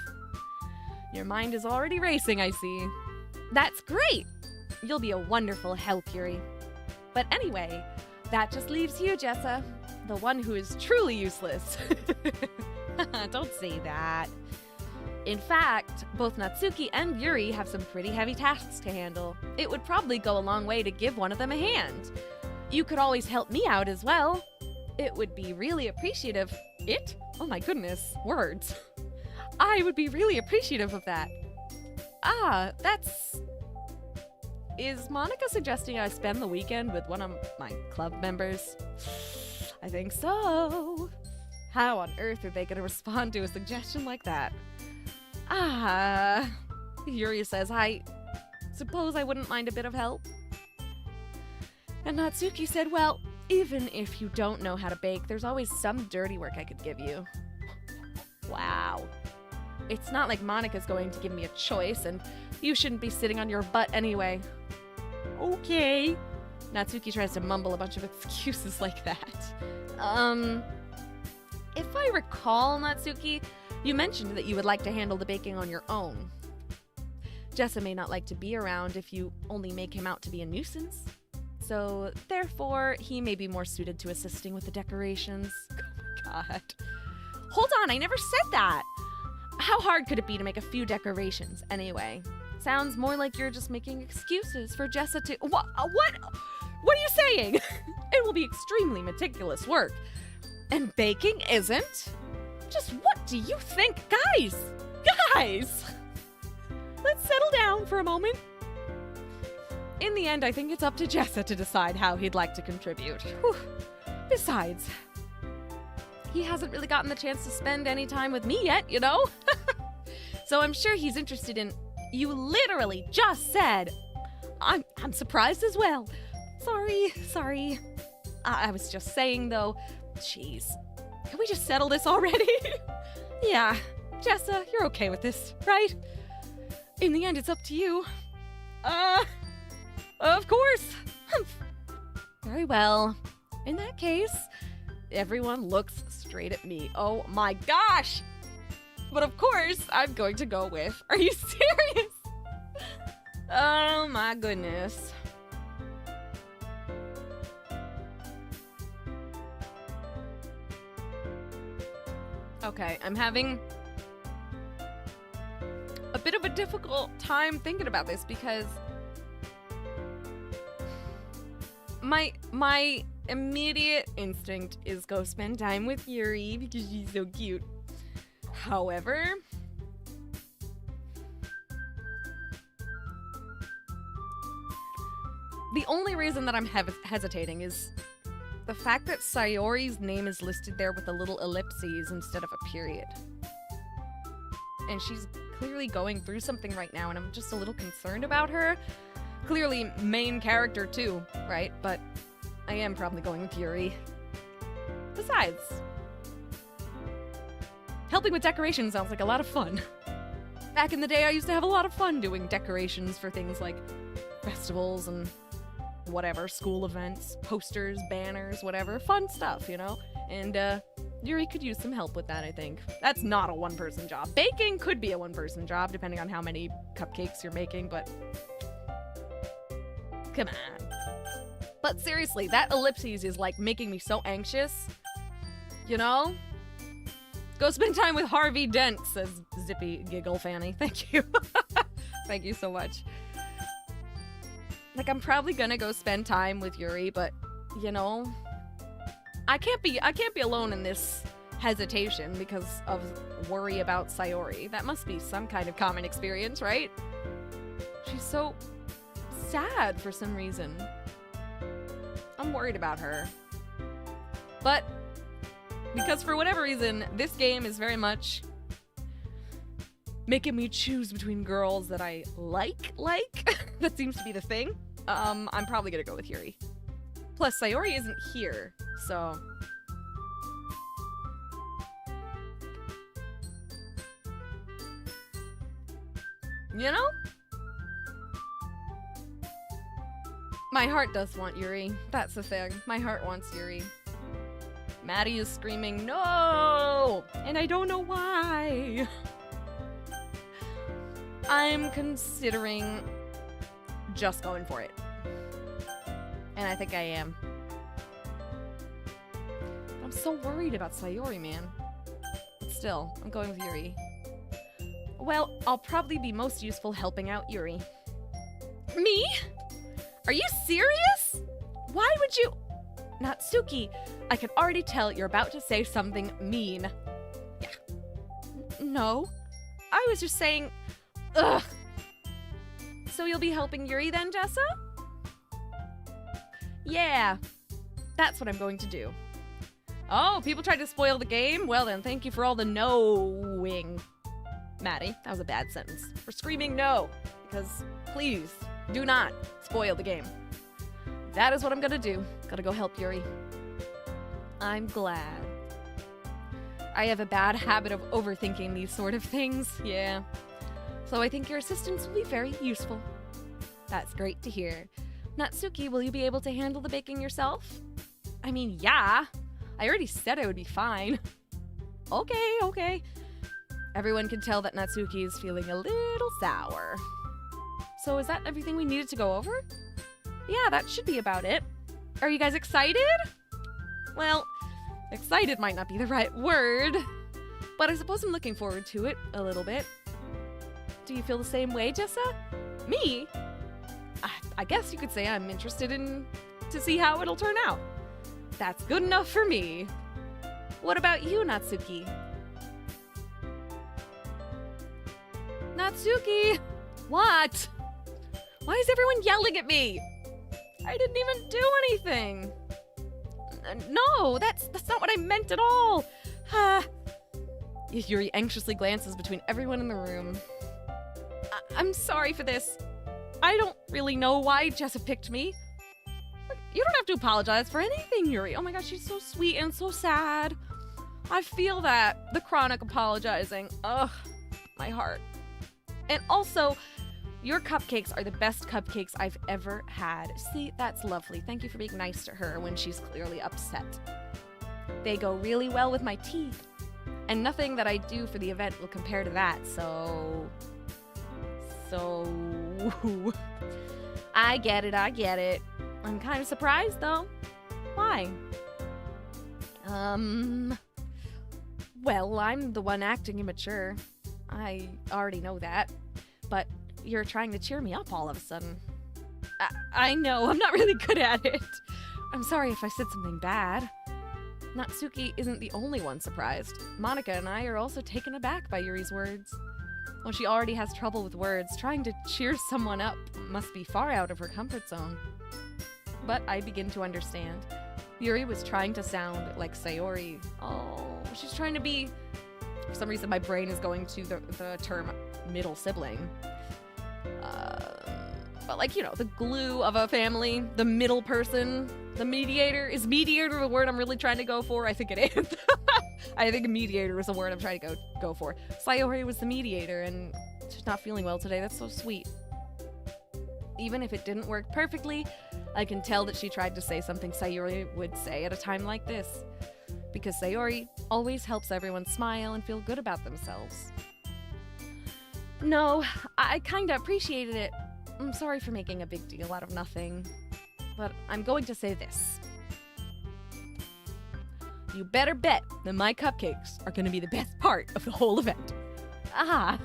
Your mind is already racing, I see. That's great! You'll be a wonderful help, Yuri. But anyway, that just leaves you, Jessa, the one who is truly useless. Don't say that. In fact, both Natsuki and Yuri have some pretty heavy tasks to handle. It would probably go a long way to give one of them a hand. You could always help me out as well. It would be really appreciative. It? Oh my goodness, words. I would be really appreciative of that. Is Monica suggesting I spend the weekend with one of my club members? I think so. How on earth are they going to respond to a suggestion like that? Yuri says, I suppose I wouldn't mind a bit of help. And Natsuki said, well, even if you don't know how to bake, there's always some dirty work I could give you. Wow. It's not like Monica's going to give me a choice, and you shouldn't be sitting on your butt anyway. Okay. Natsuki tries to mumble a bunch of excuses like that. If I recall, Natsuki, you mentioned that you would like to handle the baking on your own. Jessa may not like to be around if you only make him out to be a nuisance. So, therefore, he may be more suited to assisting with the decorations. Oh my god. Hold on, I never said that! How hard could it be to make a few decorations, anyway? Sounds more like you're just making excuses for Jessa to— What are you saying? It will be extremely meticulous work. And baking isn't? Just what do you think? Guys! Let's settle down for a moment. In the end, I think it's up to Jessa to decide how he'd like to contribute. Whew. Besides, he hasn't really gotten the chance to spend any time with me yet, you know? So I'm sure he's interested in— You literally just said— I'm surprised as well. Sorry. I was just saying, though. Jeez. Can we just settle this already? Yeah. Jessa, you're okay with this, right? in the end, it's up to you. Of course. Very well. In that case, everyone looks straight at me. Oh my gosh! But of course, I'm going to go with... Are you serious? Oh my goodness. Okay, I'm having a bit of a difficult time thinking about this because my immediate instinct is go spend time with Yuri because she's so cute. However, the only reason that I'm hesitating is the fact that Sayori's name is listed there with a little ellipses instead of a period. And she's clearly going through something right now, and I'm just a little concerned about her. Clearly main character too, right? But I am probably going with Yuri. Besides, helping with decorations sounds like a lot of fun. Back in the day, I used to have a lot of fun doing decorations for things like festivals and whatever, school events, posters, banners, whatever. Fun stuff, you know? And, Yuri could use some help with that, I think. That's not a one-person job. Baking could be a one-person job, depending on how many cupcakes you're making, but... Come on. But seriously, that ellipses is, like, making me so anxious. You know? Go spend time with Harvey Dent, says Zippy Giggle Fanny. Thank you. Thank you so much. Like, I'm probably gonna go spend time with Yuri, but, you know, I can't be alone in this hesitation because of worry about Sayori. That must be some kind of common experience, right? She's so sad for some reason. I'm worried about her. But because for whatever reason, this game is very much making me choose between girls that I like. That seems to be the thing. I'm probably gonna go with Yuri. Plus, Sayori isn't here, so... You know? My heart does want Yuri. That's the thing. My heart wants Yuri. Maddie is screaming, no! And I don't know why. I'm considering just going for it. And I think I am. I'm so worried about Sayori, man. But still, I'm going with Yuri. Well, I'll probably be most useful helping out Yuri. Me? Are you serious? Why would you... Natsuki, I can already tell you're about to say something mean. Yeah. No. I was just saying... Ugh. So you'll be helping Yuri then, Jessa? Yeah. That's what I'm going to do. Oh, people tried to spoil the game? Well then, thank you for all the knowing. Maddie, that was a bad sentence. For screaming no. Because, please, do not spoil the game. That is what I'm gonna do. Gotta go help Yuri. I'm glad. I have a bad habit of overthinking these sort of things, yeah. So I think your assistance will be very useful. That's great to hear. Natsuki, will you be able to handle the baking yourself? I mean, yeah. I already said I would be fine. Okay. Everyone can tell that Natsuki is feeling a little sour. So is that everything we needed to go over? Yeah, that should be about it. Are you guys excited? Well, excited might not be the right word, but I suppose I'm looking forward to it a little bit. Do you feel the same way, Jessa? Me? I guess you could say I'm interested to see how it'll turn out. That's good enough for me. What about you, Natsuki? Natsuki! What? Why is everyone yelling at me? I didn't even do anything. No, that's not what I meant at all. Yuri anxiously glances between everyone in the room. I'm sorry for this. I don't really know why Jessa picked me. You don't have to apologize for anything, Yuri. Oh my gosh, she's so sweet and so sad. I feel that. The chronic apologizing. Ugh, my heart. And also, your cupcakes are the best cupcakes I've ever had. See, that's lovely. Thank you for being nice to her when she's clearly upset. They go really well with my tea. And nothing that I do for the event will compare to that, so... I get it. I'm kind of surprised, though. Why? Well, I'm the one acting immature. I already know that. But you're trying to cheer me up all of a sudden. I know, I'm not really good at it. I'm sorry if I said something bad. Natsuki isn't the only one surprised. Monica and I are also taken aback by Yuri's words. When she already has trouble with words, trying to cheer someone up must be far out of her comfort zone. But I begin to understand. Yuri was trying to sound like Sayori. Oh, she's trying to be... For some reason, my brain is going to the term middle sibling. But like, you know, the glue of a family, the middle person, the mediator. Is mediator the word I'm really trying to go for? I think it is. I think mediator is the word I'm trying to go for. Sayori was the mediator, and she's not feeling well today. That's so sweet. Even if it didn't work perfectly, I can tell that she tried to say something Sayori would say at a time like this. Because Sayori always helps everyone smile and feel good about themselves. No, I kinda appreciated it. I'm sorry for making a big deal out of nothing. But I'm going to say this. You better bet that my cupcakes are gonna be the best part of the whole event. Ah,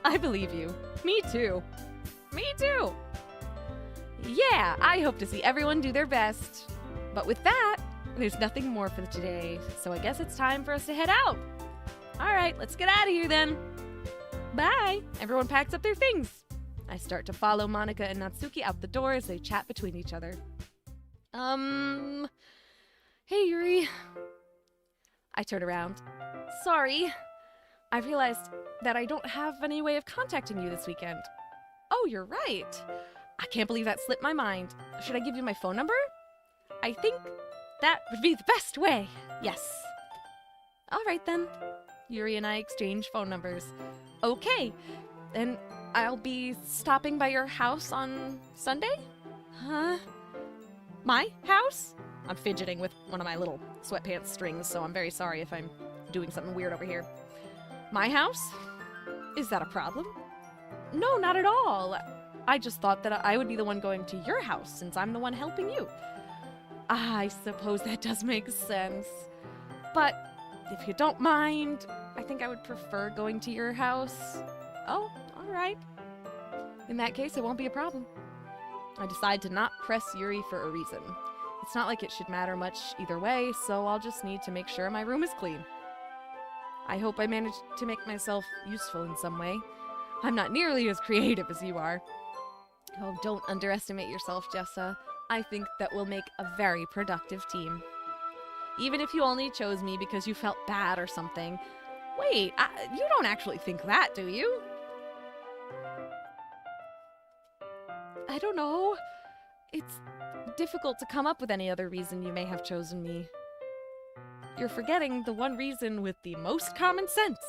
I believe you. Me too. Me too. Yeah, I hope to see everyone do their best. But with that, there's nothing more for today, so I guess it's time for us to head out. Alright, let's get out of here then. Bye! Everyone packs up their things. I start to follow Monica and Natsuki out the door as they chat between each other. Hey Yuri. I turn around. Sorry. I realized that I don't have any way of contacting you this weekend. Oh, you're right. I can't believe that slipped my mind. Should I give you my phone number? I think that would be the best way. Yes. All right, then. Yuri and I exchange phone numbers. Okay. Then I'll be stopping by your house on Sunday? Huh? My house? I'm fidgeting with one of my little sweatpants strings, so I'm very sorry if I'm doing something weird over here. My house? Is that a problem? No, not at all. I just thought that I would be the one going to your house since I'm the one helping you. I suppose that does make sense. But if you don't mind, I think I would prefer going to your house. Oh, all right. In that case, it won't be a problem. I decide to not press Yuri for a reason. It's not like it should matter much either way, so I'll just need to make sure my room is clean. I hope I managed to make myself useful in some way. I'm not nearly as creative as you are. Oh, don't underestimate yourself, Jessa. I think that we'll make a very productive team. Even if you only chose me because you felt bad or something. Wait, you don't actually think that, do you? I don't know. It's difficult to come up with any other reason you may have chosen me. You're forgetting the one reason with the most common sense.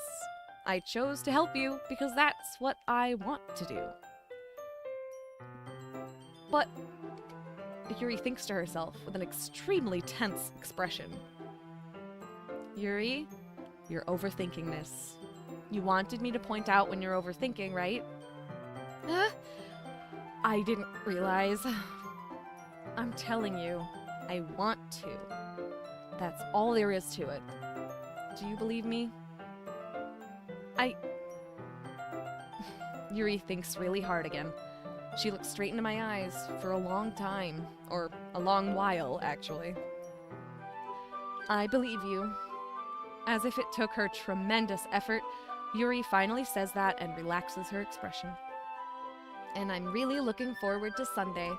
I chose to help you because that's what I want to do. But Yuri thinks to herself with an extremely tense expression. Yuri, you're overthinking this. You wanted me to point out when you're overthinking, right? I didn't realize. I'm telling you, I want to. That's all there is to it. Do you believe me? Yuri thinks really hard again. She looks straight into my eyes for a long time. Or a long while, actually. I believe you. As if it took her tremendous effort, Yuri finally says that and relaxes her expression. And I'm really looking forward to Sunday.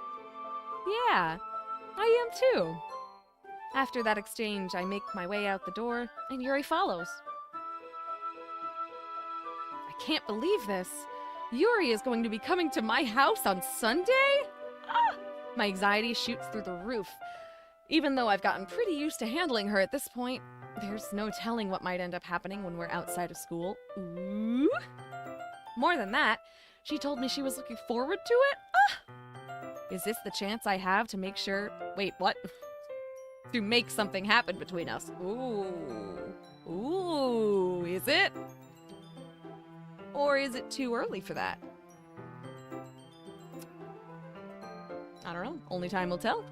Yeah, I am too. After that exchange, I make my way out the door, and Yuri follows. I can't believe this. Yuri is going to be coming to my house on Sunday? Ah! My anxiety shoots through the roof. Even though I've gotten pretty used to handling her at this point, there's no telling what might end up happening when we're outside of school. Ooh. More than that, she told me she was looking forward to it. Is this the chance I have to make sure... Wait, what? To make something happen between us. Ooh. Ooh, is it? Or is it too early for that? I don't know. Only time will tell.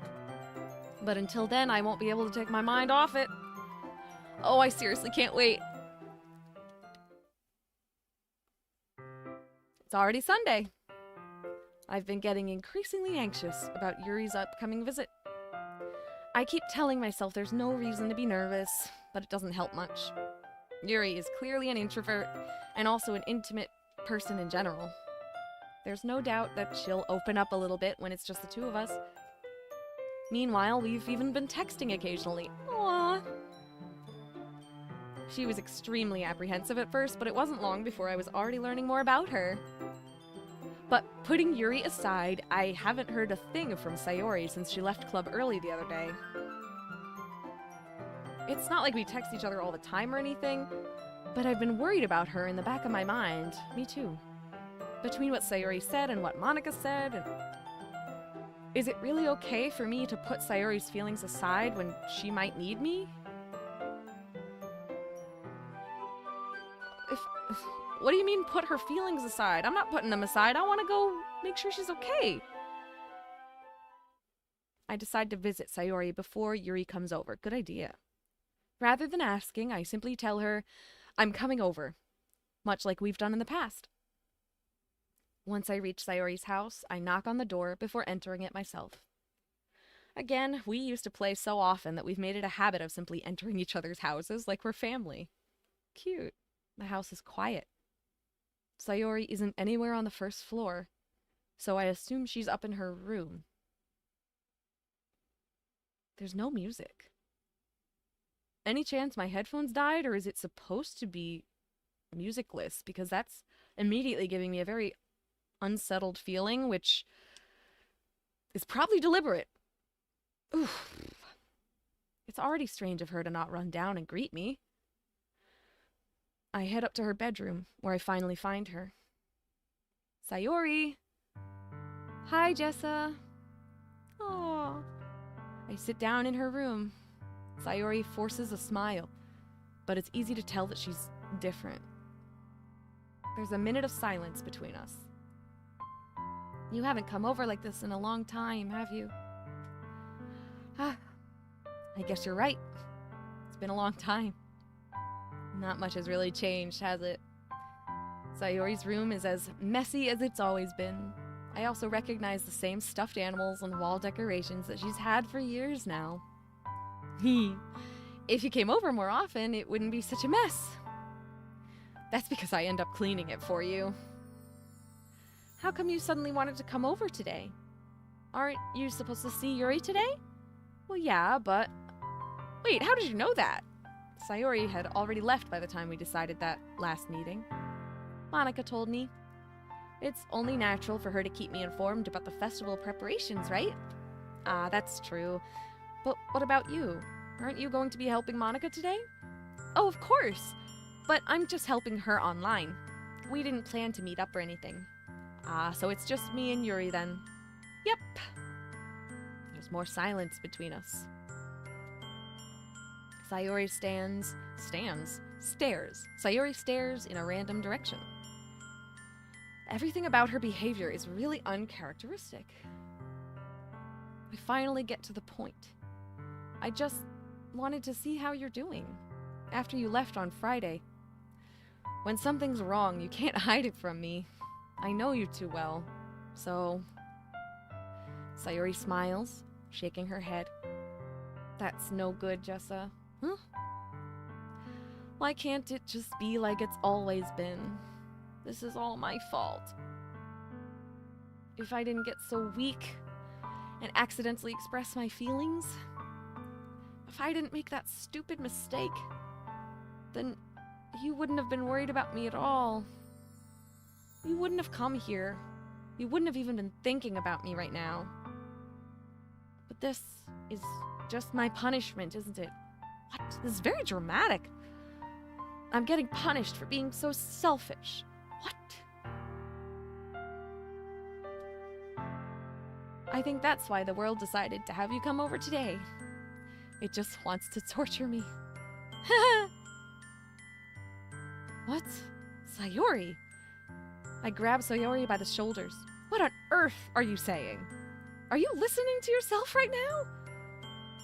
But until then, I won't be able to take my mind off it. Oh, I seriously can't wait. It's already Sunday. I've been getting increasingly anxious about Yuri's upcoming visit. I keep telling myself there's no reason to be nervous, but it doesn't help much. Yuri is clearly an introvert, and also an intimate person in general. There's no doubt that she'll open up a little bit when it's just the two of us. Meanwhile, we've even been texting occasionally. Aww. She was extremely apprehensive at first, but it wasn't long before I was already learning more about her. But putting Yuri aside, I haven't heard a thing from Sayori since she left club early the other day. It's not like we text each other all the time or anything, but I've been worried about her in the back of my mind. Me too. Between what Sayori said and what Monica said, and... Is it really okay for me to put Sayori's feelings aside when she might need me? What do you mean, put her feelings aside? I'm not putting them aside. I want to go make sure she's okay. I decide to visit Sayori before Yuri comes over. Good idea. Rather than asking, I simply tell her I'm coming over, much like we've done in the past. Once I reach Sayori's house, I knock on the door before entering it myself. Again, we used to play so often that we've made it a habit of simply entering each other's houses like we're family. Cute. The house is quiet. Sayori isn't anywhere on the first floor, so I assume she's up in her room. There's no music. Any chance my headphones died, or is it supposed to be musicless? Because that's immediately giving me a very unsettled feeling, which is probably deliberate. Oof. It's already strange of her to not run down and greet me. I head up to her bedroom, where I finally find her. Sayori! Hi, Jessa! Aww. I sit down in her room. Sayori forces a smile, but it's easy to tell that she's different. There's a minute of silence between us. You haven't come over like this in a long time, have you? I guess you're right. It's been a long time. Not much has really changed, has it? Sayori's room is as messy as it's always been. I also recognize the same stuffed animals and wall decorations that she's had for years now. If you came over more often, it wouldn't be such a mess. That's because I end up cleaning it for you. How come you suddenly wanted to come over today? Aren't you supposed to see Yuri today? Well, yeah, but... Wait, how did you know that? Sayori had already left by the time we decided that last meeting. Monica told me. It's only natural for her to keep me informed about the festival preparations, right? Ah, that's true. But what about you? Aren't you going to be helping Monica today? Oh, of course! But I'm just helping her online. We didn't plan to meet up or anything. Ah, so it's just me and Yuri then. Yep. There's more silence between us. Sayori stares. Sayori stares in a random direction. Everything about her behavior is really uncharacteristic. I finally get to the point. I just wanted to see how you're doing after you left on Friday. When something's wrong, you can't hide it from me. I know you too well, so... Sayori smiles, shaking her head. That's no good, Jessa. Huh? Why can't it just be like it's always been? This is all my fault. If I didn't get so weak and accidentally express my feelings, if I didn't make that stupid mistake, then you wouldn't have been worried about me at all. You wouldn't have come here. You wouldn't have even been thinking about me right now. But this is just my punishment, isn't it? What? This is very dramatic. I'm getting punished for being so selfish. What? I think that's why the world decided to have you come over today. It just wants to torture me. What? Sayori? I grabbed Sayori by the shoulders. What on earth are you saying? Are you listening to yourself right now?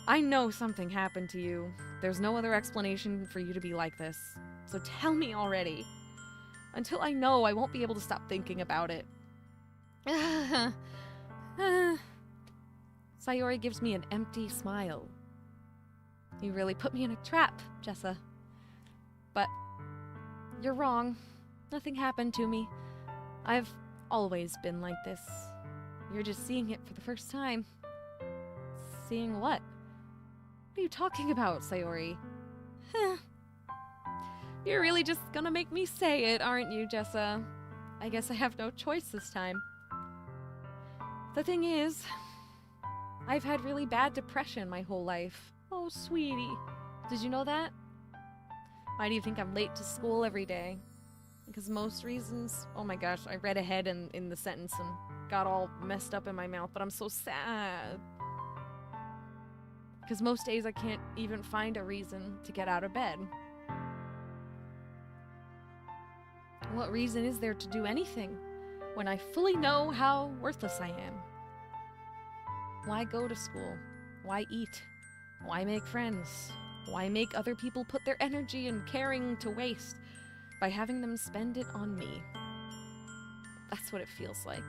I know something happened to you. There's no other explanation for you to be like this. So tell me already. Until I know, I won't be able to stop thinking about it. Sayori gives me an empty smile. You really put me in a trap, Jessa. But you're wrong. Nothing happened to me. I've always been like this. You're just seeing it for the first time. Seeing what? What are you talking about, Sayori? You're really just gonna make me say it, aren't you, Jessa? I guess I have no choice this time. The thing is, I've had really bad depression my whole life. Oh, sweetie. Did you know that? Why do you think I'm late to school every day? Because most reasons... Oh my gosh, I read ahead in the sentence and got all messed up in my mouth, but I'm so sad. Because most days I can't even find a reason to get out of bed. What reason is there to do anything when I fully know how worthless I am? Why go to school? Why eat? Why make friends? Why make other people put their energy and caring to waste by having them spend it on me? That's what it feels like.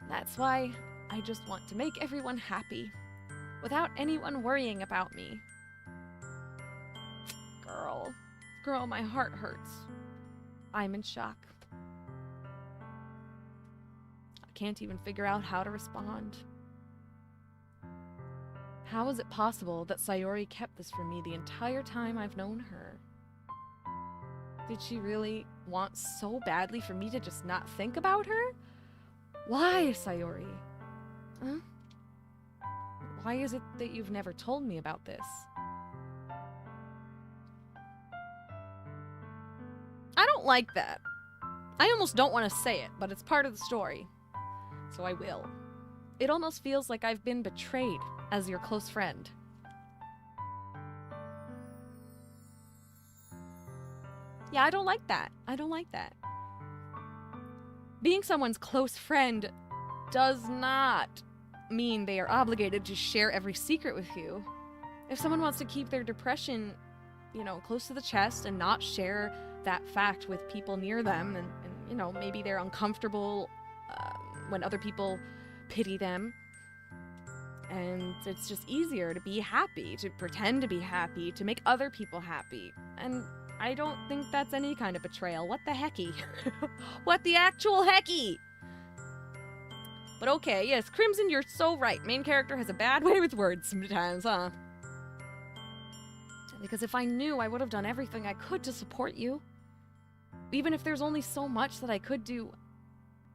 That's why I just want to make everyone happy, without anyone worrying about me. Girl, my heart hurts. I'm in shock. I can't even figure out how to respond. How is it possible that Sayori kept this from me the entire time I've known her? Did she really want so badly for me to just not think about her? Why, Sayori? Huh? Why is it that you've never told me about this? I don't like that. I almost don't want to say it, but it's part of the story. So I will. It almost feels like I've been betrayed as your close friend. Yeah, I don't like that. I don't like that. Being someone's close friend does not mean they are obligated to share every secret with you. If someone wants to keep their depression, close to the chest and not share that fact with people near them, and maybe they're uncomfortable when other people pity them, and it's just easier to be happy, to pretend to be happy, to make other people happy. And I don't think that's any kind of betrayal. What the hecky? What the actual hecky? But okay, yes, Crimson, you're so right. Main character has a bad way with words sometimes, huh? Because if I knew, I would have done everything I could to support you. Even if there's only so much that I could do,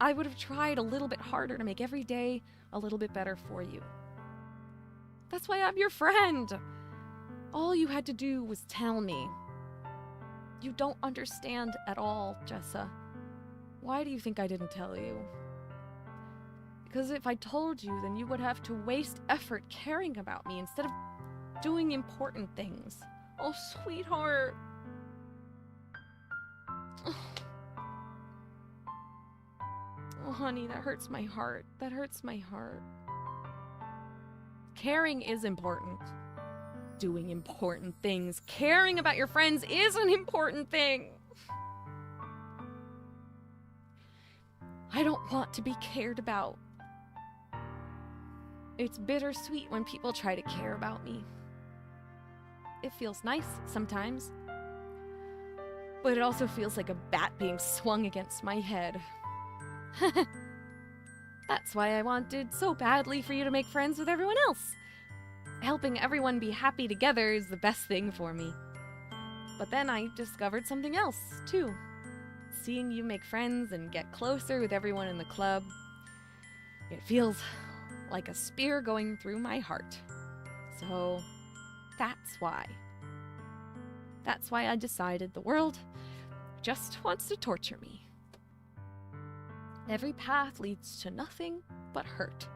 I would have tried a little bit harder to make every day a little bit better for you. That's why I'm your friend. All you had to do was tell me. You don't understand at all, Jessa. Why do you think I didn't tell you? Because if I told you, then you would have to waste effort caring about me instead of doing important things. Oh, sweetheart. Oh, honey, that hurts my heart. That hurts my heart. Caring is important. Doing important things. Caring about your friends is an important thing. I don't want to be cared about. It's bittersweet when people try to care about me. It feels nice sometimes, but it also feels like a bat being swung against my head. That's why I wanted so badly for you to make friends with everyone else. Helping everyone be happy together is the best thing for me. But then I discovered something else, too. Seeing you make friends and get closer with everyone in the club, it feels like a spear going through my heart. So that's why. That's why I decided the world just wants to torture me. Every path leads to nothing but hurt.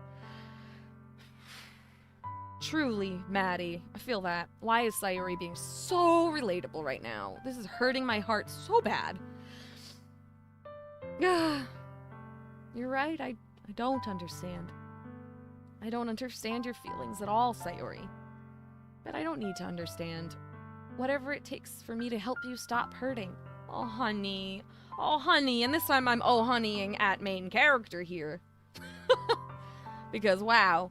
Truly, Maddie, I feel that. Why is Sayori being so relatable right now? This is hurting my heart so bad. You're right, I don't understand. I don't understand your feelings at all, Sayori. But I don't need to understand. Whatever it takes for me to help you stop hurting. Oh, honey. Oh, honey. And this time I'm oh, honeying at main character here. Because, wow.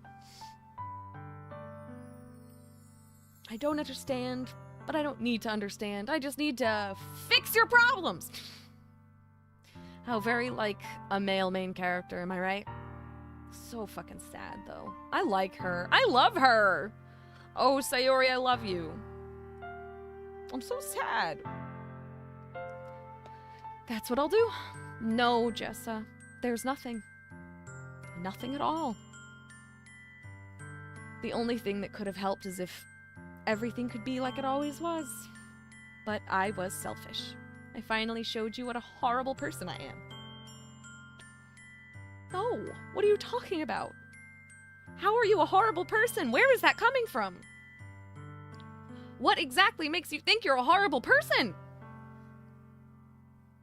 I don't understand, but I don't need to understand. I just need to fix your problems. How very like a male main character, am I right? So fucking sad, though. I like her. I love her. Oh, Sayori, I love you. I'm so sad. That's what I'll do. No, Jessa. There's nothing. Nothing at all. The only thing that could have helped is if everything could be like it always was. But I was selfish. I finally showed you what a horrible person I am. No, what are you talking about? How are you a horrible person? Where is that coming from? What exactly makes you think you're a horrible person?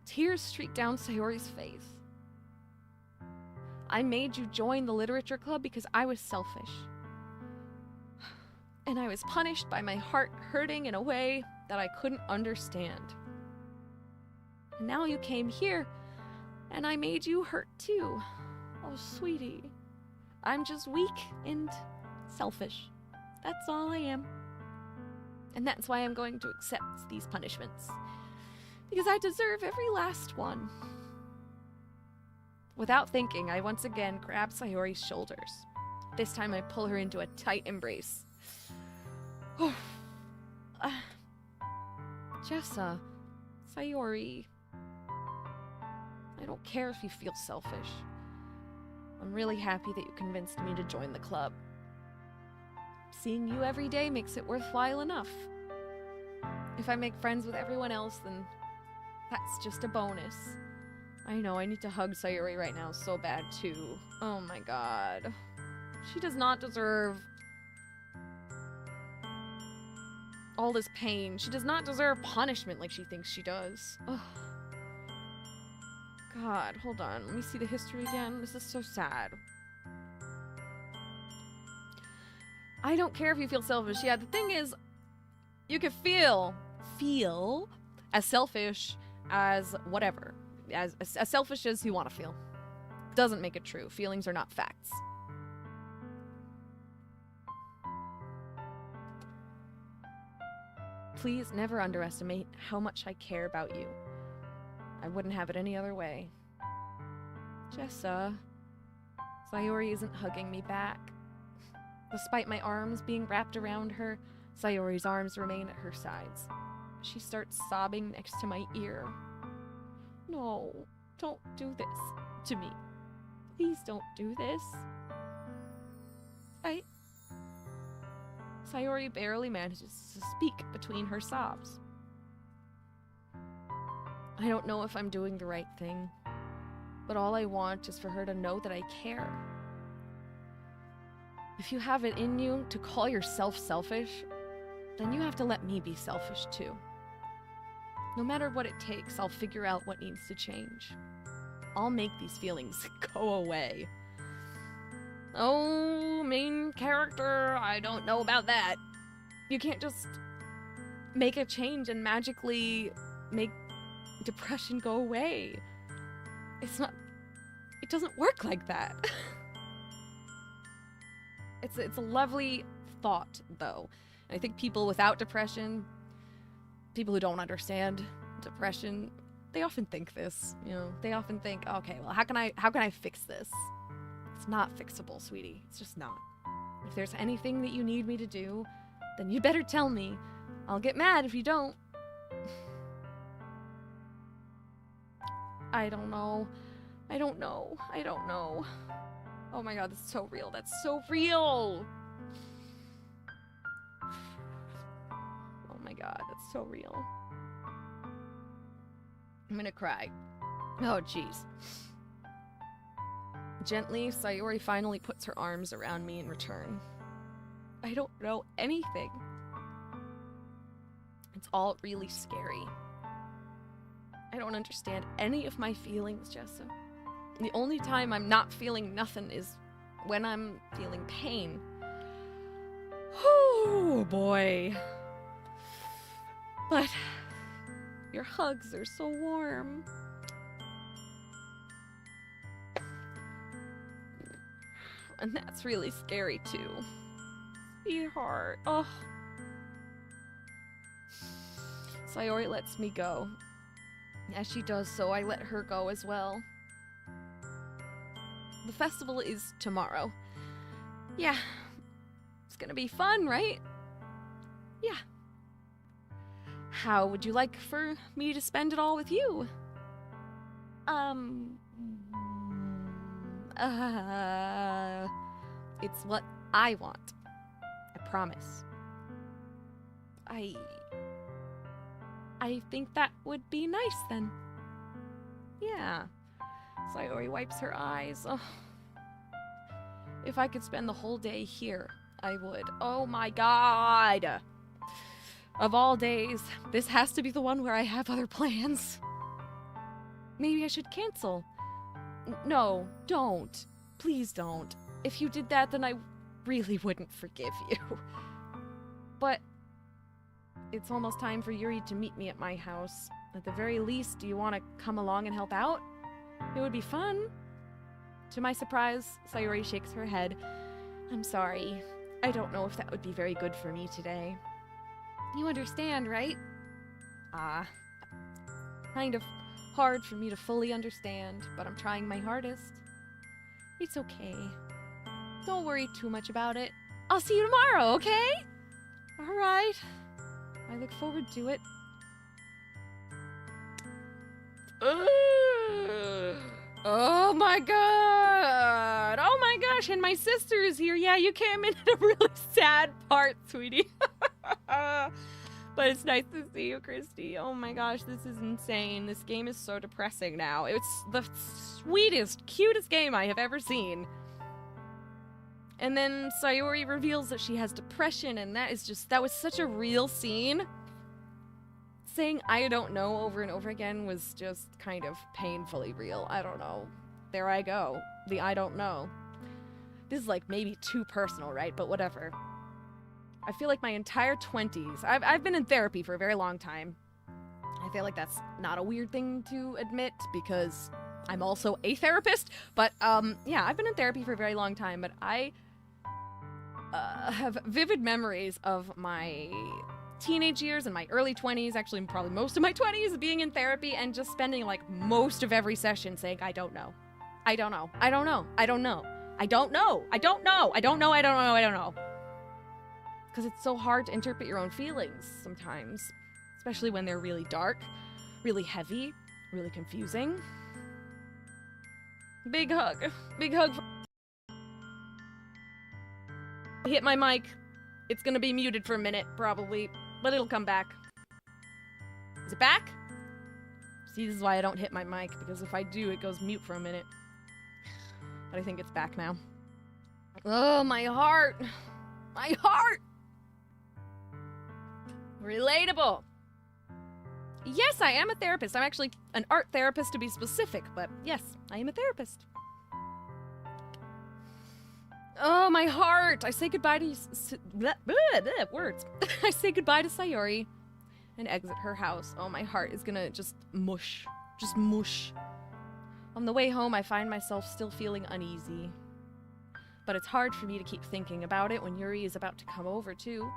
Tears streaked down Sayori's face. I made you join the literature club because I was selfish. And I was punished by my heart hurting in a way that I couldn't understand. And now you came here, and I made you hurt too. Oh, sweetie. I'm just weak and selfish. That's all I am. And that's why I'm going to accept these punishments. Because I deserve every last one. Without thinking, I once again grab Sayori's shoulders. This time I pull her into a tight embrace. Jessa, Sayori, I don't care if you feel selfish. I'm really happy that you convinced me to join the club. Seeing you every day makes it worthwhile enough. If I make friends with everyone else, then that's just a bonus. I know, I need to hug Sayori right now so bad too. Oh my god. She does not deserve all this pain. She does not deserve punishment like she thinks she does. Ugh. God, hold on. Let me see the history again. This is so sad. I don't care if you feel selfish. Yeah, the thing is, you can feel as selfish as whatever. As selfish as you want to feel. Doesn't make it true. Feelings are not facts. Please never underestimate how much I care about you. I wouldn't have it any other way. Jessa. Sayori isn't hugging me back. Despite my arms being wrapped around her, Sayori's arms remain at her sides. She starts sobbing next to my ear. No, don't do this to me. Please don't do this. Sayori barely manages to speak between her sobs. I don't know if I'm doing the right thing, but all I want is for her to know that I care. If you have it in you to call yourself selfish, then you have to let me be selfish too. No matter what it takes, I'll figure out what needs to change. I'll make these feelings go away. Oh, main character, I don't know about that. You can't just make a change and magically make depression go away. It doesn't work like that. It's a lovely thought, though. And I think people without depression, people who don't understand depression, they often think this, you know. They often think, okay, well, how can I fix this? It's not fixable, sweetie. It's just not. If there's anything that you need me to do, then you better tell me. I'll get mad if you don't. I don't know. Oh my god, that's so real. That's so real. Oh my god, that's so real. I'm gonna cry. Oh, jeez. Gently, Sayori finally puts her arms around me in return. I don't know anything. It's all really scary. I don't understand any of my feelings, Jessa. The only time I'm not feeling nothing is when I'm feeling pain. Oh boy. But your hugs are so warm. And that's really scary too. Sweetheart. Oh. Sayori lets me go. As she does so, I let her go as well. The festival is tomorrow. Yeah. It's gonna be fun, right? Yeah. How would you like for me to spend it all with you? It's what I want. I promise. I think that would be nice then. Yeah. Sayori wipes her eyes. Oh. If I could spend the whole day here, I would. Oh my god! Of all days, this has to be the one where I have other plans. Maybe I should cancel. No, don't. Please don't. If you did that, then I really wouldn't forgive you. But it's almost time for Yuri to meet me at my house. At the very least, do you want to come along and help out? It would be fun. To my surprise, Sayori shakes her head. I'm sorry. I don't know if that would be very good for me today. You understand, right? Kind of hard for me to fully understand, but I'm trying my hardest. It's okay. Don't worry too much about it. I'll see you tomorrow, okay? Alright. I look forward to it. Oh my god! Oh my gosh, and my sister is here. Yeah, you came in at a really sad part, sweetie. But it's nice to see you, Christy. Oh my gosh, this is insane. This game is so depressing now. It's the sweetest, cutest game I have ever seen. And then Sayori reveals that she has depression, and that was such a real scene. Saying I don't know over and over again was just kind of painfully real. I don't know. There I go. The I don't know. This is like maybe too personal, right? But whatever. I feel like my entire 20s, I've been in therapy for a very long time. I feel like that's not a weird thing to admit because I'm also a therapist. But yeah, I've been in therapy for a very long time, but I have vivid memories of my teenage years and my early 20s, actually probably most of my 20s, being in therapy and just spending like most of every session saying, I don't know. I don't know. I don't know. I don't know. I don't know. I don't know. I don't know. I don't know. I don't know. Because it's so hard to interpret your own feelings sometimes, especially when they're really dark, really heavy, really confusing. Big hug. Big hug. I hit my mic. It's gonna be muted for a minute, probably, but it'll come back. Is it back? See, this is why I don't hit my mic, because if I do, it goes mute for a minute. But I think it's back now. Oh, my heart. My heart. Relatable. Yes, I am a therapist. I'm actually an art therapist to be specific, but yes, I am a therapist. Oh, my heart! I say goodbye to words. I say goodbye to Sayori and exit her house. Oh, my heart is gonna just mush. Just mush. On the way home, I find myself still feeling uneasy. But it's hard for me to keep thinking about it when Yuri is about to come over, too.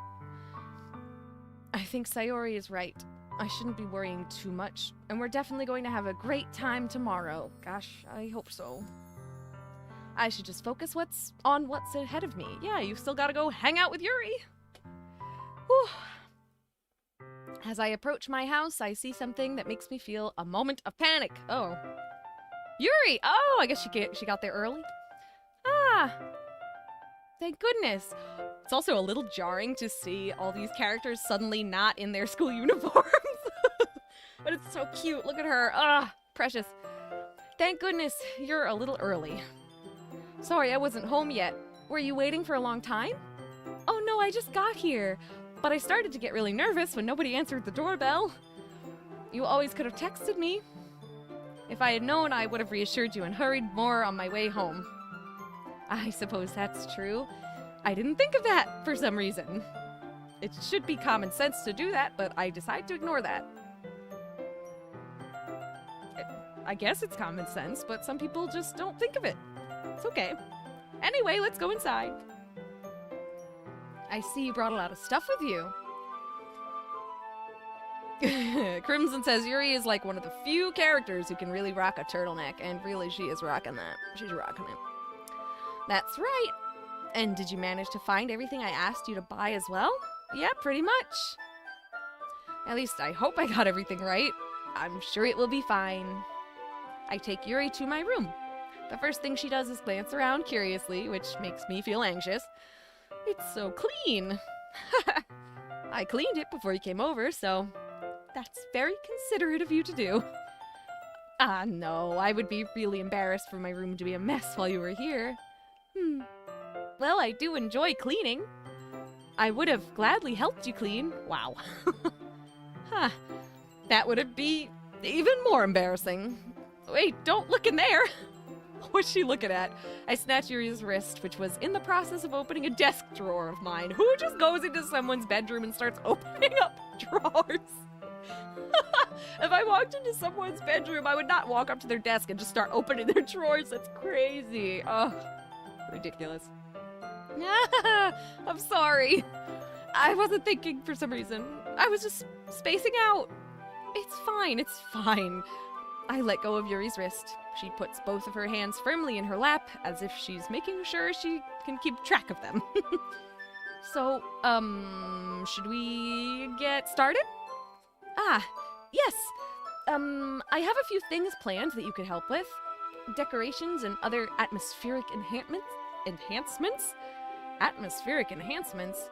I think Sayori is right. I shouldn't be worrying too much, and we're definitely going to have a great time tomorrow. Gosh, I hope so. I should just focus on what's ahead of me. Yeah, you've still got to go hang out with Yuri. Whew. As I approach my house, I see something that makes me feel a moment of panic. Oh. Yuri! Oh, I guess she got there early. Ah. Thank goodness. It's also a little jarring to see all these characters suddenly not in their school uniforms. But it's so cute. Look at her. Ah, precious. Thank goodness you're a little early. Sorry, I wasn't home yet. Were you waiting for a long time? Oh no, I just got here. But I started to get really nervous when nobody answered the doorbell. You always could have texted me. If I had known, I would have reassured you and hurried more on my way home. I suppose that's true. I didn't think of that for some reason. It should be common sense to do that, but I decide to ignore that. I guess it's common sense, but some people just don't think of it. It's okay. Anyway, let's go inside. I see you brought a lot of stuff with you. Crimson says Yuri is like one of the few characters who can really rock a turtleneck, and really she is rocking that. She's rocking it. That's right. And did you manage to find everything I asked you to buy as well? Yeah, pretty much. At least I hope I got everything right. I'm sure it will be fine. I take Yuri to my room. The first thing she does is glance around curiously, which makes me feel anxious. It's so clean. I cleaned it before you came over, so that's very considerate of you to do. No, I would be really embarrassed for my room to be a mess while you were here. Well, I do enjoy cleaning. I would have gladly helped you clean. Wow. That would be even more embarrassing. Wait, don't look in there. What's she looking at? I snatched Yuri's wrist, which was in the process of opening a desk drawer of mine. Who just goes into someone's bedroom and starts opening up drawers? If I walked into someone's bedroom, I would not walk up to their desk and just start opening their drawers. That's crazy. Oh, ridiculous. I'm sorry. I wasn't thinking for some reason. I was just spacing out. It's fine, it's fine. I let go of Yuri's wrist. She puts both of her hands firmly in her lap, as if she's making sure she can keep track of them. So, should we get started? Yes. I have a few things planned that you could help with. Decorations and other atmospheric enhancements? Atmospheric enhancements?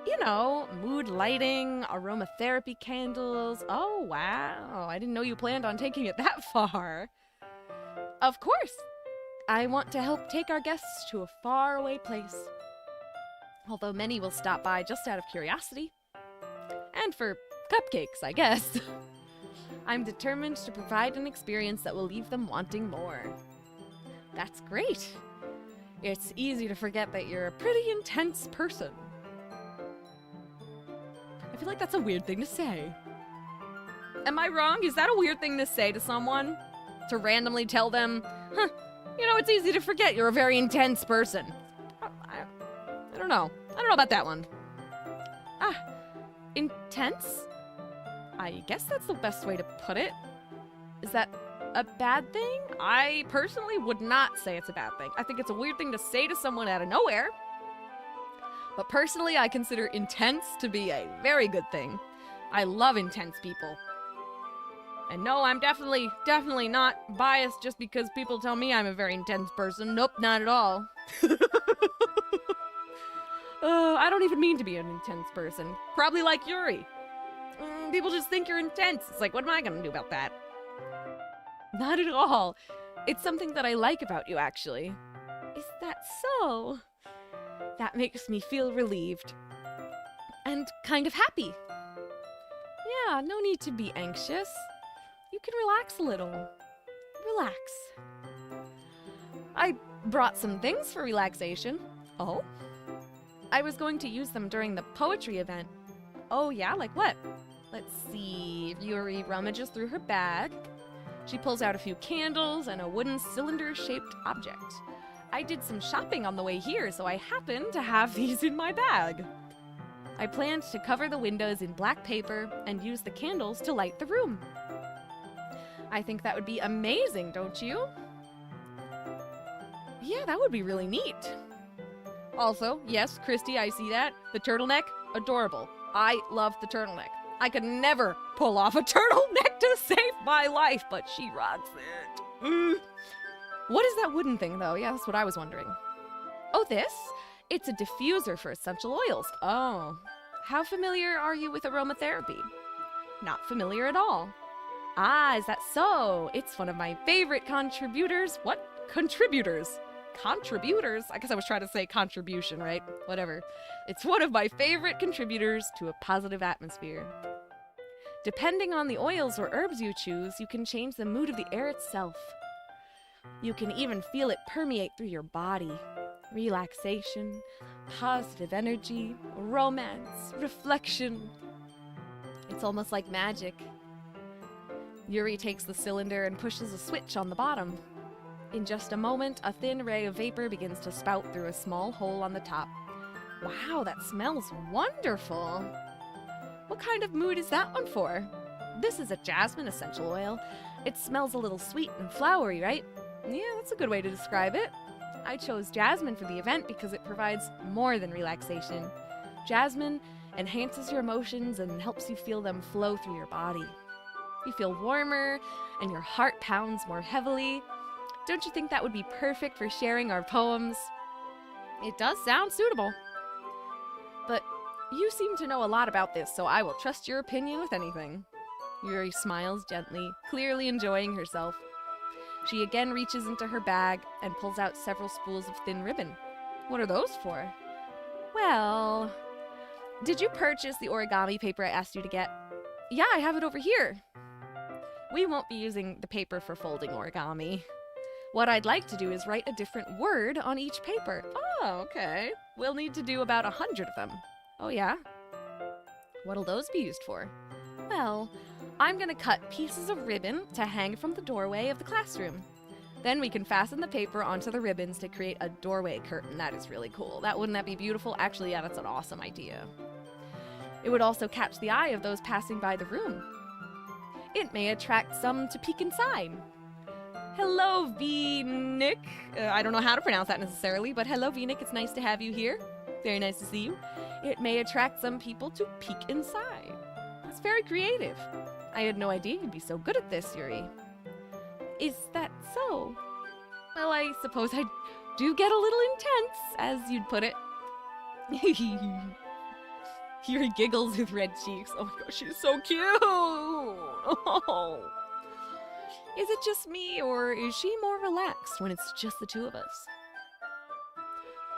You know, mood lighting, aromatherapy candles. Oh, wow. I didn't know you planned on taking it that far. Of course. I want to help take our guests to a faraway place. Although many will stop by just out of curiosity. And for cupcakes, I guess. I'm determined to provide an experience that will leave them wanting more. That's great. It's easy to forget that you're a pretty intense person. I feel like that's a weird thing to say. Am I wrong? Is that a weird thing to say to someone? To randomly tell them, you know, it's easy to forget you're a very intense person. I don't know. I don't know about that one. Intense? I guess that's the best way to put it. Is that a bad thing? I personally would not say it's a bad thing. I think it's a weird thing to say to someone out of nowhere. But personally, I consider intense to be a very good thing. I love intense people. And no, I'm definitely not biased just because people tell me I'm a very intense person. Nope, not at all. I don't even mean to be an intense person. Probably like Yuri. People just think you're intense. It's like, what am I gonna do about that? Not at all. It's something that I like about you, actually. Is that so? That makes me feel relieved. And kind of happy. Yeah, no need to be anxious. You can relax a little. Relax. I brought some things for relaxation. Oh? I was going to use them during the poetry event. Oh yeah, like what? Let's see. Yuri rummages through her bag. She pulls out a few candles and a wooden cylinder-shaped object. I did some shopping on the way here, so I happen to have these in my bag. I planned to cover the windows in black paper and use the candles to light the room. I think that would be amazing, don't you? Yeah, that would be really neat. Also, yes, Christy, I see that. The turtleneck, adorable. I love the turtleneck. I could never pull off a turtleneck to save my life, but she rocks it. What is that wooden thing, though? Yeah, that's what I was wondering. Oh, this? It's a diffuser for essential oils. Oh. How familiar are you with aromatherapy? Not familiar at all. Ah, is that so? It's one of my favorite contributors. What? Contributors. contributors. I guess I was trying to say contribution, right? Whatever. It's one of my favorite contributors to a positive atmosphere. Depending on the oils or herbs you choose, you can change the mood of the air itself. You can even feel it permeate through your body. Relaxation, positive energy, romance, reflection. It's almost like magic. Yuri takes the cylinder and pushes a switch on the bottom. In just a moment, a thin ray of vapor begins to spout through a small hole on the top. Wow, that smells wonderful. What kind of mood is that one for? This is a jasmine essential oil. It smells a little sweet and flowery, right? Yeah, that's a good way to describe it. I chose jasmine for the event because it provides more than relaxation. Jasmine enhances your emotions and helps you feel them flow through your body. You feel warmer and your heart pounds more heavily. Don't you think that would be perfect for sharing our poems? It does sound suitable. But you seem to know a lot about this, so I will trust your opinion with anything. Yuri smiles gently, clearly enjoying herself. She again reaches into her bag and pulls out several spools of thin ribbon. What are those for? Well, did you purchase the origami paper I asked you to get? Yeah, I have it over here. We won't be using the paper for folding origami. What I'd like to do is write a different word on each paper. Oh, okay. We'll need to do about 100 of them. Oh, yeah? What'll those be used for? Well, I'm gonna cut pieces of ribbon to hang from the doorway of the classroom. Then we can fasten the paper onto the ribbons to create a doorway curtain. That is really cool. Wouldn't that be beautiful? Actually, yeah, that's an awesome idea. It would also catch the eye of those passing by the room. It may attract some to peek inside. Hello, V-Nick. I don't know how to pronounce that necessarily, but hello, V-Nick. It's nice to have you here. Very nice to see you. It may attract some people to peek inside. That's very creative. I had no idea you'd be so good at this, Yuri. Is that so? Well, I suppose I do get a little intense, as you'd put it. Yuri giggles with red cheeks. Oh my gosh, she's so cute! Oh. Is it just me, or is she more relaxed when it's just the two of us?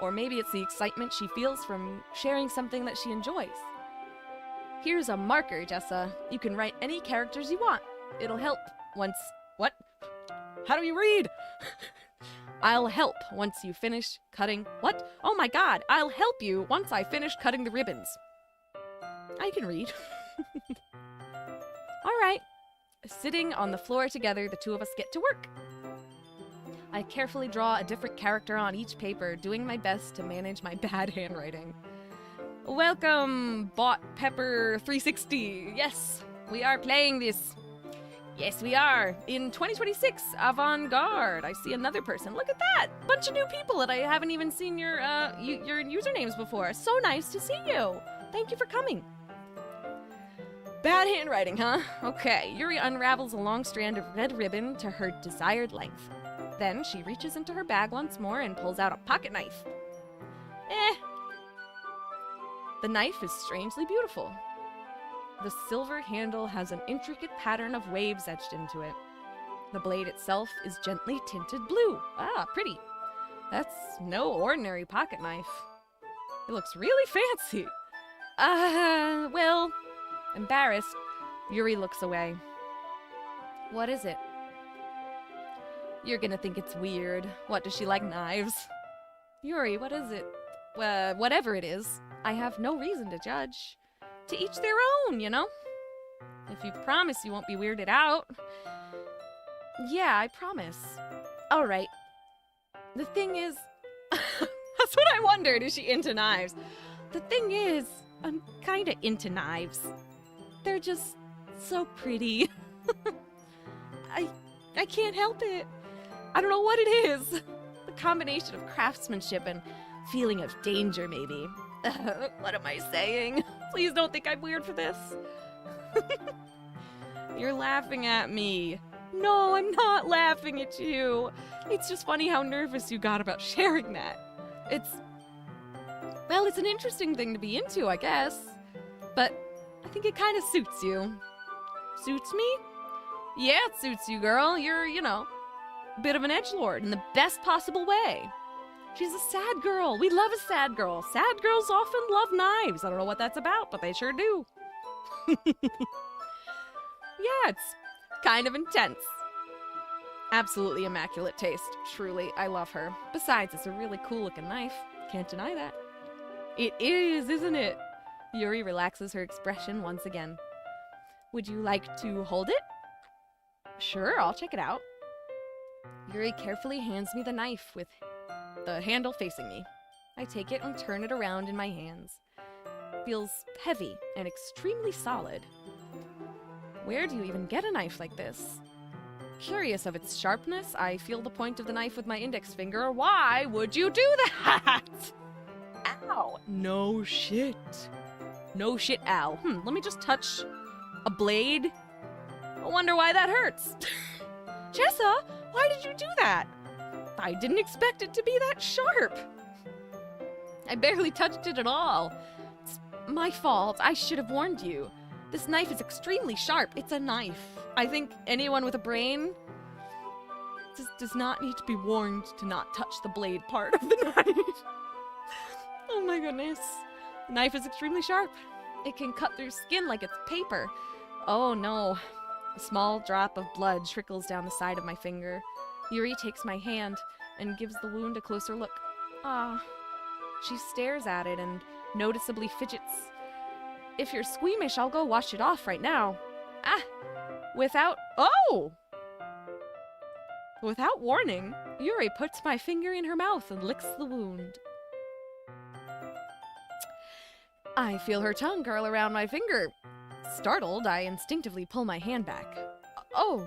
Or maybe it's the excitement she feels from sharing something that she enjoys. Here's a marker, Jessa. You can write any characters you want. It'll help once... What? How do you read? I'll help once you finish cutting... What? Oh my god, I'll help you once I finish cutting the ribbons. I can read. All right. Sitting on the floor together, the two of us get to work. I carefully draw a different character on each paper, doing my best to manage my bad handwriting. Welcome, Bot Pepper 360. Yes, we are playing this. Yes, we are. In 2026, Avant-Garde. I see another person. Look at that! Bunch of new people that I haven't even seen your usernames before. So nice to see you. Thank you for coming. Bad handwriting, huh? Okay, Yuri unravels a long strand of red ribbon to her desired length. Then she reaches into her bag once more and pulls out a pocket knife. The knife is strangely beautiful. The silver handle has an intricate pattern of waves etched into it. The blade itself is gently tinted blue. Ah, pretty. That's no ordinary pocket knife. It looks really fancy. Well... Embarrassed, Yuri looks away. What is it? You're gonna think it's weird. What, does she like knives? Yuri, what is it? Whatever it is, I have no reason to judge. To each their own, you know? If you promise you won't be weirded out. Yeah, I promise. All right. The thing is... That's what I wondered, is she into knives? The thing is, I'm kinda into knives. They're just so pretty. I can't help it. I don't know what it is. The combination of craftsmanship and feeling of danger, maybe. What am I saying? Please don't think I'm weird for this. You're laughing at me. No, I'm not laughing at you. It's just funny how nervous you got about sharing that. Well, it's an interesting thing to be into, I guess. But I think it kind of suits you. Suits me? Yeah, it suits you, girl. You're, a bit of an edgelord in the best possible way. She's a sad girl. We love a sad girl. Sad girls often love knives. I don't know what that's about, but they sure do. Yeah, it's kind of intense. Absolutely immaculate taste. Truly, I love her. Besides, it's a really cool looking knife. Can't deny that. It is, isn't it? Yuri relaxes her expression once again. Would you like to hold it? Sure, I'll check it out. Yuri carefully hands me the knife with the handle facing me. I take it and turn it around in my hands. Feels heavy and extremely solid. Where do you even get a knife like this? Curious of its sharpness, I feel the point of the knife with my index finger. Why would you do that? Ow! No shit. No shit, ow. Let me just touch a blade. I wonder why that hurts. Jessa, why did you do that? I didn't expect it to be that sharp. I barely touched it at all. It's my fault. I should have warned you. This knife is extremely sharp. It's a knife. I think anyone with a brain does not need to be warned to not touch the blade part of the knife. Oh my goodness. The knife is extremely sharp. It can cut through skin like it's paper. Oh no. A small drop of blood trickles down the side of my finger. Yuri takes my hand and gives the wound a closer look. Ah. She stares at it and noticeably fidgets. If you're squeamish, I'll go wash it off right now. Without warning, Yuri puts my finger in her mouth and licks the wound. I feel her tongue curl around my finger. Startled, I instinctively pull my hand back. Oh,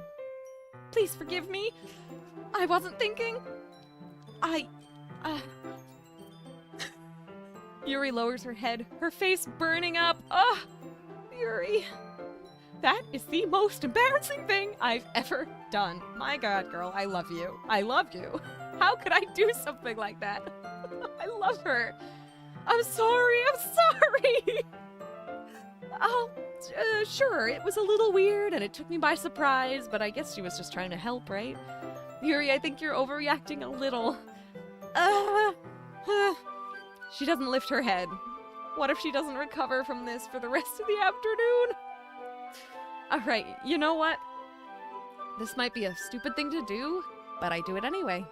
please forgive me. I wasn't thinking. Yuri lowers her head, her face burning up. Yuri. That is the most embarrassing thing I've ever done. My God, girl, I love you. I love you. How could I do something like that? I love her. I'm sorry. Oh, sure, it was a little weird and it took me by surprise, but I guess she was just trying to help, right? Yuri, I think you're overreacting a little. She doesn't lift her head. What if she doesn't recover from this for the rest of the afternoon? Alright, you know what? This might be a stupid thing to do, but I do it anyway.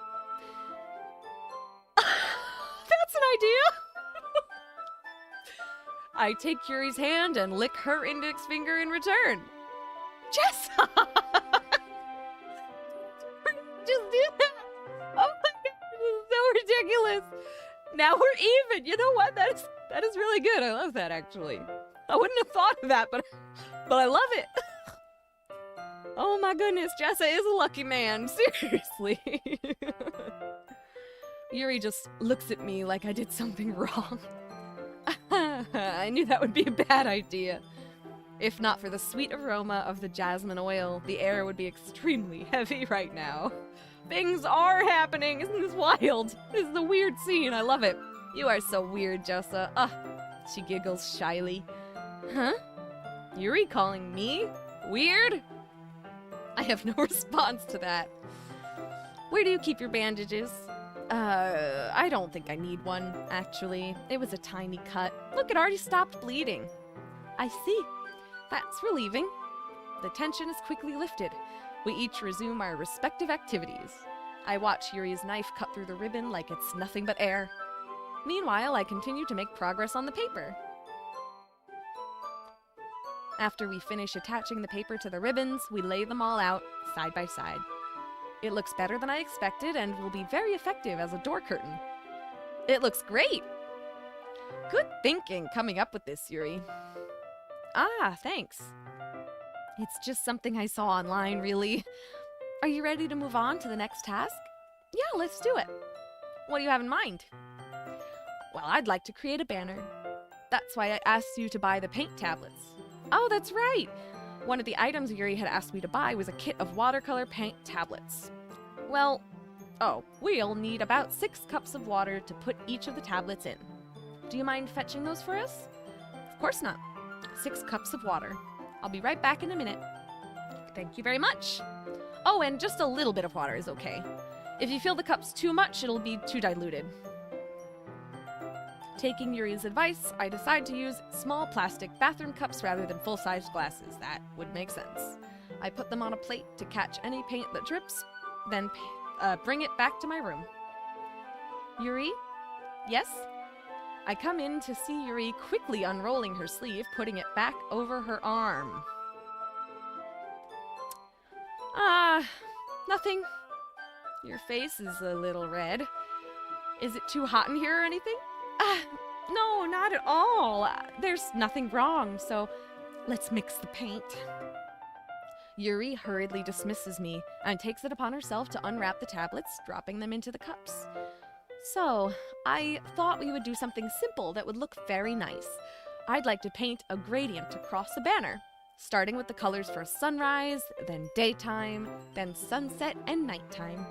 That's an idea! I take Yuri's hand and lick her index finger in return. Jessa! Just do that! Oh my God, this is so ridiculous! Now we're even! You know what? That is really good. I love that, actually. I wouldn't have thought of that, but I love it. Oh my goodness, Jessa is a lucky man. Seriously. Yuri just looks at me like I did something wrong. I knew that would be a bad idea. If not for the sweet aroma of the jasmine oil, the air would be extremely heavy right now. Things are happening. Isn't this wild? This is a weird scene. I love it. You are so weird, Jessa. She giggles shyly. Huh? Yuri calling me weird? I have no response to that. Where do you keep your bandages? I don't think I need one, actually. It was a tiny cut. Look, it already stopped bleeding. I see. That's relieving. The tension is quickly lifted. We each resume our respective activities. I watch Yuri's knife cut through the ribbon like it's nothing but air. Meanwhile, I continue to make progress on the paper. After we finish attaching the paper to the ribbons, we lay them all out, side by side. It looks better than I expected and will be very effective as a door curtain. It looks great! Good thinking coming up with this, Yuri. Thanks. It's just something I saw online, really. Are you ready to move on to the next task? Yeah, let's do it. What do you have in mind? Well, I'd like to create a banner. That's why I asked you to buy the paint tablets. Oh, that's right! One of the items Yuri had asked me to buy was a kit of watercolor paint tablets. Well, we'll need about 6 cups of water to put each of the tablets in. Do you mind fetching those for us? Of course not. 6 cups of water. I'll be right back in a minute. Thank you very much. Oh, and just a little bit of water is okay. If you fill the cups too much, it'll be too diluted. Taking Yuri's advice, I decide to use small plastic bathroom cups rather than full-sized glasses. That would make sense. I put them on a plate to catch any paint that drips, then bring it back to my room. Yuri? Yes? I come in to see Yuri quickly unrolling her sleeve, putting it back over her arm. Nothing. Your face is a little red. Is it too hot in here or anything? No, not at all. There's nothing wrong, so let's mix the paint. Yuri hurriedly dismisses me and takes it upon herself to unwrap the tablets, dropping them into the cups. So, I thought we would do something simple that would look very nice. I'd like to paint a gradient across the banner, starting with the colors for sunrise, then daytime, then sunset and nighttime.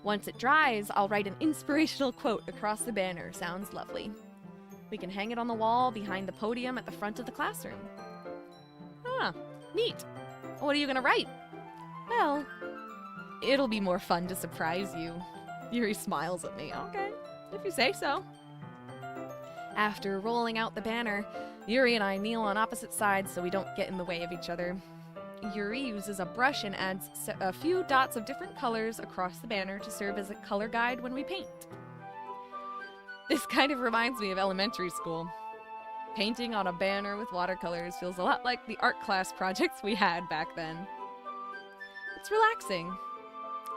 Once it dries, I'll write an inspirational quote across the banner. Sounds lovely. We can hang it on the wall behind the podium at the front of the classroom. Ah, neat. What are you gonna write? Well, it'll be more fun to surprise you. Yuri smiles at me. Okay, if you say so. After rolling out the banner, Yuri and I kneel on opposite sides so we don't get in the way of each other. Yuri uses a brush and adds a few dots of different colors across the banner to serve as a color guide when we paint. This kind of reminds me of elementary school. Painting on a banner with watercolors feels a lot like the art class projects we had back then. It's relaxing,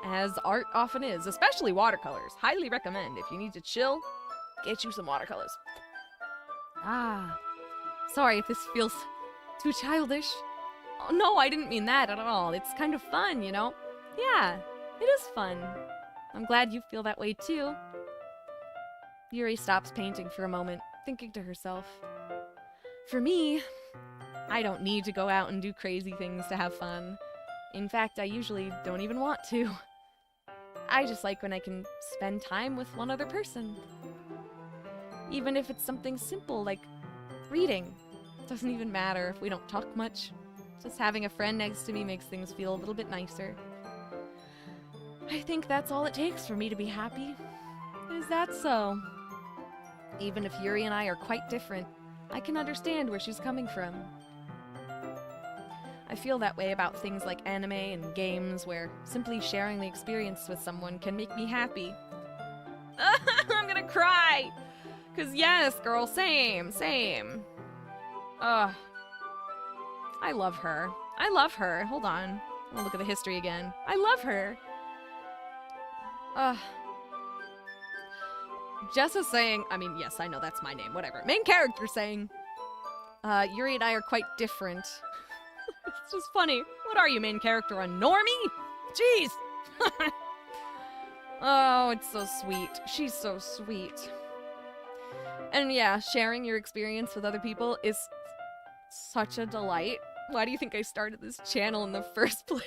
as art often is, especially watercolors. Highly recommend if you need to chill, get you some watercolors. Sorry if this feels too childish. Oh, no, I didn't mean that at all. It's kind of fun, you know? Yeah, it is fun. I'm glad you feel that way too. Yuri stops painting for a moment, thinking to herself. For me, I don't need to go out and do crazy things to have fun. In fact, I usually don't even want to. I just like when I can spend time with one other person. Even if it's something simple like reading. It doesn't even matter if we don't talk much. Just having a friend next to me makes things feel a little bit nicer. I think that's all it takes for me to be happy. Is that so? Even if Yuri and I are quite different, I can understand where she's coming from. I feel that way about things like anime and games where simply sharing the experience with someone can make me happy. I'm gonna cry! 'Cause yes, girl, same. I love her. Hold on. I'll look at the history again. I love her. Jessa saying, I mean, yes, I know that's my name, whatever. Main character saying, Yuri and I are quite different. It's just funny. What are you, main character, a normie? Jeez! Oh, it's so sweet. She's so sweet. And yeah, sharing your experience with other people is such a delight. Why do you think I started this channel in the first place?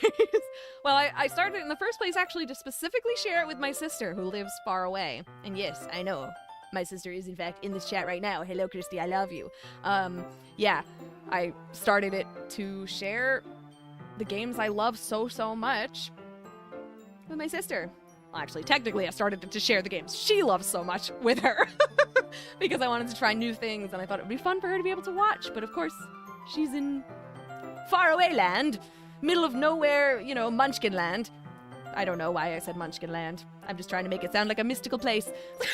Well, I started it in the first place actually to specifically share it with my sister who lives far away. And yes, I know. My sister is in fact in this chat right now. Hello, Christy, I love you. Yeah, I started it to share the games I love so much with my sister. Well, actually, technically, I started it to share the games she loves so much with her. Because I wanted to try new things, and I thought it would be fun for her to be able to watch. But of course, she's in faraway land, middle of nowhere, you know, Munchkin land. I don't know why I said Munchkin land. I'm just trying to make it sound like a mystical place.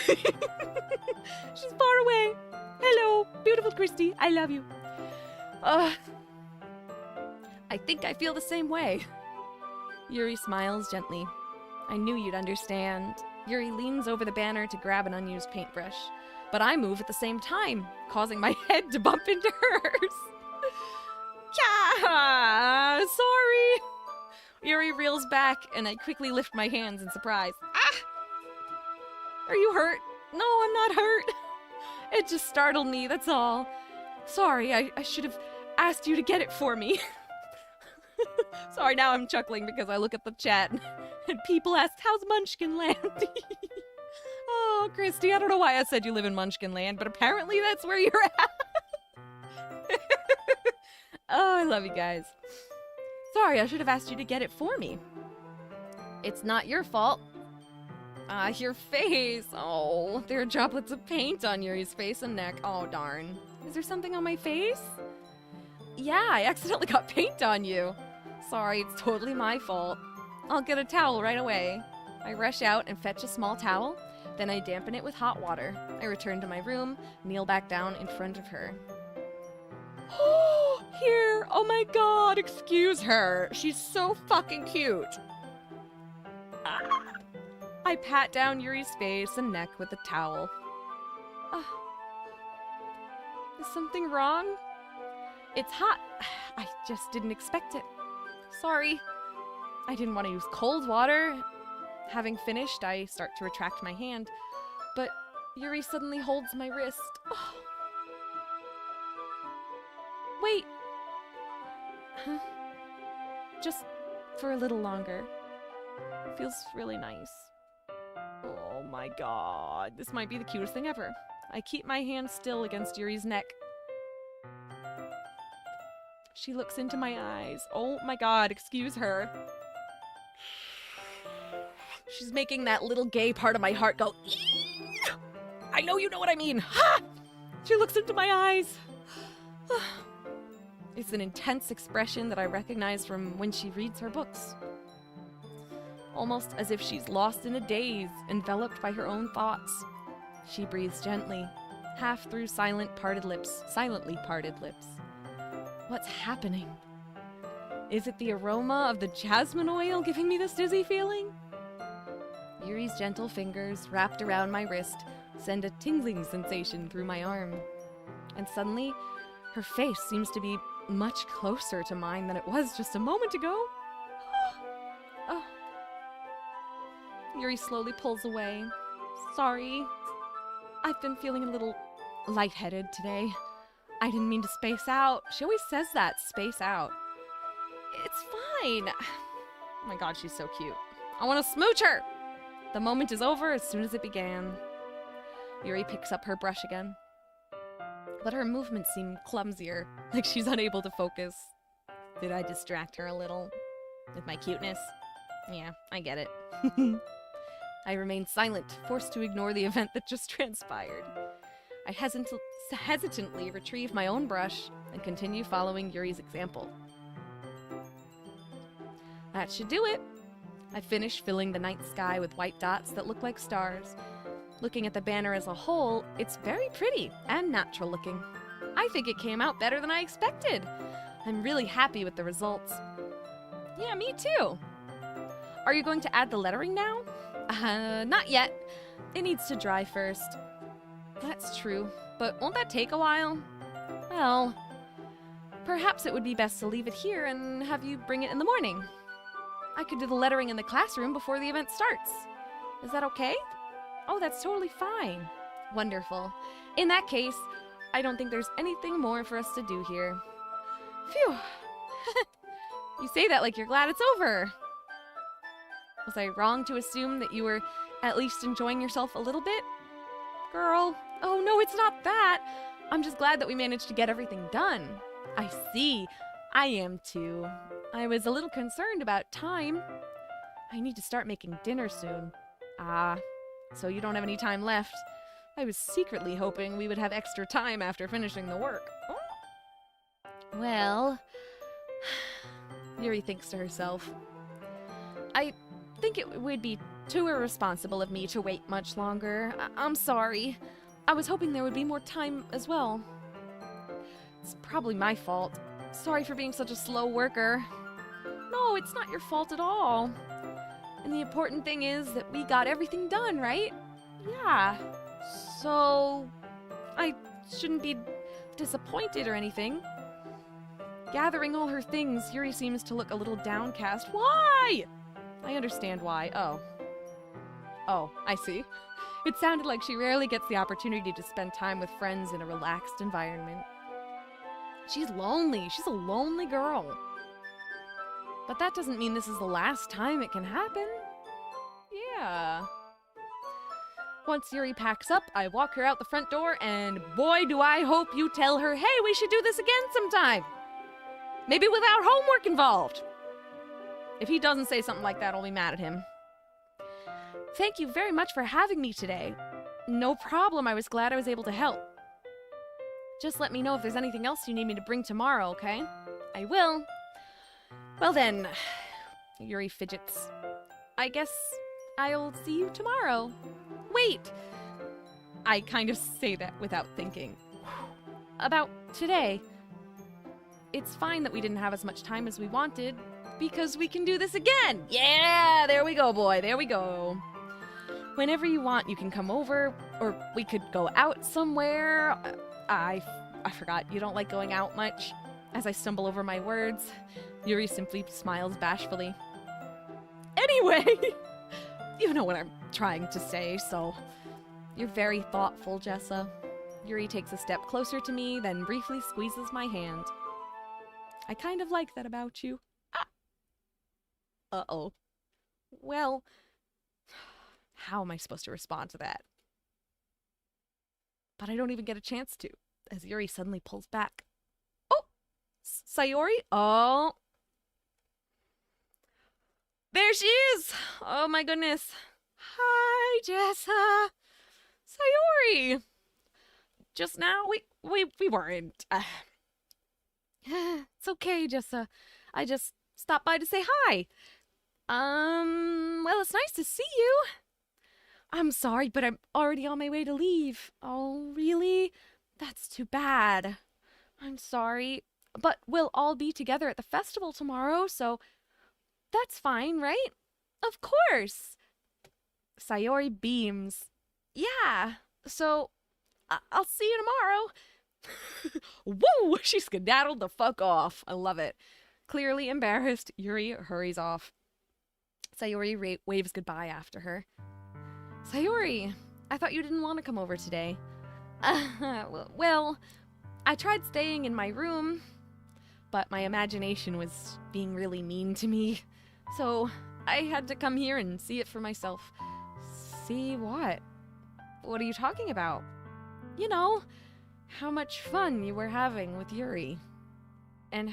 She's far away. Hello, beautiful Christy. I love you. I think I feel the same way. Yuri smiles gently. I knew you'd understand. Yuri leans over the banner to grab an unused paintbrush. But I move at the same time, causing my head to bump into hers. Yeah, sorry. Yuri reels back, and I quickly lift my hands in surprise. Are you hurt? No, I'm not hurt. It just startled me, that's all. Sorry, I should have asked you to get it for me. Sorry, now I'm chuckling because I look at the chat, and people ask, how's Munchkin Land? Oh, Christy, I don't know why I said you live in Munchkin Land, but apparently that's where you're at. Oh, I love you guys. Sorry, I should have asked you to get it for me. It's not your fault. Your face. Oh, there are droplets of paint on Yuri's face and neck. Oh, darn. Is there something on my face? Yeah, I accidentally got paint on you. Sorry, it's totally my fault. I'll get a towel right away. I rush out and fetch a small towel. Then I dampen it with hot water. I return to my room, kneel back down in front of her. Oh, here! Oh my god, excuse her. She's so fucking cute. I pat down Yuri's face and neck with the towel. Is something wrong? It's hot. I just didn't expect it. Sorry. I didn't want to use cold water. Having finished, I start to retract my hand, but Yuri suddenly holds my wrist. Oh. Wait. Huh? Just for a little longer. It feels really nice. Oh my god, this might be the cutest thing ever. I keep my hand still against Yuri's neck. She looks into my eyes. Oh my god, excuse her. She's making that little gay part of my heart go, eee! I know you know what I mean. Ha! She looks into my eyes. It's an intense expression that I recognize from when she reads her books. Almost as if she's lost in a daze, enveloped by her own thoughts. She breathes gently, half through silently parted lips. What's happening? Is it the aroma of the jasmine oil giving me this dizzy feeling? Yuri's gentle fingers, wrapped around my wrist, send a tingling sensation through my arm. And suddenly, her face seems to be much closer to mine than it was just a moment ago. Oh. Yuri slowly pulls away. Sorry. I've been feeling a little lightheaded today. I didn't mean to space out. She always says that, space out. It's fine. Oh my god, she's so cute. I want to smooch her! The moment is over as soon as it began. Yuri picks up her brush again. But her movements seem clumsier, like she's unable to focus. Did I distract her a little? With my cuteness? Yeah, I get it. I remain silent, forced to ignore the event that just transpired. I hesitantly retrieve my own brush and continue following Yuri's example. That should do it. I finish filling the night sky with white dots that look like stars. Looking at the banner as a whole, it's very pretty and natural looking. I think it came out better than I expected. I'm really happy with the results. Yeah, me too. Are you going to add the lettering now? Not yet. It needs to dry first. That's true, but won't that take a while? Well, perhaps it would be best to leave it here and have you bring it in the morning. I could do the lettering in the classroom before the event starts. Is that okay? Oh, that's totally fine. Wonderful. In that case, I don't think there's anything more for us to do here. Phew. You say that like you're glad it's over. Was I wrong to assume that you were at least enjoying yourself a little bit? Girl, oh no, it's not that. I'm just glad that we managed to get everything done. I see. I am too. I was a little concerned about time. I need to start making dinner soon. Ah, so you don't have any time left. I was secretly hoping we would have extra time after finishing the work. Oh. Well, Yuri thinks to herself. I think it would be too irresponsible of me to wait much longer. I'm sorry. I was hoping there would be more time as well. It's probably my fault. Sorry for being such a slow worker. No, it's not your fault at all. And the important thing is that we got everything done, right? Yeah. So, I shouldn't be disappointed or anything. Gathering all her things, Yuri seems to look a little downcast. Why? I understand why. Oh, I see. It sounded like she rarely gets the opportunity to spend time with friends in a relaxed environment. She's lonely. She's a lonely girl. But that doesn't mean this is the last time it can happen. Yeah. Once Yuri packs up, I walk her out the front door, and boy, do I hope you tell her, hey, we should do this again sometime. Maybe without homework involved. If he doesn't say something like that, I'll be mad at him. Thank you very much for having me today. No problem, I was glad I was able to help. Just let me know if there's anything else you need me to bring tomorrow, okay? I will. Well then, Yuri fidgets. I guess I'll see you tomorrow. Wait! I kind of say that without thinking. About today. It's fine that we didn't have as much time as we wanted, because we can do this again! Yeah! There we go, boy, there we go. Whenever you want, you can come over, or we could go out somewhere. I forgot, you don't like going out much. As I stumble over my words, Yuri simply smiles bashfully. Anyway, you know what I'm trying to say, so you're very thoughtful, Jessa. Yuri takes a step closer to me, then briefly squeezes my hand. I kind of like that about you. Ah. Uh-oh. Well, how am I supposed to respond to that? But I don't even get a chance to, as Yuri suddenly pulls back. Oh! Sayori? Oh. There she is! Oh my goodness. Hi, Jessa. Sayori! Just now, we weren't. It's okay, Jessa. I just stopped by to say hi. Well, it's nice to see you. I'm sorry, but I'm already on my way to leave. Oh, really? That's too bad. I'm sorry. But we'll all be together at the festival tomorrow, so that's fine, right? Of course. Sayori beams. Yeah, so I'll see you tomorrow. Whoa! She skedaddled the fuck off. I love it. Clearly embarrassed, Yuri hurries off. Sayori waves goodbye after her. Sayori, I thought you didn't want to come over today. Well, I tried staying in my room, but my imagination was being really mean to me. So I had to come here and see it for myself. See what? What are you talking about? You know, how much fun you were having with Yuri. And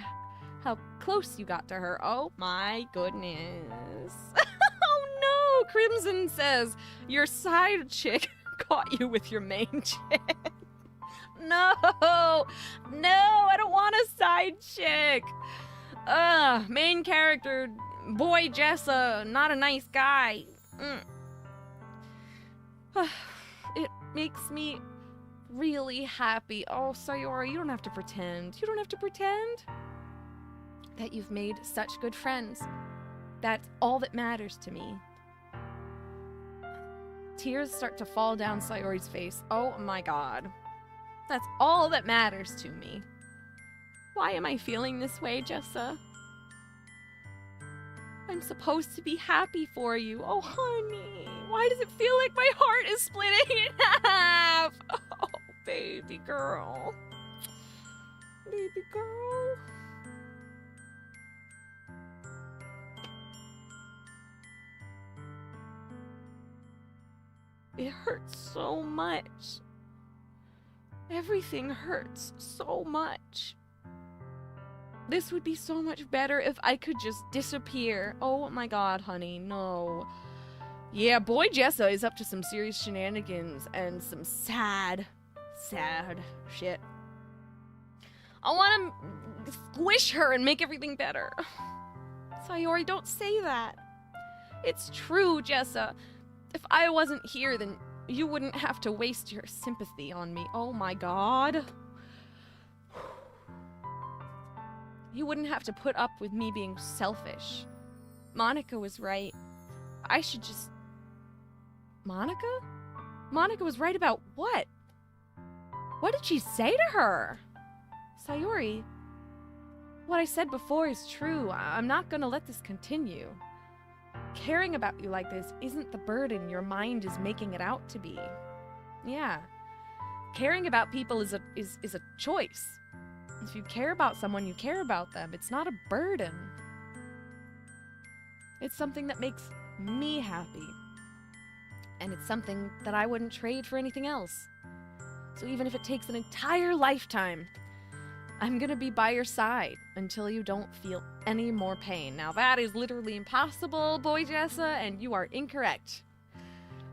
how close you got to her. Oh my goodness. Oh no, Crimson says your side chick caught you with your main chick. No, I don't want a side chick. Main character, boy Jessa, not a nice guy. It makes me really happy. Oh, Sayori, you don't have to pretend. You don't have to pretend that you've made such good friends. That's all that matters to me. Tears start to fall down Sayori's face. Oh my god. That's all that matters to me. Why am I feeling this way, Jessa? I'm supposed to be happy for you. Oh, honey. Why does it feel like my heart is splitting in half? Oh, baby girl. Baby girl. It hurts so much. Everything hurts so much. This would be so much better if I could just disappear. Oh my god, honey, no. Yeah, boy Jessa is up to some serious shenanigans and some sad shit. I want to squish her and make everything better. Sayori, don't say that. It's true, Jessa. If I wasn't here, then you wouldn't have to waste your sympathy on me. Oh my god. You wouldn't have to put up with me being selfish. Monica was right. I should just... Monica? Monica was right about what? What did she say to her? Sayori, what I said before is true. I'm not gonna let this continue. Caring about you like this isn't the burden your mind is making it out to be. Yeah. Caring about people is a choice. If you care about someone, you care about them. It's not a burden. It's something that makes me happy. And it's something that I wouldn't trade for anything else. So even if it takes an entire lifetime, I'm gonna be by your side until you don't feel any more pain. Now that is literally impossible, boy Jessa, and you are incorrect.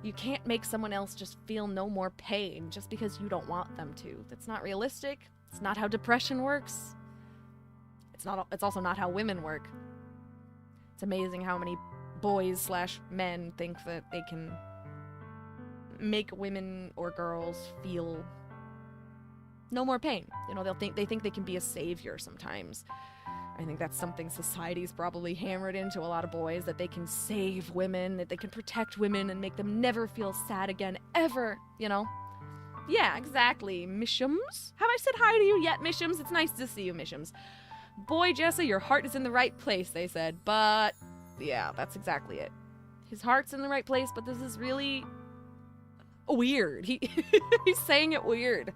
You can't make someone else just feel no more pain just because you don't want them to. That's not realistic. It's not how depression works. It's also not how women work. It's amazing how many boys/men think that they can make women or girls feel no more pain. You know, they think they can be a savior sometimes. I think that's something society's probably hammered into a lot of boys, that they can save women, that they can protect women and make them never feel sad again, ever, you know? Yeah, exactly. Mishams? Have I said hi to you yet, Mishams? It's nice to see you, Mishams. Boy, Jessa, your heart is in the right place, they said. But, yeah, that's exactly it. His heart's in the right place, but this is really weird. He's saying it weird.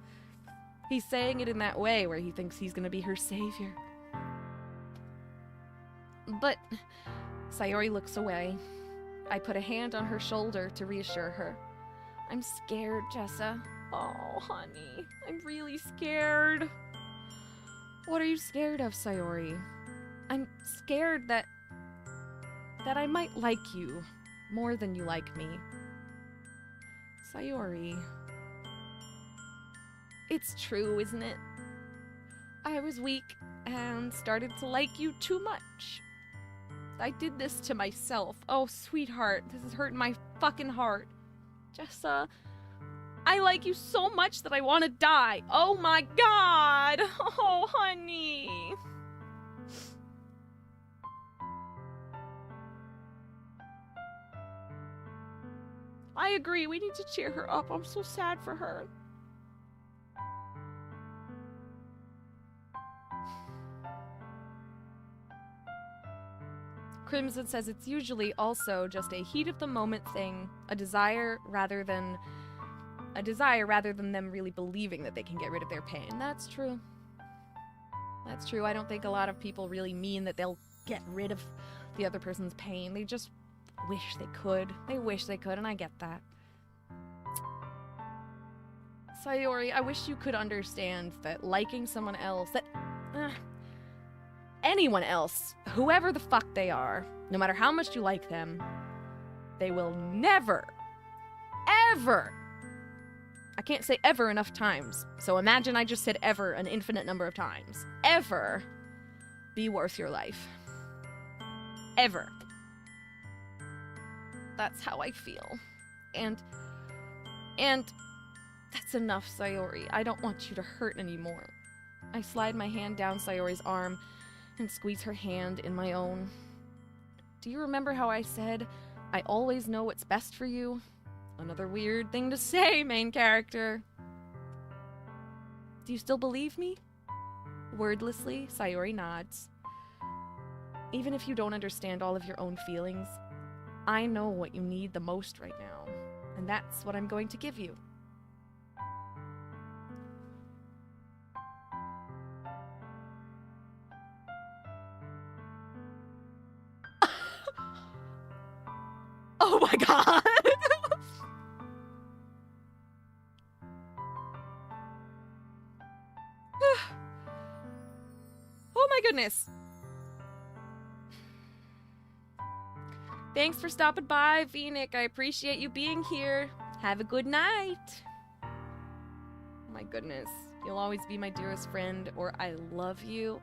He's saying it in that way where he thinks he's gonna be her savior. But Sayori looks away. I put a hand on her shoulder to reassure her. I'm scared, Jessa. Oh, honey, I'm really scared. What are you scared of, Sayori? I'm scared that I might like you more than you like me. Sayori. It's true, isn't it? I was weak and started to like you too much. I did this to myself. Oh, sweetheart, this is hurting my fucking heart. Jessa, I like you so much that I want to die. Oh my god! Oh, honey! I agree, we need to cheer her up. I'm so sad for her. Crimson says it's usually also just a heat of the moment thing, a desire rather than them really believing that they can get rid of their pain. That's true. That's true. I don't think a lot of people really mean that they'll get rid of the other person's pain. They just wish they could. They wish they could, and I get that. Sayori, I wish you could understand that liking someone else, that anyone else, whoever the fuck they are, no matter how much you like them, they will never, ever, I can't say ever enough times, so imagine I just said ever an infinite number of times, ever be worth your life. Ever. That's how I feel. And that's enough, Sayori. I don't want you to hurt anymore. I slide my hand down Sayori's arm and squeeze her hand in my own. Do you remember how I said, I always know what's best for you? Another weird thing to say, main character. Do you still believe me? Wordlessly, Sayori nods. Even if you don't understand all of your own feelings, I know what you need the most right now, and that's what I'm going to give you. Oh my god! Oh my goodness. Thanks for stopping by, Phoenix. I appreciate you being here. Have a good night. Oh my goodness. You'll always be my dearest friend, or I love you.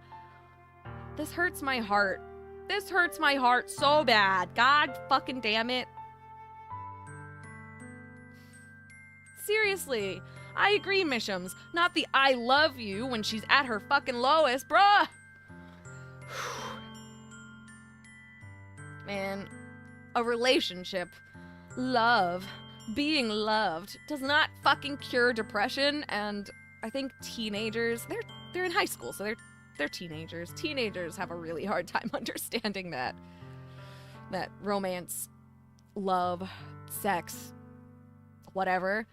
This hurts my heart. This hurts my heart so bad. God fucking damn it. Seriously. I agree, Mishams. Not the I love you when she's at her fucking lowest, bruh. Man, a relationship, love, being loved does not fucking cure depression, and I think teenagers, they're in high school, so they're teenagers. Teenagers have a really hard time understanding that romance, love, sex, whatever,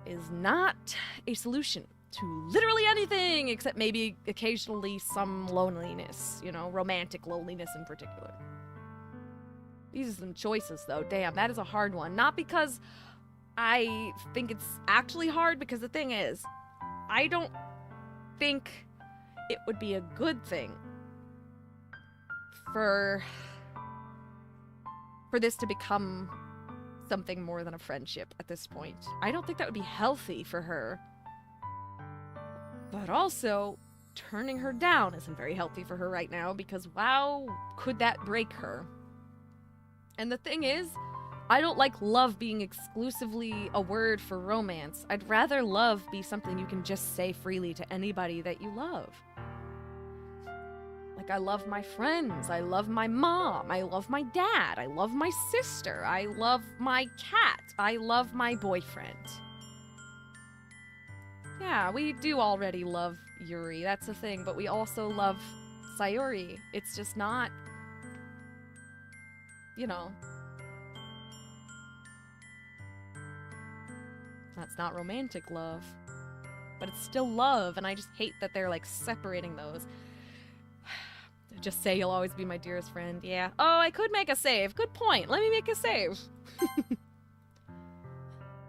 is not a solution to literally anything except maybe occasionally some loneliness, you know, romantic loneliness in particular. These are some choices, though. Damn, that is a hard one. Not because I think it's actually hard, because the thing is, I don't think it would be a good thing for this to become something more than a friendship at this point. I don't think that would be healthy for her. But also, turning her down isn't very healthy for her right now because, wow, could that break her? And the thing is, I don't like love being exclusively a word for romance. I'd rather love be something you can just say freely to anybody that you love. Like, I love my friends, I love my mom, I love my dad, I love my sister, I love my cat, I love my boyfriend. Yeah, we do already love Yuri, that's the thing, but we also love Sayori. It's just not, you know, that's not romantic love. But it's still love, and I just hate that they're, like, separating those. Just say you'll always be my dearest friend. Yeah. Oh, I could make a save. Good point. Let me make a save.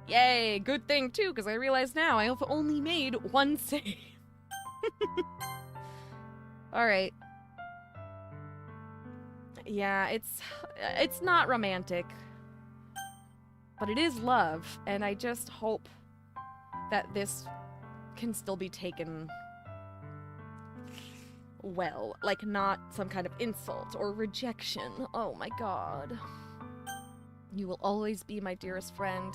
Yay. Good thing, too, because I realize now I have only made one save. Alright. Yeah, it's not romantic. But it is love, and I just hope that this can still be taken well, like not some kind of insult or rejection. Oh my god. You will always be my dearest friend.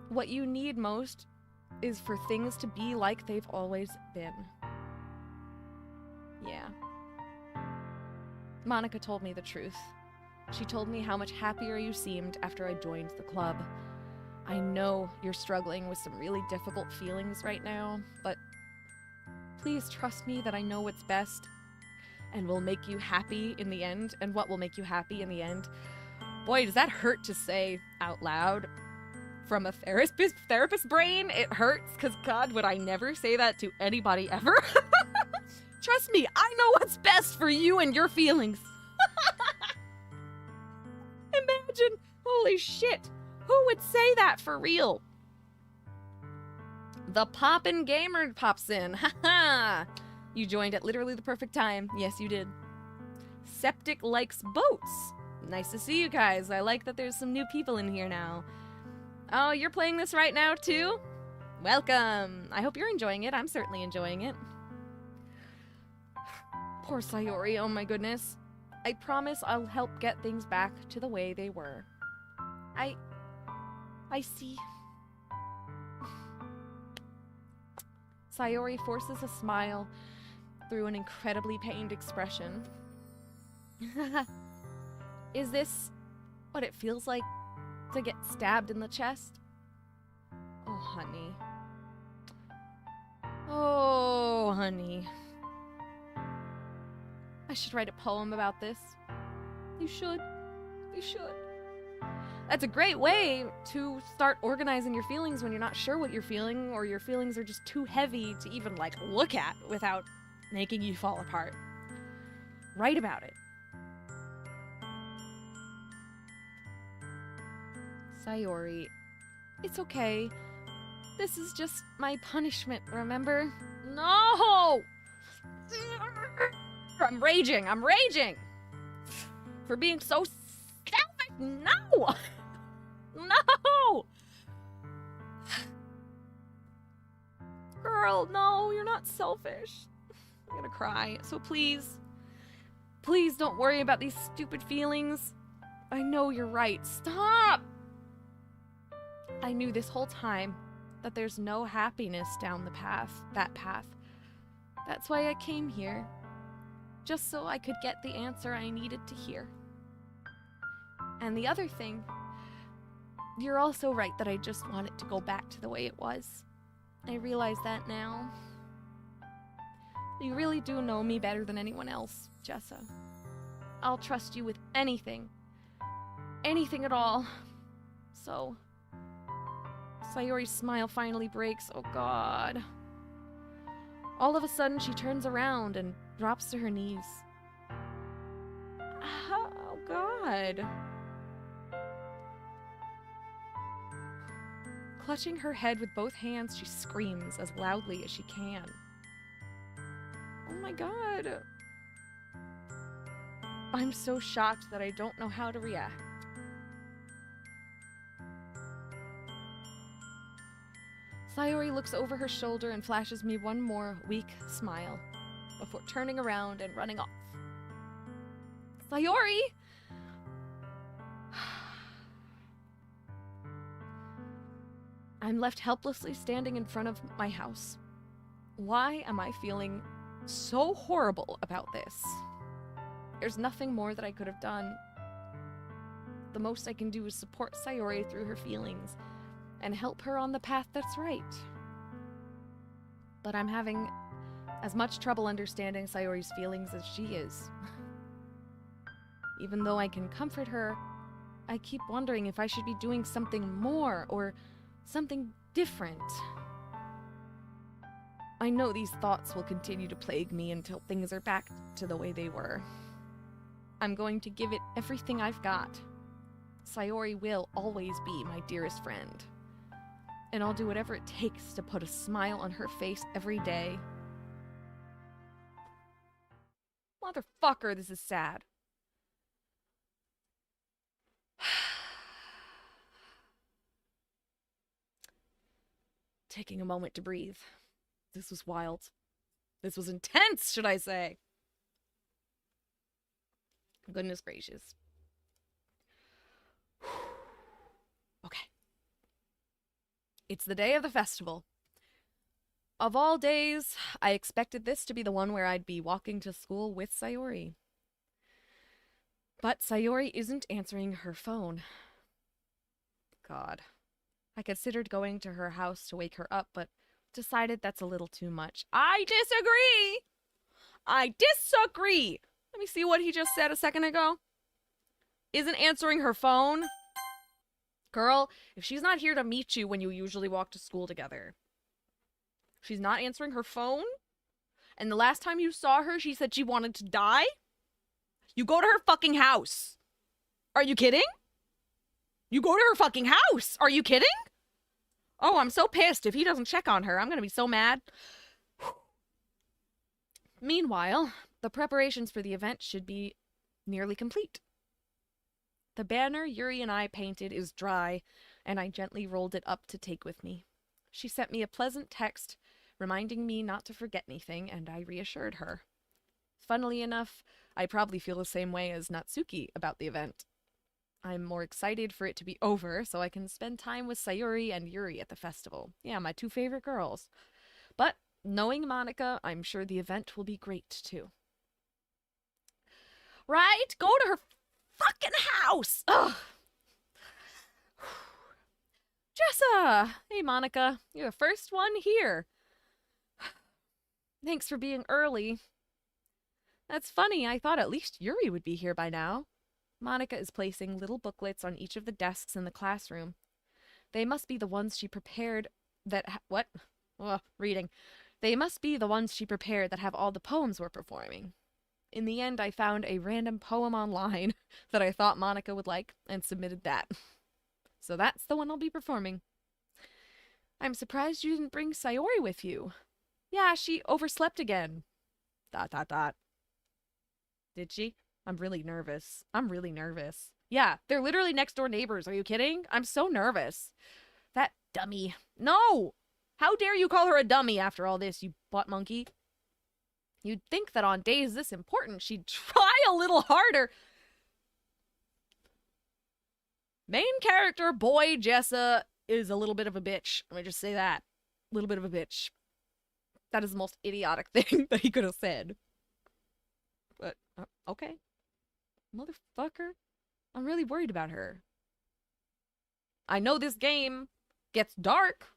What you need most is for things to be like they've always been. Yeah. Monica told me the truth. She told me how much happier you seemed after I joined the club. I know you're struggling with some really difficult feelings right now, but please trust me that I know what's best and will make you happy in the end, and what will make you happy in the end. Boy, does that hurt to say out loud from a therapist brain. It hurts, because God, would I never say that to anybody ever. Trust me, I know what's best for you and your feelings. Imagine, holy shit, who would say that for real? The Poppin' Gamer pops in. Haha! You joined at literally the perfect time. Yes, you did. Septic likes boats. Nice to see you guys. I like that there's some new people in here now. Oh, you're playing this right now too? Welcome. I hope you're enjoying it. I'm certainly enjoying it. Poor Sayori, oh my goodness. I promise I'll help get things back to the way they were. I see. Sayori forces a smile through an incredibly pained expression. Is this what it feels like to get stabbed in the chest? Oh, honey. Oh, honey. I should write a poem about this. You should. You should. That's a great way to start organizing your feelings when you're not sure what you're feeling, or your feelings are just too heavy to even, like, look at without making you fall apart. Write about it. Sayori, it's okay. This is just my punishment, remember? No! I'm raging! For being so selfish! No! No! Girl, no, you're not selfish. I'm gonna cry, so please don't worry about these stupid feelings. I know you're right. Stop! I knew this whole time that there's no happiness down that path. That's why I came here. Just so I could get the answer I needed to hear. And the other thing, you're also right that I just want it to go back to the way it was. I realize that now. You really do know me better than anyone else, Jessa. I'll trust you with anything. Anything at all. So... Sayori's smile finally breaks. Oh god. All of a sudden, she turns around and drops to her knees. Oh god. Clutching her head with both hands, she screams as loudly as she can. my god. I'm so shocked that I don't know how to react. Sayori looks over her shoulder and flashes me one more weak smile before turning around and running off. Sayori! I'm left helplessly standing in front of my house. Why am I feeling so horrible about this? There's nothing more that I could have done. The most I can do is support Sayori through her feelings and help her on the path that's right. But I'm having as much trouble understanding Sayori's feelings as she is. Even though I can comfort her, I keep wondering if I should be doing something more or something different. I know these thoughts will continue to plague me until things are back to the way they were. I'm going to give it everything I've got. Sayori will always be my dearest friend. And I'll do whatever it takes to put a smile on her face every day. Motherfucker, this is sad. Taking a moment to breathe. This was wild. This was intense, should I say. Goodness gracious. Okay. It's the day of the festival. Of all days, I expected this to be the one where I'd be walking to school with Sayori. But Sayori isn't answering her phone. God. I considered going to her house to wake her up, but decided that's a little too much. I disagree! I disagree! Let me see what he just said a second ago. Isn't answering her phone? Girl, if she's not here to meet you when you usually walk to school together, she's not answering her phone, and the last time you saw her, she said she wanted to die, you go to her fucking house. Are you kidding? You go to her fucking house. Are you kidding? Oh, I'm so pissed. If he doesn't check on her, I'm gonna be so mad. Meanwhile, the preparations for the event should be nearly complete. The banner Yuri and I painted is dry, and I gently rolled it up to take with me. She sent me a pleasant text reminding me not to forget anything, and I reassured her. Funnily enough, I probably feel the same way as Natsuki about the event. I'm more excited for it to be over so I can spend time with Sayori and Yuri at the festival. Yeah, my two favorite girls. But knowing Monika, I'm sure the event will be great too. Right? Go to her fucking house! Ugh. Jessa! Hey, Monika. You're the first one here. Thanks for being early. That's funny. I thought at least Yuri would be here by now. Monika is placing little booklets on each of the desks in the classroom. They must be the ones she prepared that what? Reading. They must be the ones she prepared that have all the poems we're performing. In the end, I found a random poem online that I thought Monika would like and submitted that. So that's the one I'll be performing. I'm surprised you didn't bring Sayori with you. Yeah, she overslept again. ... Did she? I'm really nervous. Yeah, they're literally next door neighbors. Are you kidding? I'm so nervous. That dummy. No! How dare you call her a dummy after all this, you butt monkey? You'd think that on days this important, she'd try a little harder. Main character boy Jessa is a little bit of a bitch. Let me just say that. A little bit of a bitch. That is the most idiotic thing that he could have said. But, okay. Motherfucker. I'm really worried about her. I know this game gets dark.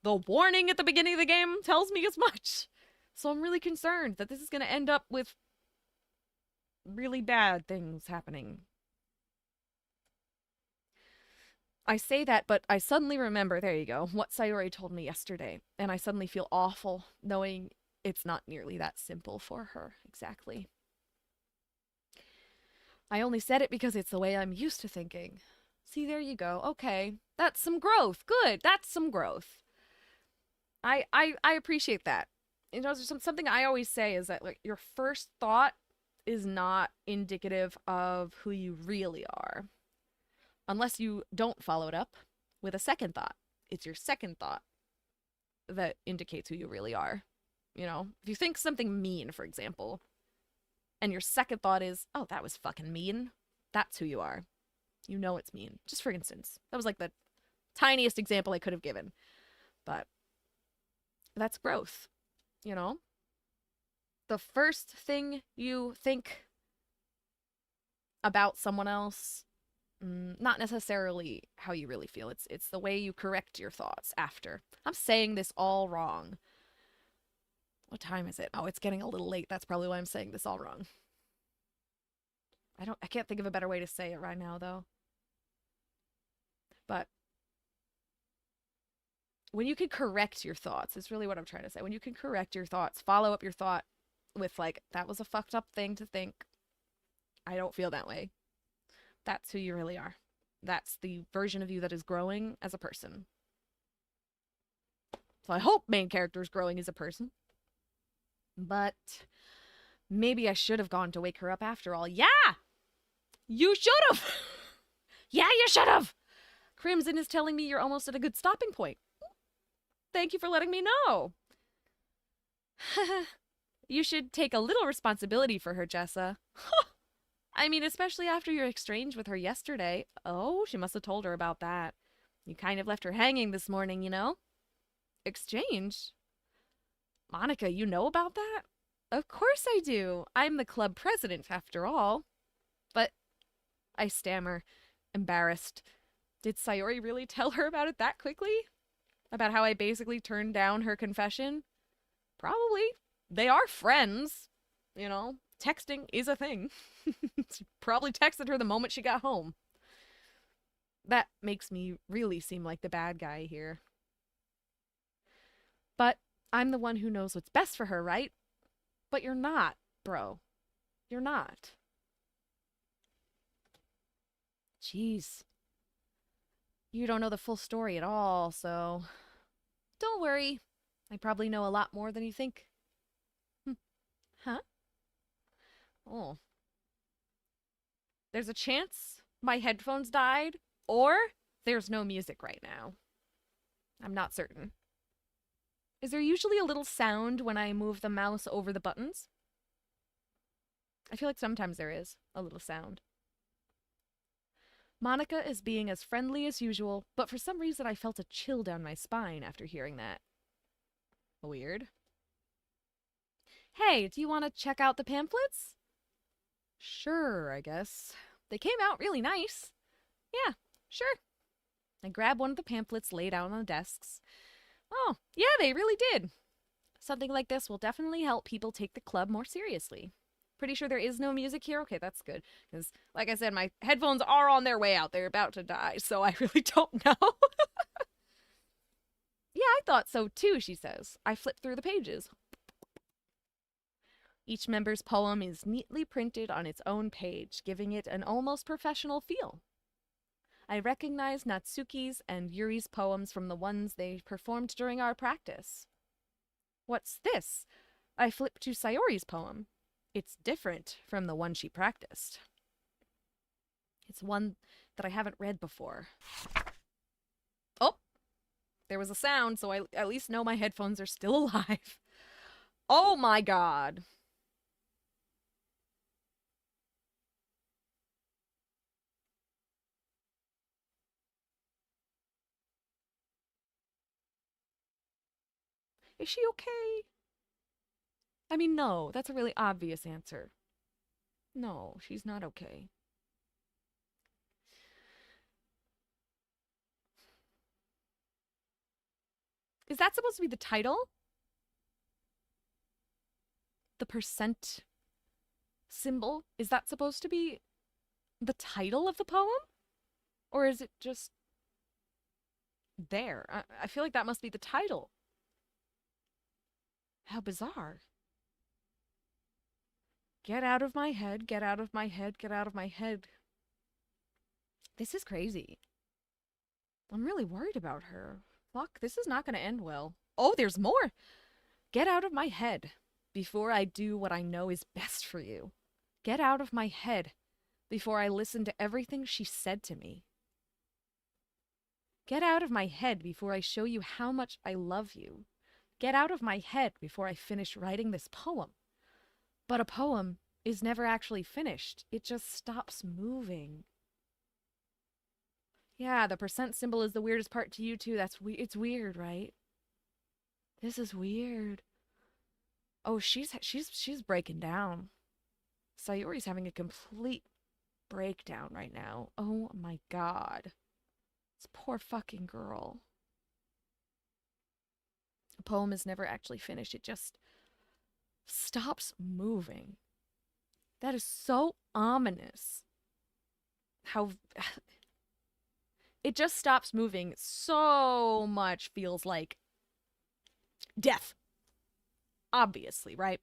The warning at the beginning of the game tells me as much. So I'm really concerned that this is going to end up with really bad things happening. I say that, but I suddenly remember, there you go, what Sayori told me yesterday. And I suddenly feel awful knowing it's not nearly that simple for her. Exactly. I only said it because it's the way I'm used to thinking. See, there you go. Okay. That's some growth. Good. That's some growth. I appreciate that. Something I always say is that like your first thought is not indicative of who you really are unless you don't follow it up with a second thought. It's your second thought that indicates who you really are. You know, if you think something mean, for example, and your second thought is, oh, that was fucking mean, that's who you are. You know it's mean. Just for instance, that was like the tiniest example I could have given. But that's growth, you know? The first thing you think about someone else, not necessarily how you really feel. It's the way you correct your thoughts after. I'm saying this all wrong. What time is it? Oh, it's getting a little late. That's probably why I'm saying this all wrong. I can't think of a better way to say it right now though. But when you can correct your thoughts, is really what I'm trying to say. When you can correct your thoughts, follow up your thought with like, that was a fucked up thing to think. I don't feel that way. That's who you really are. That's the version of you that is growing as a person. So I hope main character is growing as a person. But maybe I should have gone to wake her up after all. Yeah! You should have! Yeah, you should have! Crimson is telling me you're almost at a good stopping point. Thank you for letting me know. You should take a little responsibility for her, Jessa. I mean, especially after your exchange with her yesterday. Oh, she must have told her about that. You kind of left her hanging this morning, you know? Exchange? Monica, you know about that? Of course I do. I'm the club president, after all. But I stammer, embarrassed. Did Sayori really tell her about it that quickly? About how I basically turned down her confession? Probably. They are friends. You know, texting is a thing. She probably texted her the moment she got home. That makes me really seem like the bad guy here. But I'm the one who knows what's best for her, right? But you're not, bro. You're not. Jeez. You don't know the full story at all, so... Don't worry. I probably know a lot more than you think. Huh? Oh. There's a chance my headphones died, or there's no music right now. I'm not certain. Is there usually a little sound when I move the mouse over the buttons? I feel like sometimes there is a little sound. Monica is being as friendly as usual, but for some reason I felt a chill down my spine after hearing that. Weird. Hey, do you want to check out the pamphlets? Sure, I guess. They came out really nice. Yeah, sure. I grab one of the pamphlets laid out on the desks. Oh, yeah, they really did. Something like this will definitely help people take the club more seriously. Pretty sure there is no music here? Okay, that's good. Because, like I said, my headphones are on their way out. They're about to die, so I really don't know. Yeah, I thought so too, she says. I flip through the pages. Each member's poem is neatly printed on its own page, giving it an almost professional feel. I recognize Natsuki's and Yuri's poems from the ones they performed during our practice. What's this? I flip to Sayori's poem. It's different from the one she practiced. It's one that I haven't read before. Oh! There was a sound, so I at least know my headphones are still alive. Oh my god! Is she okay? I mean, no, that's a really obvious answer. No, she's not okay. Is that supposed to be the title? The percent symbol? Is that supposed to be the title of the poem? Or is it just there? I feel like that must be the title. How bizarre. Get out of my head, get out of my head, get out of my head. This is crazy. I'm really worried about her. Fuck, this is not going to end well. Oh, there's more! Get out of my head before I do what I know is best for you. Get out of my head before I listen to everything she said to me. Get out of my head before I show you how much I love you. Get out of my head before I finish writing this poem. But a poem is never actually finished. It just stops moving. Yeah, the percent symbol is the weirdest part to you too. It's weird, right? This is weird. Oh, she's breaking down. Sayori's having a complete breakdown right now. Oh my god. This poor fucking girl. A poem is never actually finished. It just stops moving. That is so ominous. How it just stops moving. So much feels like death. Obviously, right?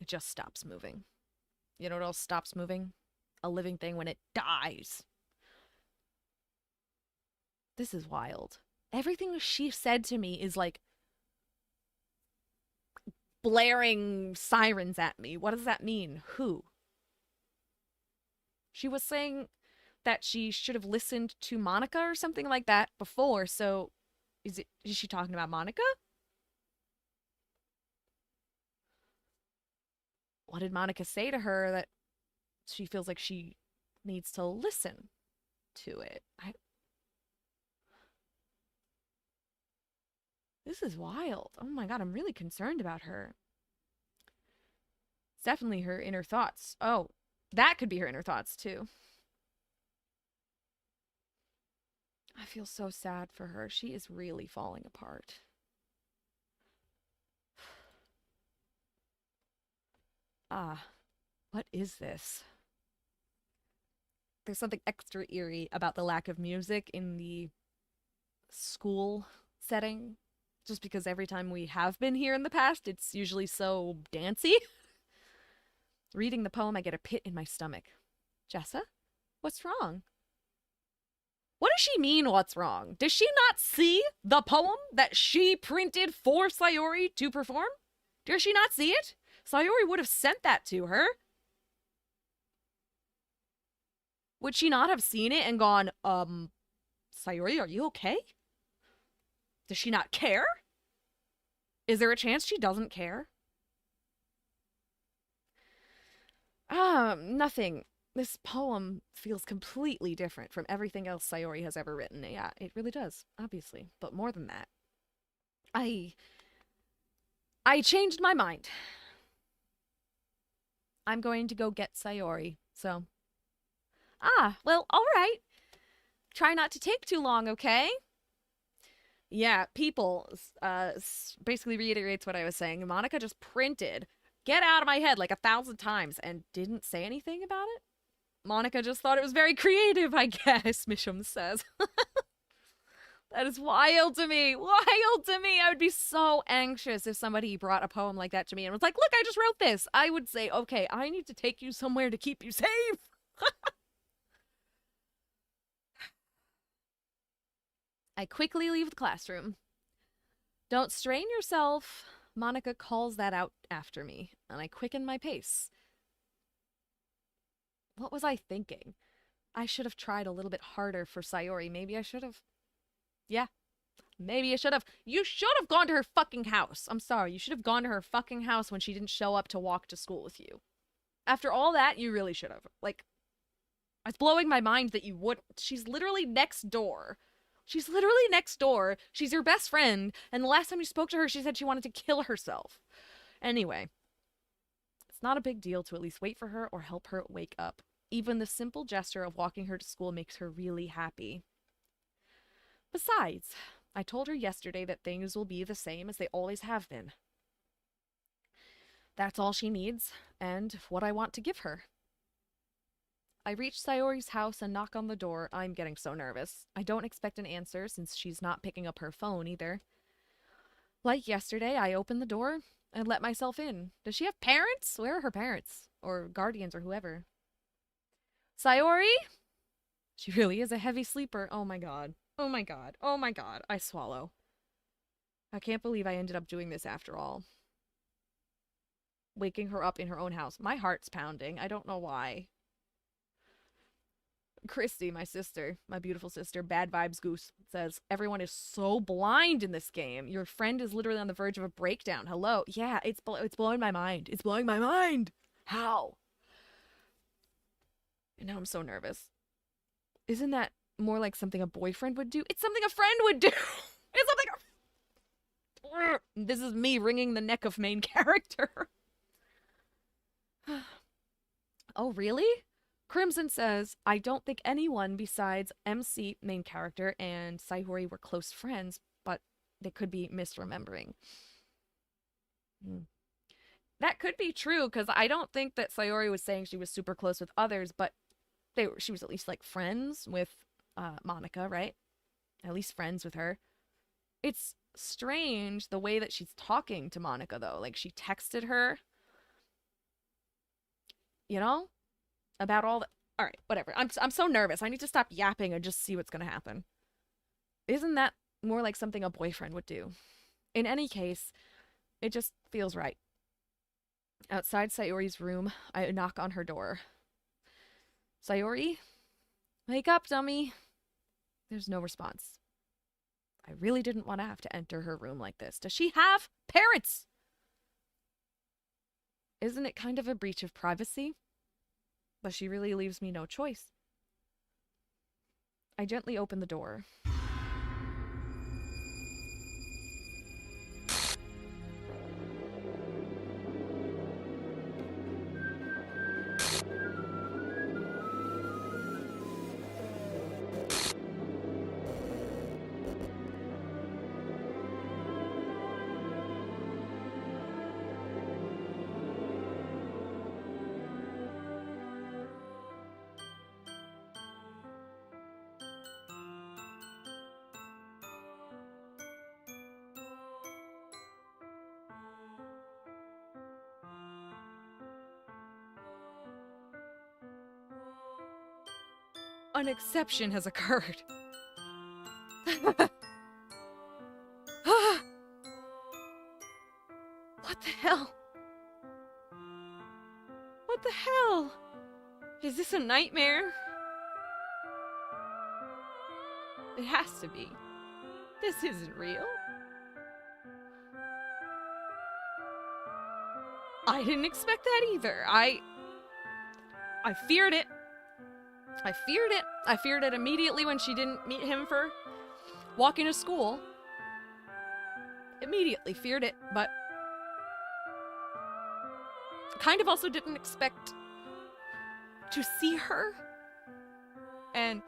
It just stops moving. You know what else stops moving? A living thing when it dies. This is wild. Everything she said to me is like blaring sirens at me. What does that mean? Who? She was saying that she should have listened to Monica or something like that before, so is she talking about Monica? What did Monica say to her that she feels like she needs to listen to it? This is wild. Oh my god, I'm really concerned about her. It's definitely her inner thoughts. Oh, that could be her inner thoughts too. I feel so sad for her. She is really falling apart. Ah, what is this? There's something extra eerie about the lack of music in the school setting. Just because every time we have been here in the past, it's usually so dancey. Reading the poem, I get a pit in my stomach. Jessa, what's wrong? What does she mean, what's wrong? Does she not see the poem that she printed for Sayori to perform? Does she not see it? Sayori would have sent that to her. Would she not have seen it and gone, Sayori, are you okay? Does she not care? Is there a chance she doesn't care? Nothing. This poem feels completely different from everything else Sayori has ever written. Yeah, it really does, obviously. But more than that, I changed my mind. I'm going to go get Sayori, so. Well, all right. Try not to take too long, okay? Yeah, people, basically reiterates what I was saying. Monica just printed, get out of my head like 1,000 times and didn't say anything about it. Monica just thought it was very creative, I guess, Misham says. That is wild to me. Wild to me. I would be so anxious if somebody brought a poem like that to me and was like, look, I just wrote this. I would say, okay, I need to take you somewhere to keep you safe. I quickly leave the classroom. Don't strain yourself. Monica calls that out after me, and I quicken my pace. What was I thinking? I should have tried a little bit harder for Sayori. Maybe I should have. Yeah, maybe I should have. You should have gone to her fucking house. I'm sorry. You should have gone to her fucking house when she didn't show up to walk to school with you. After all that, you really should have. Like, it's blowing my mind that you wouldn't. She's literally next door. She's literally next door. She's your best friend. And the last time you spoke to her, she said she wanted to kill herself. Anyway, it's not a big deal to at least wait for her or help her wake up. Even the simple gesture of walking her to school makes her really happy. Besides, I told her yesterday that things will be the same as they always have been. That's all she needs, and what I want to give her. I reach Sayori's house and knock on the door. I'm getting so nervous. I don't expect an answer since she's not picking up her phone either. Like yesterday, I open the door and let myself in. Does she have parents? Where are her parents? Or guardians or whoever? Sayori? She really is a heavy sleeper. Oh my god. Oh my god. Oh my god. I swallow. I can't believe I ended up doing this after all. Waking her up in her own house. My heart's pounding. I don't know why. Christy, my sister, my beautiful sister, Bad Vibes Goose, says, everyone is so blind in this game. Your friend is literally on the verge of a breakdown. Hello. Yeah, it's blowing my mind. It's blowing my mind. How? And now I'm so nervous. Isn't that more like something a boyfriend would do? It's something a friend would do. It's something This is me wringing the neck of main character. Oh, really? Crimson says, I don't think anyone besides MC, main character, and Sayori were close friends, but they could be misremembering. That could be true, because I don't think that Sayori was saying she was super close with others, but she was at least, like, friends with Monica, right? At least friends with her. It's strange the way that she's talking to Monica, though. Like, she texted her, you know? About all the... Alright, whatever. I'm so nervous. I need to stop yapping and just see what's gonna happen. Isn't that more like something a boyfriend would do? In any case, it just feels right. Outside Sayori's room, I knock on her door. Sayori? Wake up, dummy. There's no response. I really didn't want to have to enter her room like this. Does she have parents? Isn't it kind of a breach of privacy? But she really leaves me no choice. I gently open the door. An exception has occurred. What the hell? What the hell? Is this a nightmare? It has to be. This isn't real. I didn't expect that either. I feared it. I feared it. I feared it immediately when she didn't meet him for walking to school. Immediately feared it, but kind of also didn't expect to see her. And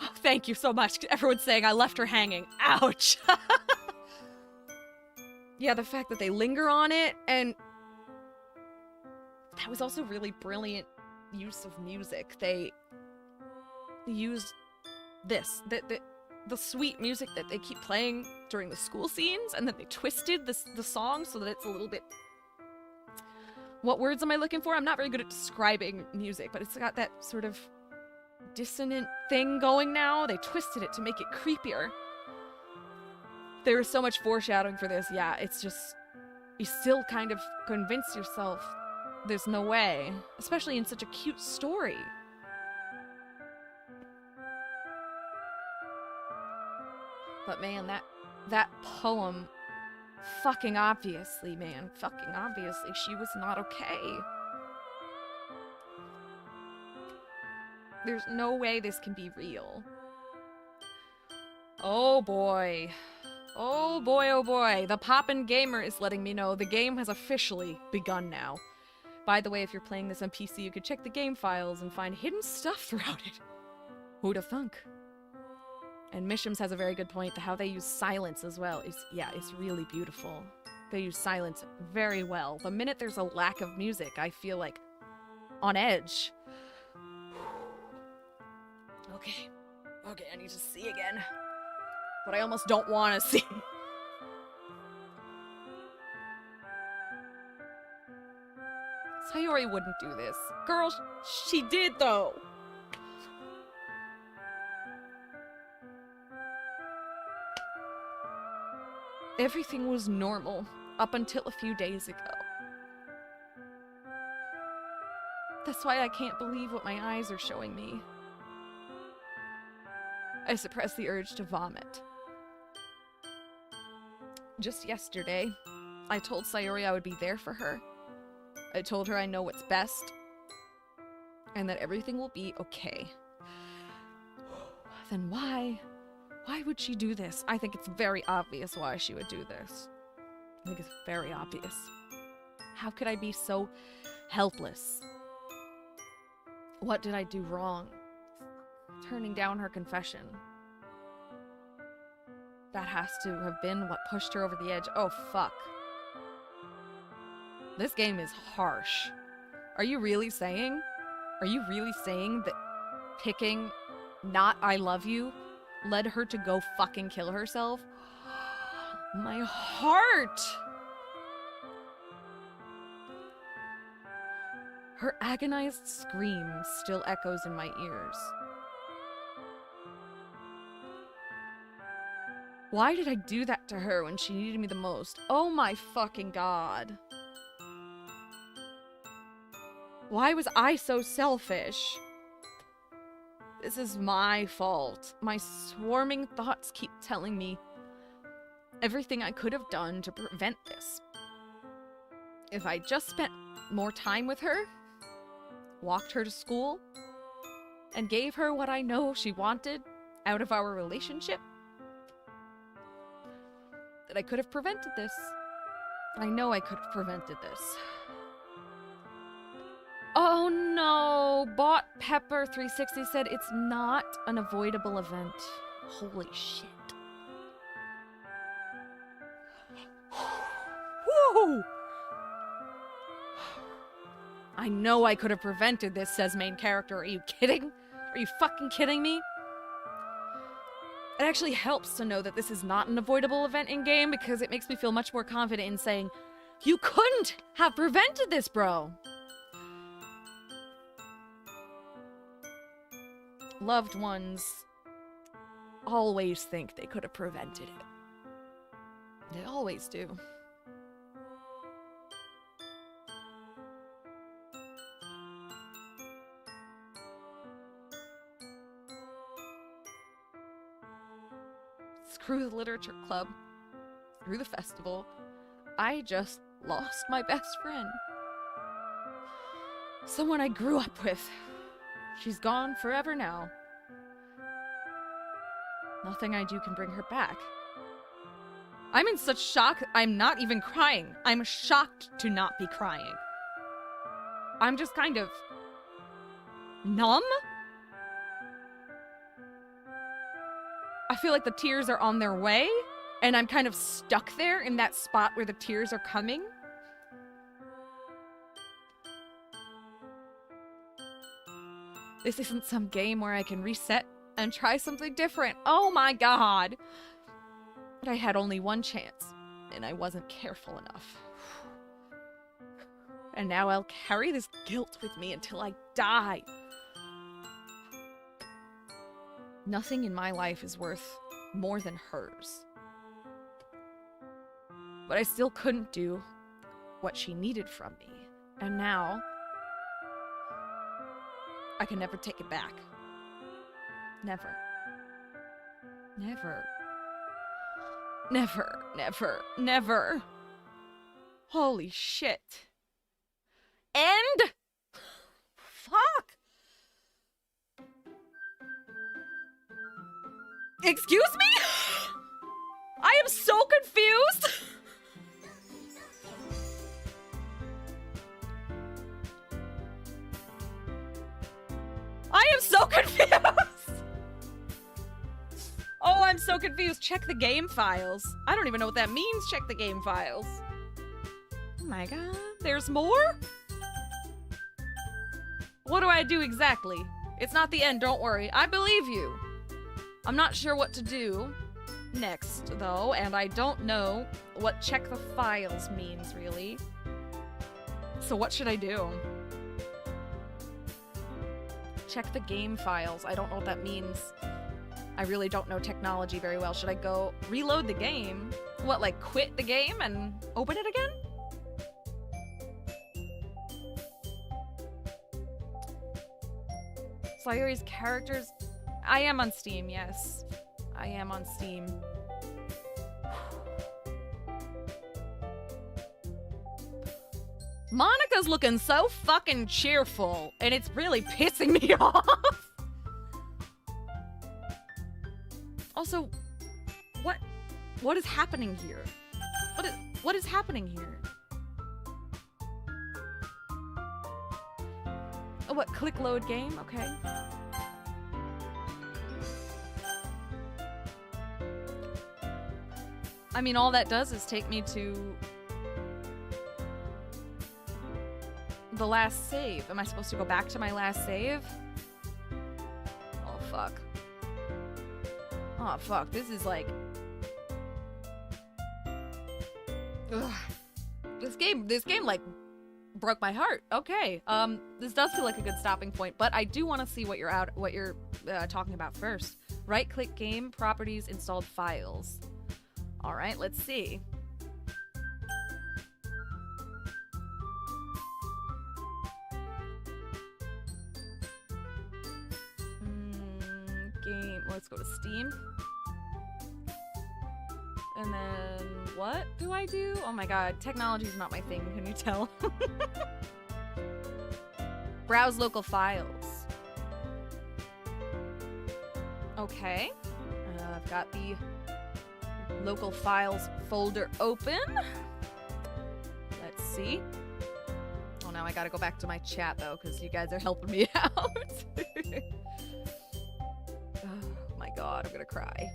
oh, thank you so much. Everyone's saying I left her hanging. Ouch. Yeah, the fact that they linger on it, and that was also really brilliant use of music. They used this, the sweet music that they keep playing during the school scenes, and then they twisted the song so that it's a little bit... What words am I looking for? I'm not very good at describing music, but it's got that sort of dissonant thing going now. They twisted it to make it creepier. There was so much foreshadowing for this. Yeah, it's just... You still kind of convince yourself there's no way. Especially in such a cute story. But man, that poem... Fucking obviously, man. Fucking obviously, she was not okay. There's no way this can be real. Oh boy. Oh boy, oh boy. The Poppin' Gamer is letting me know the game has officially begun now. By the way, if you're playing this on PC, you could check the game files and find hidden stuff throughout it. Who'da thunk? And Mishims has a very good point. How they use silence as well is, yeah, it's really beautiful. They use silence very well. The minute there's a lack of music, I feel like on edge. Okay. Okay, I need to see again. But I almost don't want to see. Sayori wouldn't do this. Girl, she did though. Everything was normal up until a few days ago. That's why I can't believe what my eyes are showing me. I suppress the urge to vomit. Just yesterday, I told Sayori I would be there for her. I told her I know what's best, and that everything will be okay. Then why? Why would she do this? I think it's very obvious why she would do this. I think it's very obvious. How could I be so helpless? What did I do wrong? Turning down her confession. That has to have been what pushed her over the edge. Oh, fuck. This game is harsh. Are you really saying that picking not I love you led her to go fucking kill herself? My heart! Her agonized scream still echoes in my ears. Why did I do that to her when she needed me the most? Oh my fucking god. Why was I so selfish? This is my fault. My swarming thoughts keep telling me everything I could have done to prevent this. If I just spent more time with her, walked her to school, and gave her what I know she wanted out of our relationship, that I could have prevented this. I know I could have prevented this. Oh no! Bought Pepper 360 said it's not an avoidable event. Holy shit. Whoa! I know I could have prevented this, says main character. Are you kidding? Are you fucking kidding me? It actually helps to know that this is not an avoidable event in-game because it makes me feel much more confident in saying, you couldn't have prevented this, bro! Loved ones always think they could have prevented it. They always do. Screw the literature club. Screw the festival. I just lost my best friend. Someone I grew up with. She's gone forever now. Nothing I do can bring her back. I'm in such shock, I'm not even crying. I'm shocked to not be crying. I'm just kind of numb? I feel like the tears are on their way, and I'm kind of stuck there in that spot where the tears are coming. This isn't some game where I can reset and try something different. Oh my god! But I had only one chance, and I wasn't careful enough. And now I'll carry this guilt with me until I die. Nothing in my life is worth more than hers. But I still couldn't do what she needed from me. And now, I can never take it back. Never. Never. Never, never, never. Holy shit. And? Fuck! Excuse me? I am so confused! I am so confused! Oh, I'm so confused. Check the game files. I don't even know what that means, check the game files. Oh my god, there's more? What do I do exactly? It's not the end, don't worry. I believe you. I'm not sure what to do next, though, and I don't know what check the files means, really. So what should I do? Check the game files. I don't know what that means. I really don't know technology very well. Should I go reload the game? What, like quit the game and open it again? Sayori's characters... I am on Steam, yes. I am on Steam. Monica's looking so fucking cheerful, and it's really pissing me off. Also, what is happening here? What is happening here? Oh, what? Click load game? Okay. I mean, all that does is take me to the last save. Am I supposed to go back to my last save? Oh, fuck. Oh, fuck. This is like... Ugh. This game, like, broke my heart. Okay. This does feel like a good stopping point, but I do want to see what you're talking about first. Right-click game, properties, installed files. All right, let's see. Game. Let's go to Steam. And then what do I do? Oh my god, technology is not my thing. Can you tell? Browse local files. Okay. I've got the local files folder open. Let's see. Oh, now I gotta go back to my chat though, because you guys are helping me out. Oh my god, I'm gonna cry.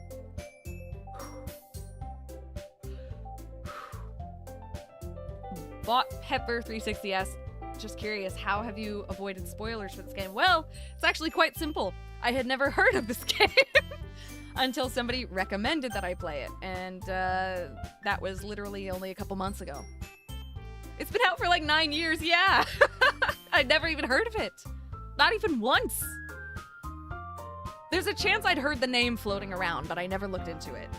Bought Pepper 360S. Just curious, how have you avoided spoilers for this game? Well, it's actually quite simple. I had never heard of this game until somebody recommended that I play it, and that was literally only a couple months ago. It's been out for like 9 years, yeah! I'd never even heard of it. Not even once! There's a chance I'd heard the name floating around, but I never looked into it.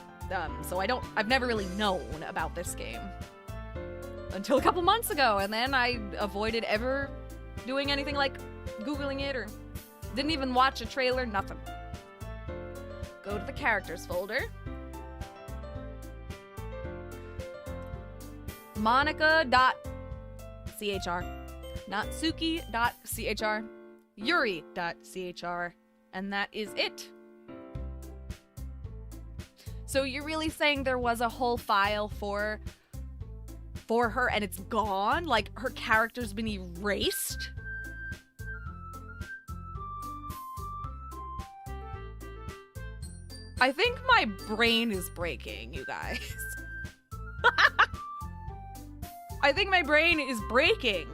So I've never really known about this game. Until a couple months ago, and then I avoided ever doing anything like Googling it, or didn't even watch a trailer, nothing. Go to the characters folder. Monica.chr. Natsuki.chr. Yuri.chr. And that is it. So you're really saying there was a whole file for her and it's gone? Like, her character's been erased? I think my brain is breaking, you guys. I think my brain is breaking.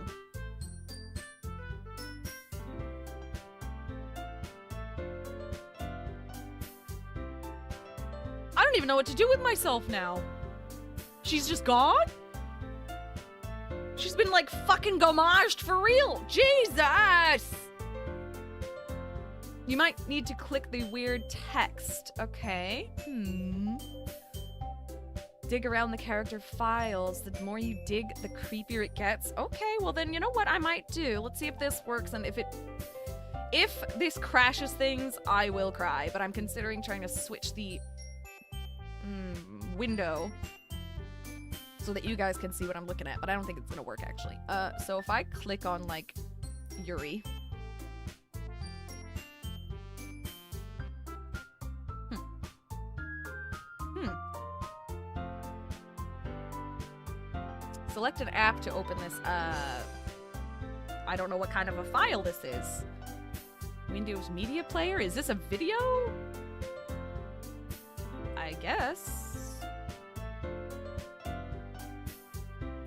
I don't even know what to do with myself now. She's just gone? She's been, like, fucking gomaged for real. Jesus! You might need to click the weird text. Okay. Dig around the character files. The more you dig, the creepier it gets. Okay, well then, you know what I might do? Let's see if this works, and if this crashes things, I will cry. But I'm considering trying to switch the window so that you guys can see what I'm looking at, but I don't think it's gonna work, actually. So if I click on, like, Yuri. Select an app to open this, I don't know what kind of a file this is. Windows Media Player? Is this a video? I guess.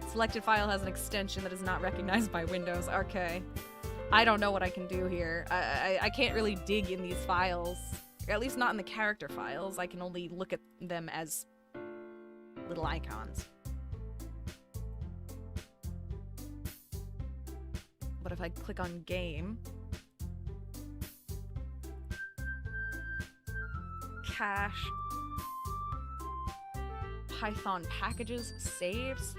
Selected file has an extension that is not recognized by Windows. Okay. I don't know what I can do here. I can't really dig in these files. Or at least not in the character files. I can only look at them as little icons. But if I click on game... Cache... Python packages, saves.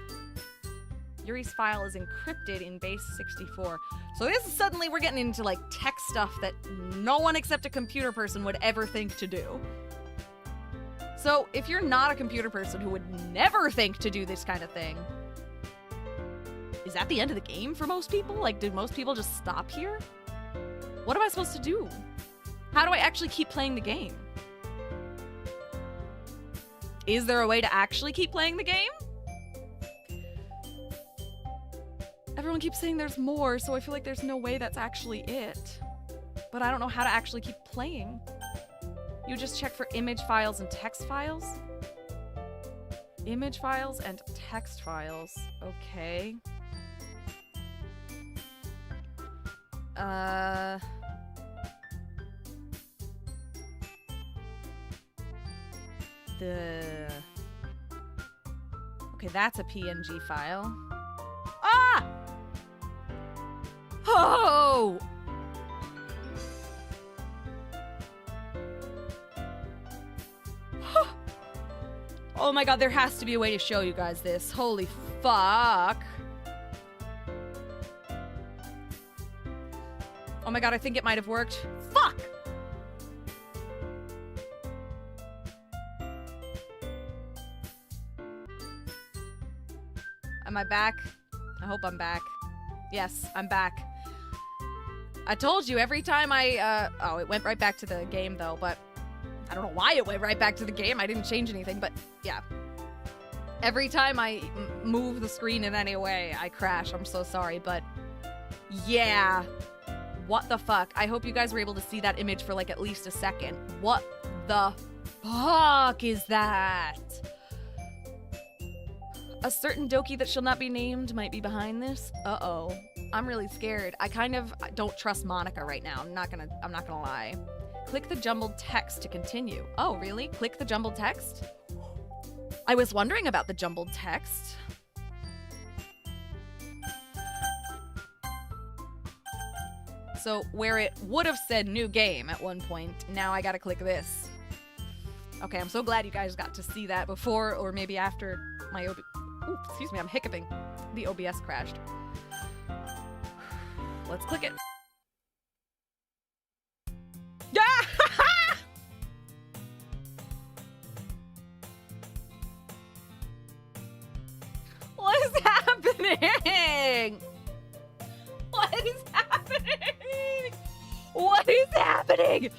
Yuri's file is encrypted in base 64. So this is suddenly we're getting into like tech stuff that no one except a computer person would ever think to do. So if you're not a computer person who would never think to do this kind of thing, is that the end of the game for most people? Like, did most people just stop here? What am I supposed to do? How do I actually keep playing the game? Is there a way to actually keep playing the game? Everyone keeps saying there's more, so I feel like there's no way that's actually it. But I don't know how to actually keep playing. You just check for image files and text files? Image files and text files. Okay. Okay, that's a PNG file. Ah! Oh! Oh my god, there has to be a way to show you guys this. Holy fuck. Oh my god, I think it might have worked. Fuck! Am I back? I hope I'm back. Yes, I'm back. I told you every time oh, it went right back to the game though, but I don't know why it went right back to the game. I didn't change anything, but yeah. Every time I move the screen in any way, I crash. I'm so sorry, but yeah. What the fuck? I hope you guys were able to see that image for like at least a second. What the fuck is that? A certain Doki that shall not be named might be behind this. Uh-oh. I'm really scared. I kind of don't trust Monica right now. I'm not gonna lie. Click the jumbled text to continue. Oh, really? Click the jumbled text? I was wondering about the jumbled text. So where it would have said new game at one point, now I gotta click this. Okay, I'm so glad you guys got to see that before or maybe after my Ooh, excuse me, I'm hiccuping. The OBS crashed. Let's click it. Yeah! What is happening? What is happening? What is happening?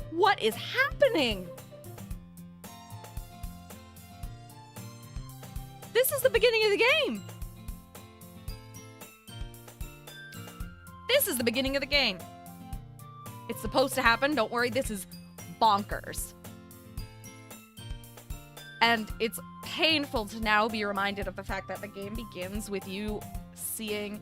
What is happening? This is the beginning of the game. This is the beginning of the game. It's supposed to happen. Don't worry. This is bonkers. And it's painful to now be reminded of the fact that the game begins with you seeing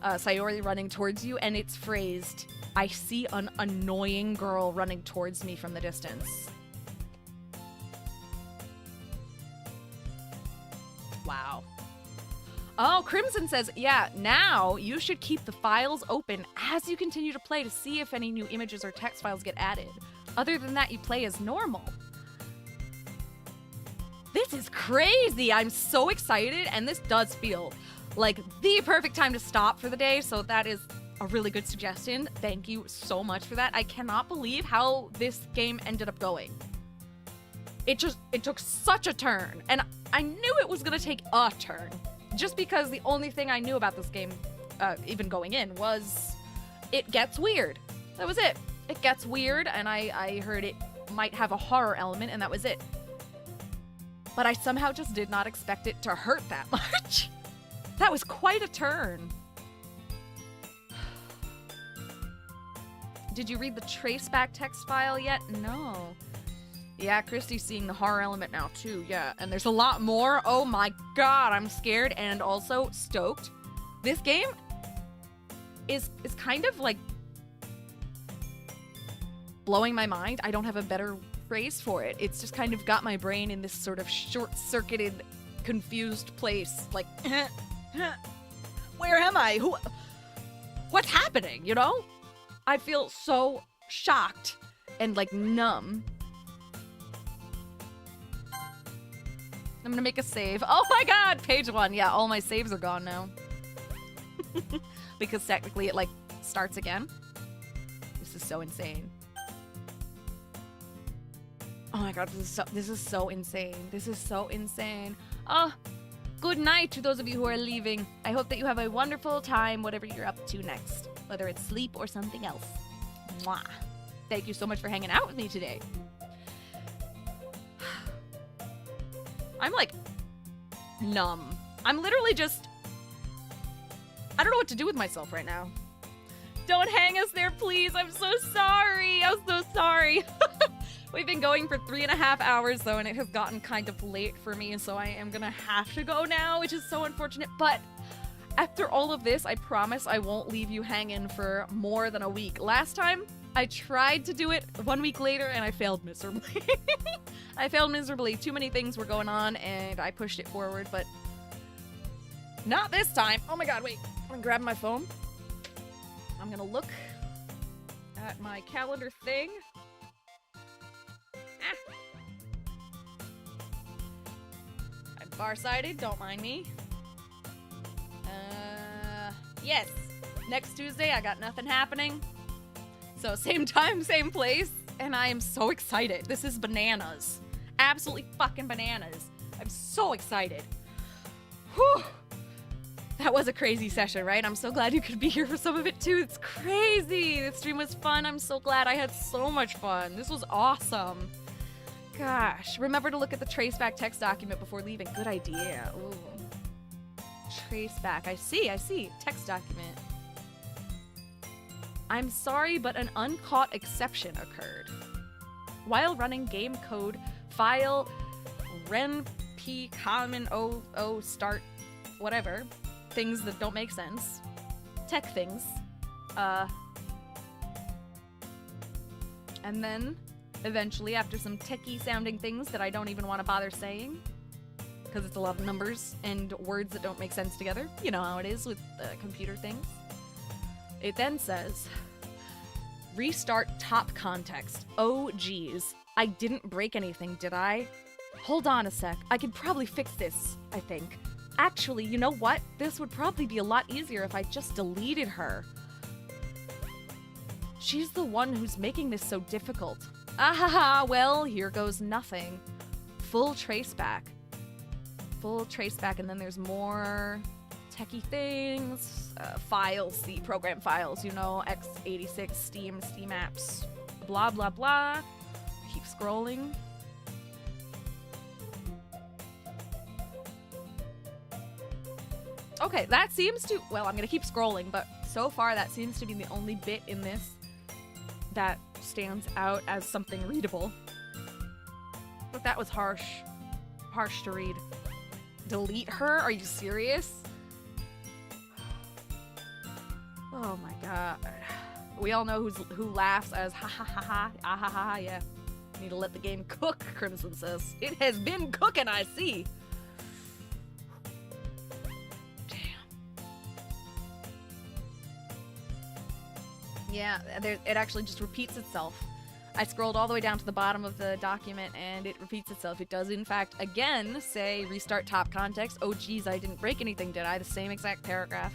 Sayori running towards you, and it's phrased, I see an annoying girl running towards me from the distance. Wow. Oh, Crimson says, yeah, now you should keep the files open as you continue to play to see if any new images or text files get added. Other than that, you play as normal. This is crazy. I'm so excited, and this does feel like the perfect time to stop for the day, so that is a really good suggestion. Thank you so much for that. I cannot believe how this game ended up going. It took such a turn, and I knew it was gonna take a turn, just because the only thing I knew about this game, even going in, was it gets weird. That was it. It gets weird, and I heard it might have a horror element, and that was it. But I somehow just did not expect it to hurt that much. That was quite a turn. Did you read the traceback text file yet? No. Yeah, Christy's seeing the horror element now too, yeah. And there's a lot more. Oh my god, I'm scared and also stoked. This game is kind of like blowing my mind. I don't have a better phrase for it. It's just kind of got my brain in this sort of short-circuited, confused place. Like, where am I? What's happening, you know? I feel so shocked and like numb. I'm gonna make a save. Oh my god, page 1. Yeah, all my saves are gone now. Because technically it, like, starts again. This is so insane. Oh my god, this is so insane. This is so insane. Oh, good night to those of you who are leaving. I hope that you have a wonderful time, whatever you're up to next. Whether it's sleep or something else. Mwah. Thank you so much for hanging out with me today. I'm like numb. I'm literally just, I don't know what to do with myself right now. Don't hang us there, please. I'm so sorry. I'm so sorry. We've been going for 3.5 hours though, and it has gotten kind of late for me, so I am gonna have to go now, which is so unfortunate. But after all of this, I promise I won't leave you hanging for more than a week. Last time, I tried to do it 1 week later, and I failed miserably. I failed miserably. Too many things were going on, and I pushed it forward, but not this time. Oh my god, wait. I'm gonna grab my phone. I'm gonna look at my calendar thing. I'm farsighted, don't mind me. Yes. Next Tuesday, I got nothing happening. So same time, same place, and I am so excited. This is bananas. Absolutely fucking bananas. I'm so excited. Whew. That was a crazy session, right? I'm so glad you could be here for some of it too. It's crazy. The stream was fun. I'm so glad I had so much fun. This was awesome. Gosh, remember to look at the traceback text document before leaving. Good idea. Ooh. Traceback. I see. Text document. I'm sorry, but an uncaught exception occurred. While running game code file renp common o start whatever, things that don't make sense, tech things, and then eventually after some techie sounding things that I don't even want to bother saying because it's a lot of numbers and words that don't make sense together, you know how it is with computer things. It then says, restart top context. Oh geez, I didn't break anything, did I? Hold on a sec, I could probably fix this, I think. Actually, you know what? This would probably be a lot easier if I just deleted her. She's the one who's making this so difficult. Ahaha, well, here goes nothing. Full traceback. Full traceback, and then there's more techie things, files, the program files, you know, x86, Steam apps, blah, blah, blah. Keep scrolling. Okay, that seems to, well, I'm gonna keep scrolling, but so far that seems to be the only bit in this that stands out as something readable. But that was harsh. Harsh to read. Delete her? Are you serious? Oh my god. We all know who laughs as ha ha ha ha, ah ha ha ha, yeah. Need to let the game cook, Crimson says. It has been cooking, I see. Yeah, it actually just repeats itself. I scrolled all the way down to the bottom of the document and it repeats itself. It does, in fact, again say restart top context. Oh, geez, I didn't break anything, did I? The same exact paragraph.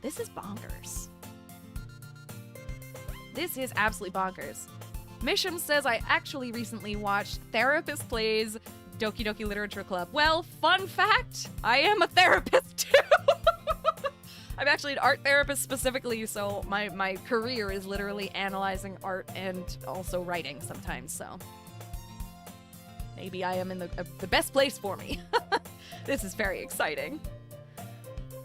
This is bonkers. This is absolutely bonkers. Misham says I actually recently watched Therapist Plays Doki Doki Literature Club. Well, fun fact, I am a therapist too. I'm actually an art therapist specifically, so my career is literally analyzing art and also writing sometimes, so maybe I am in the best place for me. This is very exciting.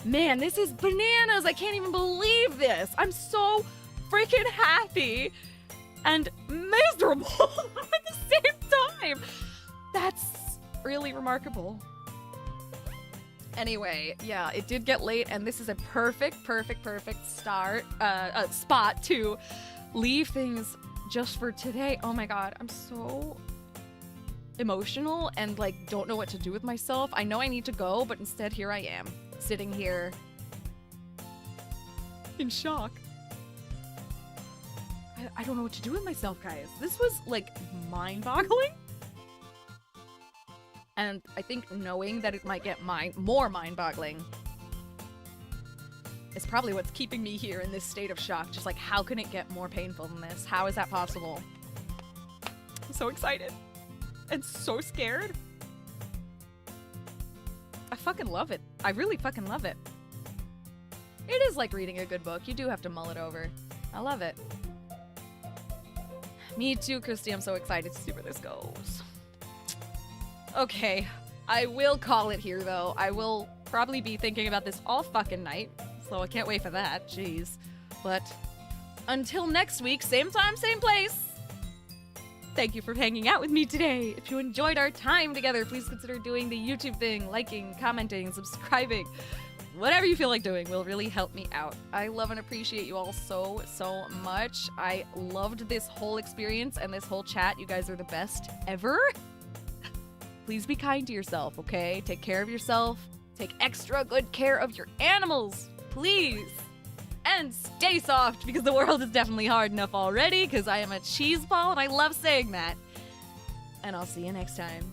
Man, this is bananas! I can't even believe this! I'm so freaking happy and miserable at the same time! That's really remarkable. Anyway, yeah, it did get late, and this is a perfect spot to leave things just for today. Oh my god, I'm so emotional and, like, don't know what to do with myself. I know I need to go, but instead here I am, sitting here in shock. I don't know what to do with myself, guys. This was, like, mind-boggling. And I think knowing that it might get more mind-boggling is probably what's keeping me here in this state of shock. Just like, how can it get more painful than this? How is that possible? I'm so excited. And so scared. I fucking love it. I really fucking love it. It is like reading a good book. You do have to mull it over. I love it. Me too, Christy. I'm so excited to see where this goes. Okay. I will call it here, though. I will probably be thinking about this all fucking night, so I can't wait for that. Jeez. But until next week, same time, same place. Thank you for hanging out with me today. If you enjoyed our time together, please consider doing the YouTube thing, liking, commenting, subscribing. Whatever you feel like doing will really help me out. I love and appreciate you all so, so much. I loved this whole experience and this whole chat. You guys are the best ever. Please be kind to yourself, okay? Take care of yourself. Take extra good care of your animals, please. And stay soft, because the world is definitely hard enough already, because I am a cheeseball and I love saying that. And I'll see you next time.